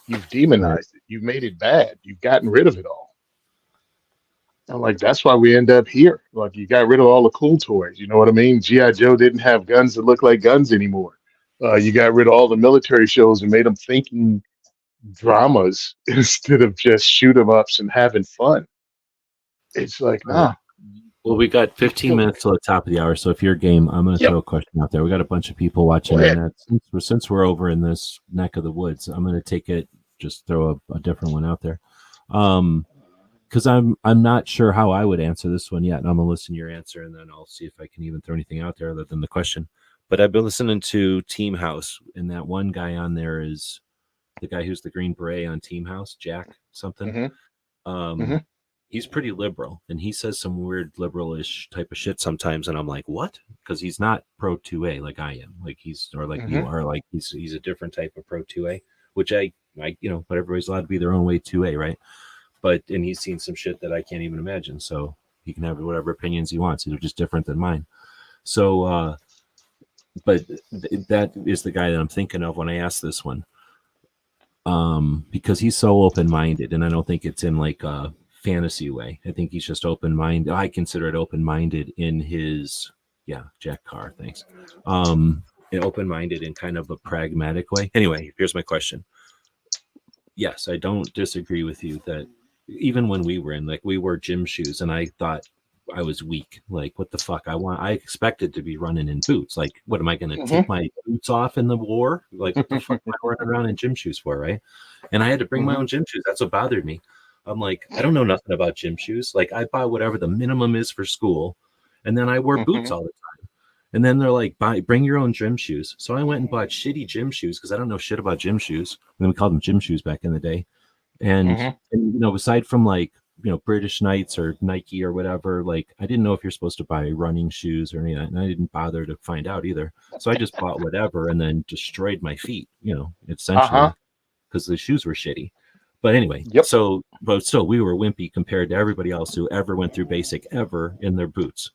Speaker 3: You've
Speaker 2: Right.
Speaker 3: demonized it. You've made it bad. You've gotten rid of it all. I'm like, that's why we end up here. Like, you got rid of all the cool toys. You know what I mean? G.I. Joe didn't have guns that look like guns anymore. You got rid of all the military shows and made them thinking dramas instead of just shoot 'em ups and having fun. It's like,
Speaker 2: All right.
Speaker 3: nah,
Speaker 2: Well, we got
Speaker 3: you've
Speaker 2: 15
Speaker 3: killed it.
Speaker 2: minutes till the top of the hour. So if you're game, I'm going to
Speaker 3: Yep,
Speaker 2: throw a question out there. We got a bunch of people
Speaker 3: go
Speaker 2: watching,
Speaker 3: ahead.
Speaker 2: and since we're over in this neck of the woods, I'm going to take it. Just throw a different one out there, because I'm not sure how I would answer this one yet. And I'm going to listen to your answer, and then I'll see if I can even throw anything out there other than the question. But I've been listening to Team House, and that one guy on there is the guy who's the Green Beret on Team House, Jack something.
Speaker 3: Hmm. Hmm.
Speaker 2: Um, he's pretty liberal, and he says some weird liberalish type of shit sometimes, and I'm like, what? Because he's not pro 2A like I am, like he's or like you
Speaker 3: Hmm.
Speaker 2: are, like he's a different type of pro 2A, which I but everybody's allowed to be their own way 2A, right? But and he's seen some shit that I can't even imagine, so he can have whatever opinions he wants. They're just different than mine. So, but that is the guy that I'm thinking of when I ask this one, because he's so open-minded, and I don't think it's in like a fantasy way. I think he's just open-minded. I consider it open-minded in his, yeah, Jack Carr, thanks. Open-minded in kind of a pragmatic way. Anyway, here's my question. Yes, I don't disagree with you that even when we were in, like, we wore gym shoes, and I thought I was weak. Like, what the fuck? I expected to be running in boots. Like, what am I going to take my boots off in the war? Like, what the fuck am I running around in gym shoes for, right? And I had to bring my
Speaker 3: Hmm.
Speaker 2: own gym shoes. That's what bothered me. I'm like, I don't know nothing about gym shoes. Like, I buy whatever the minimum is for school, and then I wear boots
Speaker 3: Hmm.
Speaker 2: all the time. And then they're like, bring your own gym shoes. So I went and bought shitty gym shoes because I don't know shit about gym shoes. And then we called them gym shoes back in the day. And aside from like, British Knights or Nike or whatever, like, I didn't know if you're supposed to buy running shoes or any of that, and I didn't bother to find out either. So I just bought whatever and then destroyed my feet,
Speaker 3: Uh-huh.
Speaker 2: essentially, because the shoes were shitty. But anyway,
Speaker 3: Yep.
Speaker 2: but still, we were wimpy compared to everybody else who ever went through basic ever in their boots,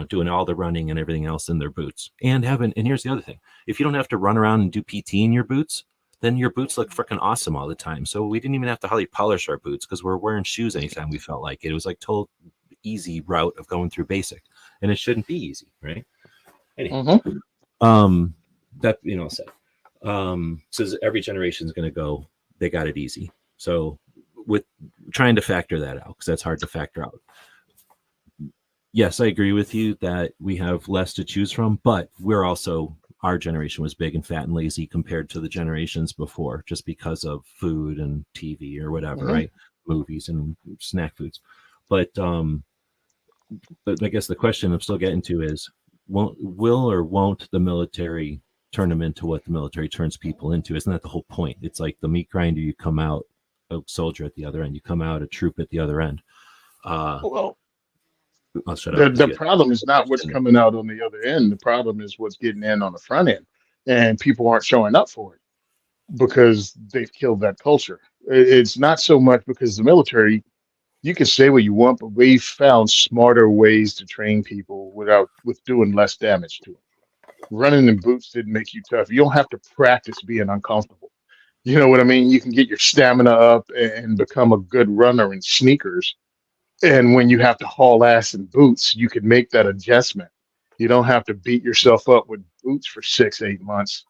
Speaker 2: doing all the running and everything else in their boots. And here's the other thing: if you don't have to run around and do PT in your boots, then your boots look freaking awesome all the time. So we didn't even have to hardly polish our boots because we're wearing shoes anytime we felt like it. It was like total easy route of going through basic, and it shouldn't be easy, right? Anyway, that said, so every generation is going to go. They got it easy. So with trying to factor that out, because that's hard to factor out. Yes, I agree with you that we have less to choose from, but our generation was big and fat and lazy compared to the generations before, just because of food and TV or whatever, right? Movies and snack foods. But I guess the question I'm still getting to is, will or won't the military turn them into what the military turns people into? Isn't that the whole point? It's like the meat grinder. You come out a soldier at the other end. You come out a troop at the other end.
Speaker 3: Well,
Speaker 2: I'll shut up.
Speaker 3: the problem is not what's
Speaker 2: Question.
Speaker 3: coming out on the other end. The problem is what's getting in on the front end, and people aren't showing up for it because they've killed that culture. It's not so much because the military. You can say what you want, but we've found smarter ways to train people with doing less damage to them. Running in boots didn't make you tough. You don't have to practice being uncomfortable. You know what I mean? You can get your stamina up and become a good runner in sneakers. And when you have to haul ass in boots, you can make that adjustment. You don't have to beat yourself up with boots for 6, 8 months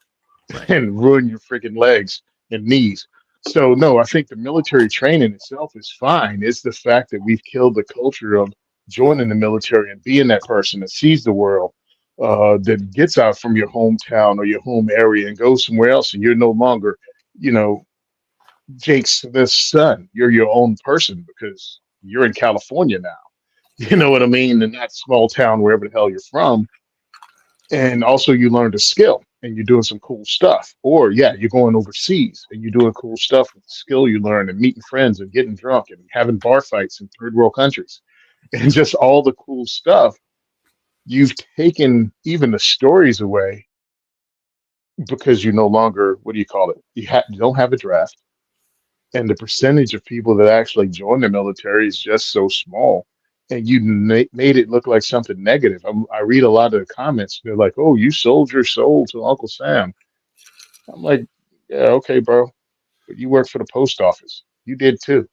Speaker 2: Right.
Speaker 3: and ruin your freaking legs and knees. So no, I think the military training itself is fine. It's the fact that we've killed the culture of joining the military and being that person that sees the world, that gets out from your hometown or your home area and goes somewhere else, and you're no longer, you know, Jake Smith's son. You're your own person because you're in California now. You know what I mean? In that small town, wherever the hell you're from, And also you learned a skill and you're doing some cool stuff. Or yeah, you're going overseas and you're doing cool stuff with the skill you learn and meeting friends and getting drunk and having bar fights in third world countries and just all the cool stuff. You've taken even the stories away because you no longer, what do you call it? You don't have a draft, and the percentage of people that actually join the military is just so small. And you made it look like something negative. I read a lot of the comments. They're like, "Oh, you sold your soul to Uncle Sam." I'm like, "Yeah, okay, bro, but you work for the post office. You did too."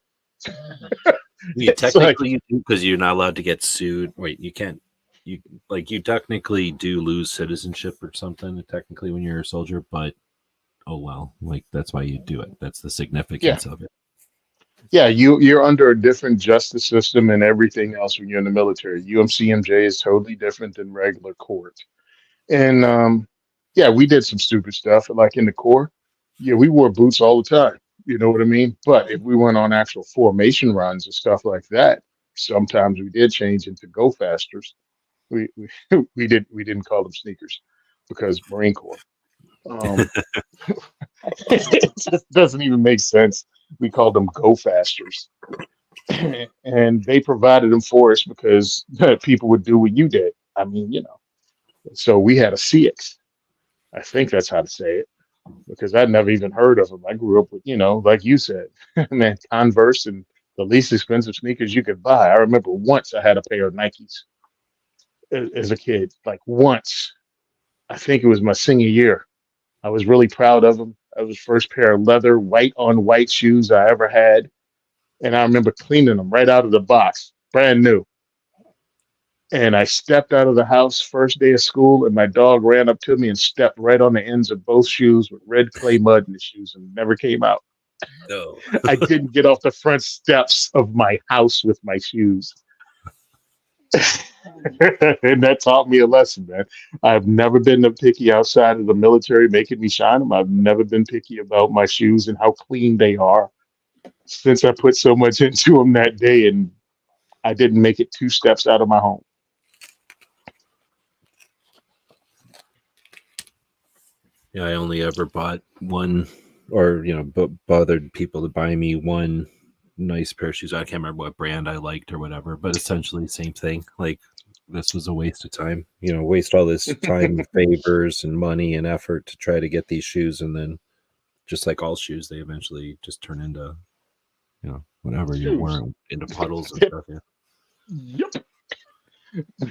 Speaker 2: You
Speaker 3: It's like,
Speaker 2: technically do because you're not allowed to get sued. Wait, you can't. You you technically do lose citizenship or something technically when you're a soldier, but oh well, like that's why you do it. That's the
Speaker 3: yeah,
Speaker 2: significance of it.
Speaker 3: yeah, you're under a different justice system and everything else when you're in the military. UMCMJ is totally different than regular court. And yeah, we did some stupid stuff. Like in the Corps, yeah, we wore boots all the time. You know what I mean? But if we went on actual formation runs and stuff like that, sometimes we did change into go fasters. We we didn't call them sneakers because Marine Corps. Um, it just doesn't even make sense. We called them go fasters, and they provided them for us because people would do what you did. I mean, you know. So we had a CX. I think that's how to say it because I'd never even heard of them. I grew up with, like you said, man, Converse and the least expensive sneakers you could buy. I remember once I had a pair of Nikes as a kid, like once. I think it was my senior year. I was really proud of them. That was the first pair of leather, white on white shoes I ever had. And I remember cleaning them right out of the box, brand new. And I stepped out of the house first day of school, and my dog ran up to me and stepped right on the ends of both shoes with red clay mud in the shoes and never came out.
Speaker 2: No.
Speaker 3: I didn't get off the front steps of my house with my shoes. And that taught me a lesson, man. I've never been picky outside of the military making me shine them. I've never been picky about my shoes and how clean they are since I put so much into them that day and I didn't make it two steps out of my home.
Speaker 2: Yeah, I only ever bought one, or bothered people to buy me one nice pair of shoes. I can't remember what brand I liked or whatever, but essentially same thing. Like this was a waste of time. Waste all this time, favors, and money and effort to try to get these shoes, and then just like all shoes, they eventually just turn into whatever you're
Speaker 3: Shoes.
Speaker 2: wearing into puddles and stuff. Yeah.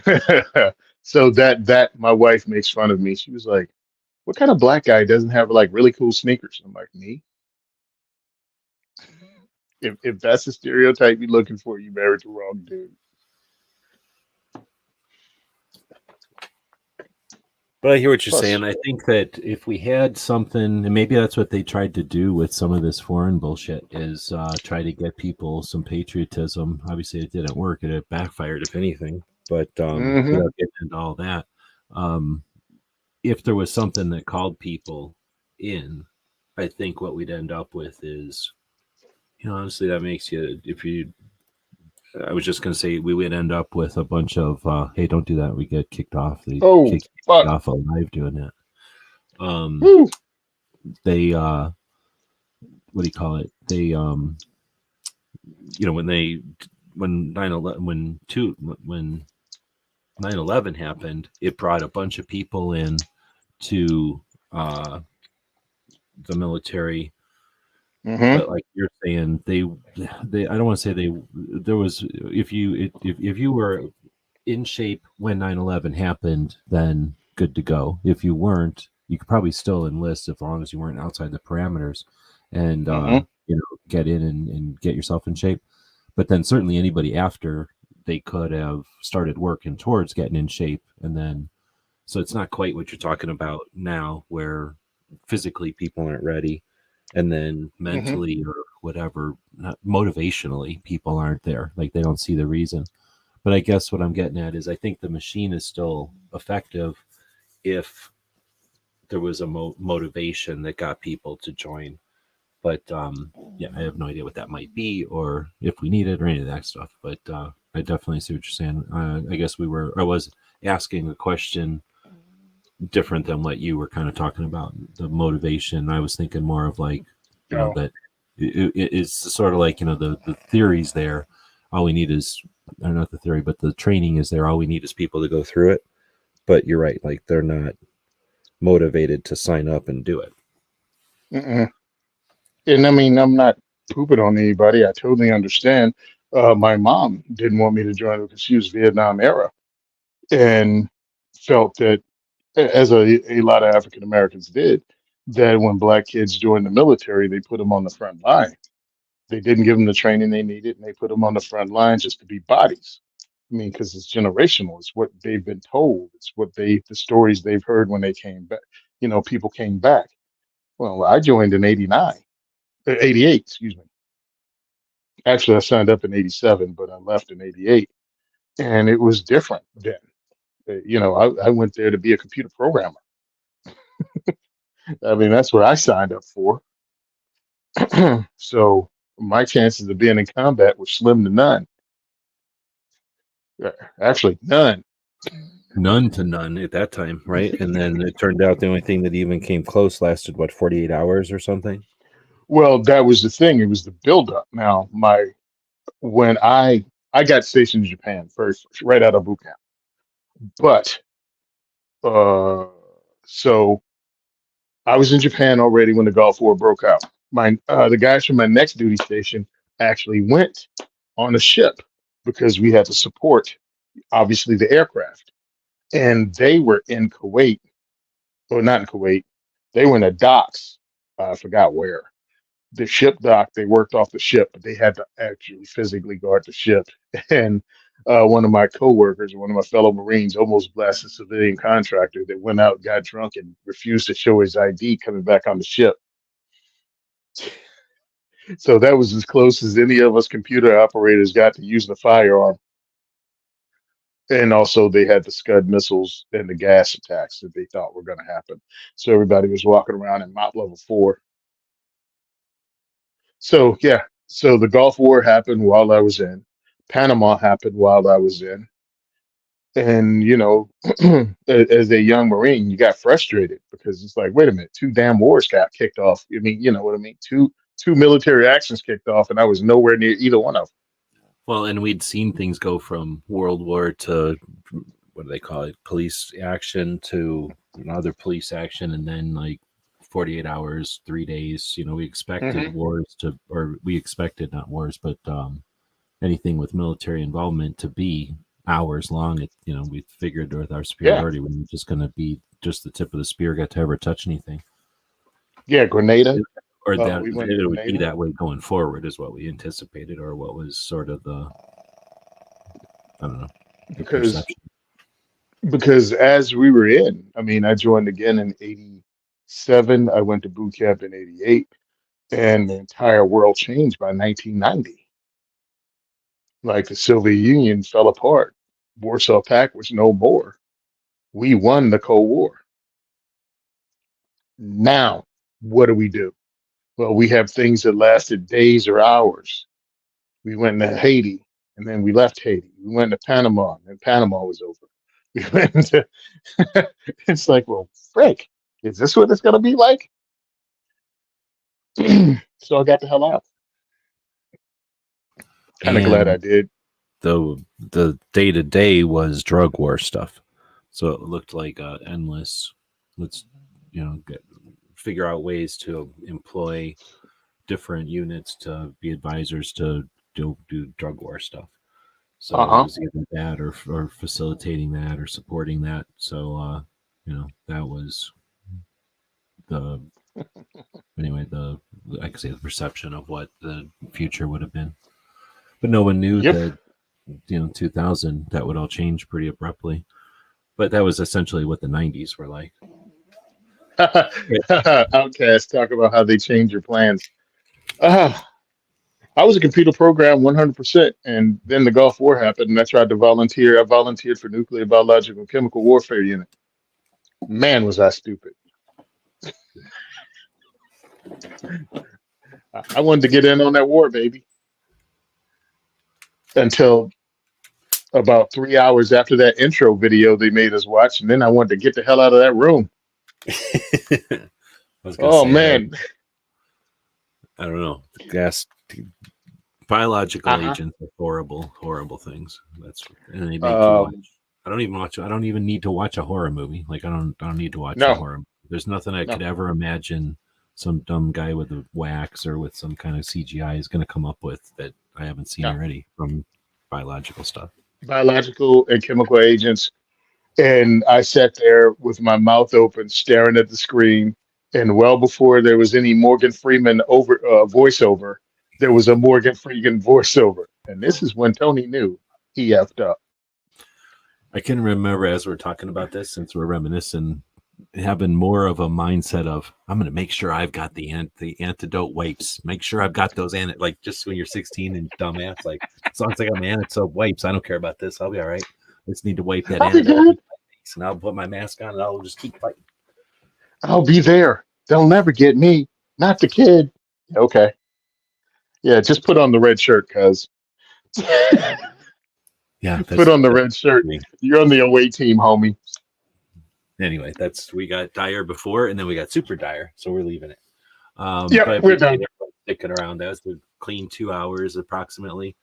Speaker 3: Yep. So that my wife makes fun of me. She was like, "What kind of black guy doesn't have like really cool sneakers?" I'm like, "Me." If that's the stereotype you're looking for, you married the wrong dude.
Speaker 2: But I hear what you're
Speaker 3: Plus,
Speaker 2: saying. I think that if we had something, and maybe that's what they tried to do with some of this foreign bullshit, is try to get people some patriotism. Obviously, it didn't work; it backfired, if anything. But
Speaker 3: hmm
Speaker 2: without getting into all that, um, if there was something that called people in, I think what we'd end up with is, honestly, that makes you. If you, I was just going to say, we would end up with a bunch of, hey, don't do that. We get kicked off. They
Speaker 3: Oh,
Speaker 2: kick you
Speaker 3: fuck.
Speaker 2: off alive doing that.
Speaker 3: Woo.
Speaker 2: They what do you call it? They when 9/11 when 9/11 happened, it brought a bunch of people in to the military.
Speaker 3: hmm
Speaker 2: But like you're saying, they I don't want to say there was, if you were in shape when 9/11 happened, then good to go. If you weren't, you could probably still enlist as long as you weren't outside the parameters, and
Speaker 3: hmm
Speaker 2: get in and get yourself in shape. But then certainly anybody after, they could have started working towards getting in shape, and then so it's not quite what you're talking about now, where physically people aren't ready, and then
Speaker 3: hmm
Speaker 2: mentally or whatever, not motivationally, people aren't there. Like they don't see the reason. But I guess what I'm getting at is I think the machine is still effective if there was a motivation that got people to join. But yeah, I have no idea what that might be, or if we need it, or any of that stuff. But I definitely see what you're saying. I guess I was asking a question different than what you were kind of talking about, the motivation. I was thinking more of like,
Speaker 3: Oh,
Speaker 2: that it's sort of like, the theory's there. All we need is, or not the theory, but the training is there. All we need is people to go through it. But you're right. Like, they're not motivated to sign up and do it.
Speaker 3: mm-mm. And I mean, I'm not pooping on anybody. I totally understand. My mom didn't want me to join because she was Vietnam era and felt that, as a lot of African Americans did, that when black kids joined the military, they put them on the front line. They didn't give them the training they needed, and they put them on the front line just to be bodies. I mean, because it's generational. It's what they've been told. It's the stories they've heard when they came back. People came back. Well, I joined in '89, '88, excuse me. Actually, I signed up in '87, but I left in '88, and it was different then. I went there to be a computer programmer. I mean, that's what I signed up for. So my chances of being in combat were slim to none. Uh, Actually, none.
Speaker 2: None to none at that time, right? And then it turned out the only thing that even came close lasted, what, 48 hours or something?
Speaker 3: Well, that was the thing. It was the buildup. Now, when I got stationed in Japan first, right out of boot camp, but uh, so I was in Japan already when the Gulf War broke out. The guys from my next duty station actually went on a ship because we had to support, obviously, the aircraft, and they were in Kuwait, or not in Kuwait. They were in the docks. I forgot where. The ship dock. They worked off the ship, but they had to actually physically guard the ship. And one of my coworkers, one of my fellow Marines, almost blasted a civilian contractor that went out, got drunk, and refused to show his ID coming back on the ship. So that was as close as any of us computer operators got to using a firearm. And also, they had the Scud missiles and the gas attacks that they thought were going to happen. So everybody was walking around in Mount Level 4. So, yeah. So the Gulf War happened while I was in. Panama happened while I was in. And, as a young Marine, you got frustrated because it's like, wait a minute, two damn wars got kicked off. I mean, you know what I mean? Two military actions kicked off, and I was nowhere near either one of them.
Speaker 2: Well, and we'd seen things go from World War to, what do they call it, police action to another police action, and then like 48 hours, 3 days. We expected wars to, or we expected not wars, but anything with military involvement to be hours long. We figured with our
Speaker 3: Yeah.
Speaker 2: superiority, we were just going to be just the tip of the spear, got to ever touch anything.
Speaker 3: Yeah, Grenada.
Speaker 2: Or that
Speaker 3: We went to
Speaker 2: it would be
Speaker 3: Grenada.
Speaker 2: that way going forward is what we anticipated, or what was sort of the, I don't know, the
Speaker 3: Because
Speaker 2: perception.
Speaker 3: because as we were in, I mean, I joined again in '87. I went to boot camp in '88, and the entire world changed by 1990. Like the Soviet Union fell apart. Warsaw Pact was no more. We won the Cold War. Now, what do we do? Well, we have things that lasted days or hours. We went to Haiti, and then we left Haiti. We went to Panama, and Panama was over. We went to, it's like, well, frick, is this what it's going to be like? So I got the hell out. Kind of glad I
Speaker 2: And
Speaker 3: did.
Speaker 2: the day to day was drug war stuff, so it looked like endless. Let's figure out ways to employ different units to be advisors to do drug war stuff. So it
Speaker 3: Uh-huh.
Speaker 2: was either that or facilitating that or supporting that. So that was the anyway the I could say the perception of what the future would have been. But no one knew
Speaker 3: Yep.
Speaker 2: that 2000 that would all change pretty abruptly. But that was essentially what the 90s were like.
Speaker 3: Outcasts talk about how they change your plans. Uh, I was a computer program 100%, and then the Gulf War happened, and I tried to volunteer. I volunteered for nuclear, biological, chemical warfare unit. Man, was I stupid. I wanted to get in on that war, baby. Until about 3 hours after that intro video they made us watch, and then I wanted to get the hell out of that room.
Speaker 2: I was gonna
Speaker 3: Oh
Speaker 2: say,
Speaker 3: man.
Speaker 2: I don't know. Gas biological
Speaker 3: Uh-huh.
Speaker 2: agents are horrible, horrible things. And they make you watch.
Speaker 3: Um,
Speaker 2: I don't even need to watch a horror movie. Like I don't need to watch a
Speaker 3: no,
Speaker 2: horror movie. There's nothing I
Speaker 3: no.
Speaker 2: could ever imagine some dumb guy with a wax or with some kind of CGI is going to come up with that I haven't seen
Speaker 3: No.
Speaker 2: already from biological stuff.
Speaker 3: Biological and chemical agents. And I sat there with my mouth open, staring at the screen. And well before there was any Morgan Freeman voiceover, there was a Morgan Freeman voiceover. And this is when Tony knew he effed up.
Speaker 2: I can remember as we're talking about this, since we're reminiscing, having more of a mindset of I'm going to make sure I've got the antidote wipes. Make sure I've got those like just when you're 16 and dumbass, like as long as I got my antidote wipes, I don't care about this. I'll be all right. I just need to wipe that
Speaker 3: I'll be
Speaker 2: antidote
Speaker 3: good.
Speaker 2: and I'll put my mask on and I'll just keep fighting.
Speaker 3: I'll be there. They'll never get me. Not the kid. Okay. Yeah, just put on the red shirt, cuz.
Speaker 2: Yeah,
Speaker 3: Put on the red shirt.
Speaker 2: me.
Speaker 3: You're on the away team, homie.
Speaker 2: Anyway, we got dire before and then we got super dire, so we're leaving it.
Speaker 3: Yep,
Speaker 2: but I
Speaker 3: we're
Speaker 2: appreciate
Speaker 3: done.
Speaker 2: everybody sticking around. That was a clean 2 hours approximately.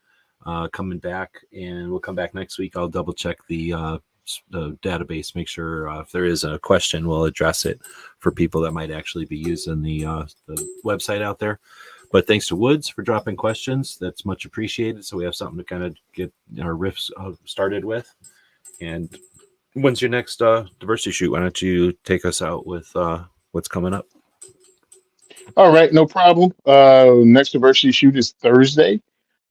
Speaker 2: Coming back, and we'll come back next week. I'll double check the database, make sure if there is a question, we'll address it for people that might actually be using the website out there. But thanks to Woods for dropping questions. That's much appreciated. So we have something to kind of get our riffs started with. And when's your next diversity shoot? Why don't you take us out with what's coming up?
Speaker 3: All right, no problem. Next diversity shoot is Thursday,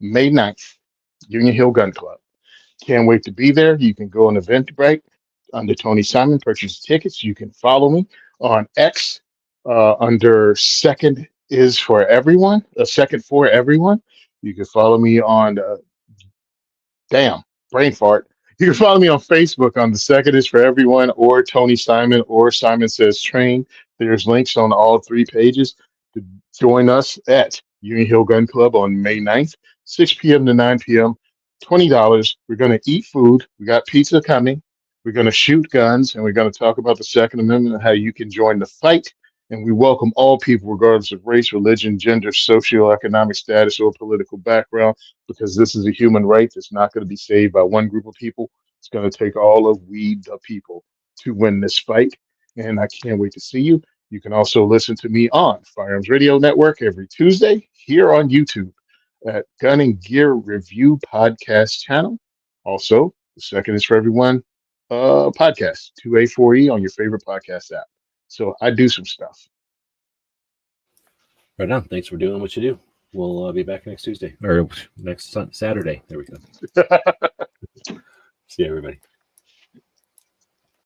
Speaker 3: May 9th, Union Hill Gun Club. Can't wait to be there. You can go on Eventbrite under Tony Simon, purchase tickets. You can follow me on X under Second is for Everyone, Second for Everyone. You can follow me on, damn, brain fart. You can follow me on Facebook on The Second is for Everyone or Tony Simon or Simon Says Train. There's links on all three pages to join us at Union Hill Gun Club on May 9th, 6 p.m. to 9 p.m. $20. We're going to eat food. We got pizza coming. We're going to shoot guns, and we're going to talk about the Second Amendment and how you can join the fight. And we welcome all people, regardless of race, religion, gender, socioeconomic status, or political background, because this is a human right that's not going to be saved by one group of people. It's going to take all of we, the people, to win this fight. And I can't wait to see you. You can also listen to me on Firearms Radio Network every Tuesday here on YouTube at Gun and Gear Review Podcast channel. Also, the Second is for Everyone podcast, 2A4E on your favorite podcast app. So I do some stuff.
Speaker 2: Right on. Thanks for doing what you do. We'll be back next Tuesday or next Saturday. There we go. See you, everybody.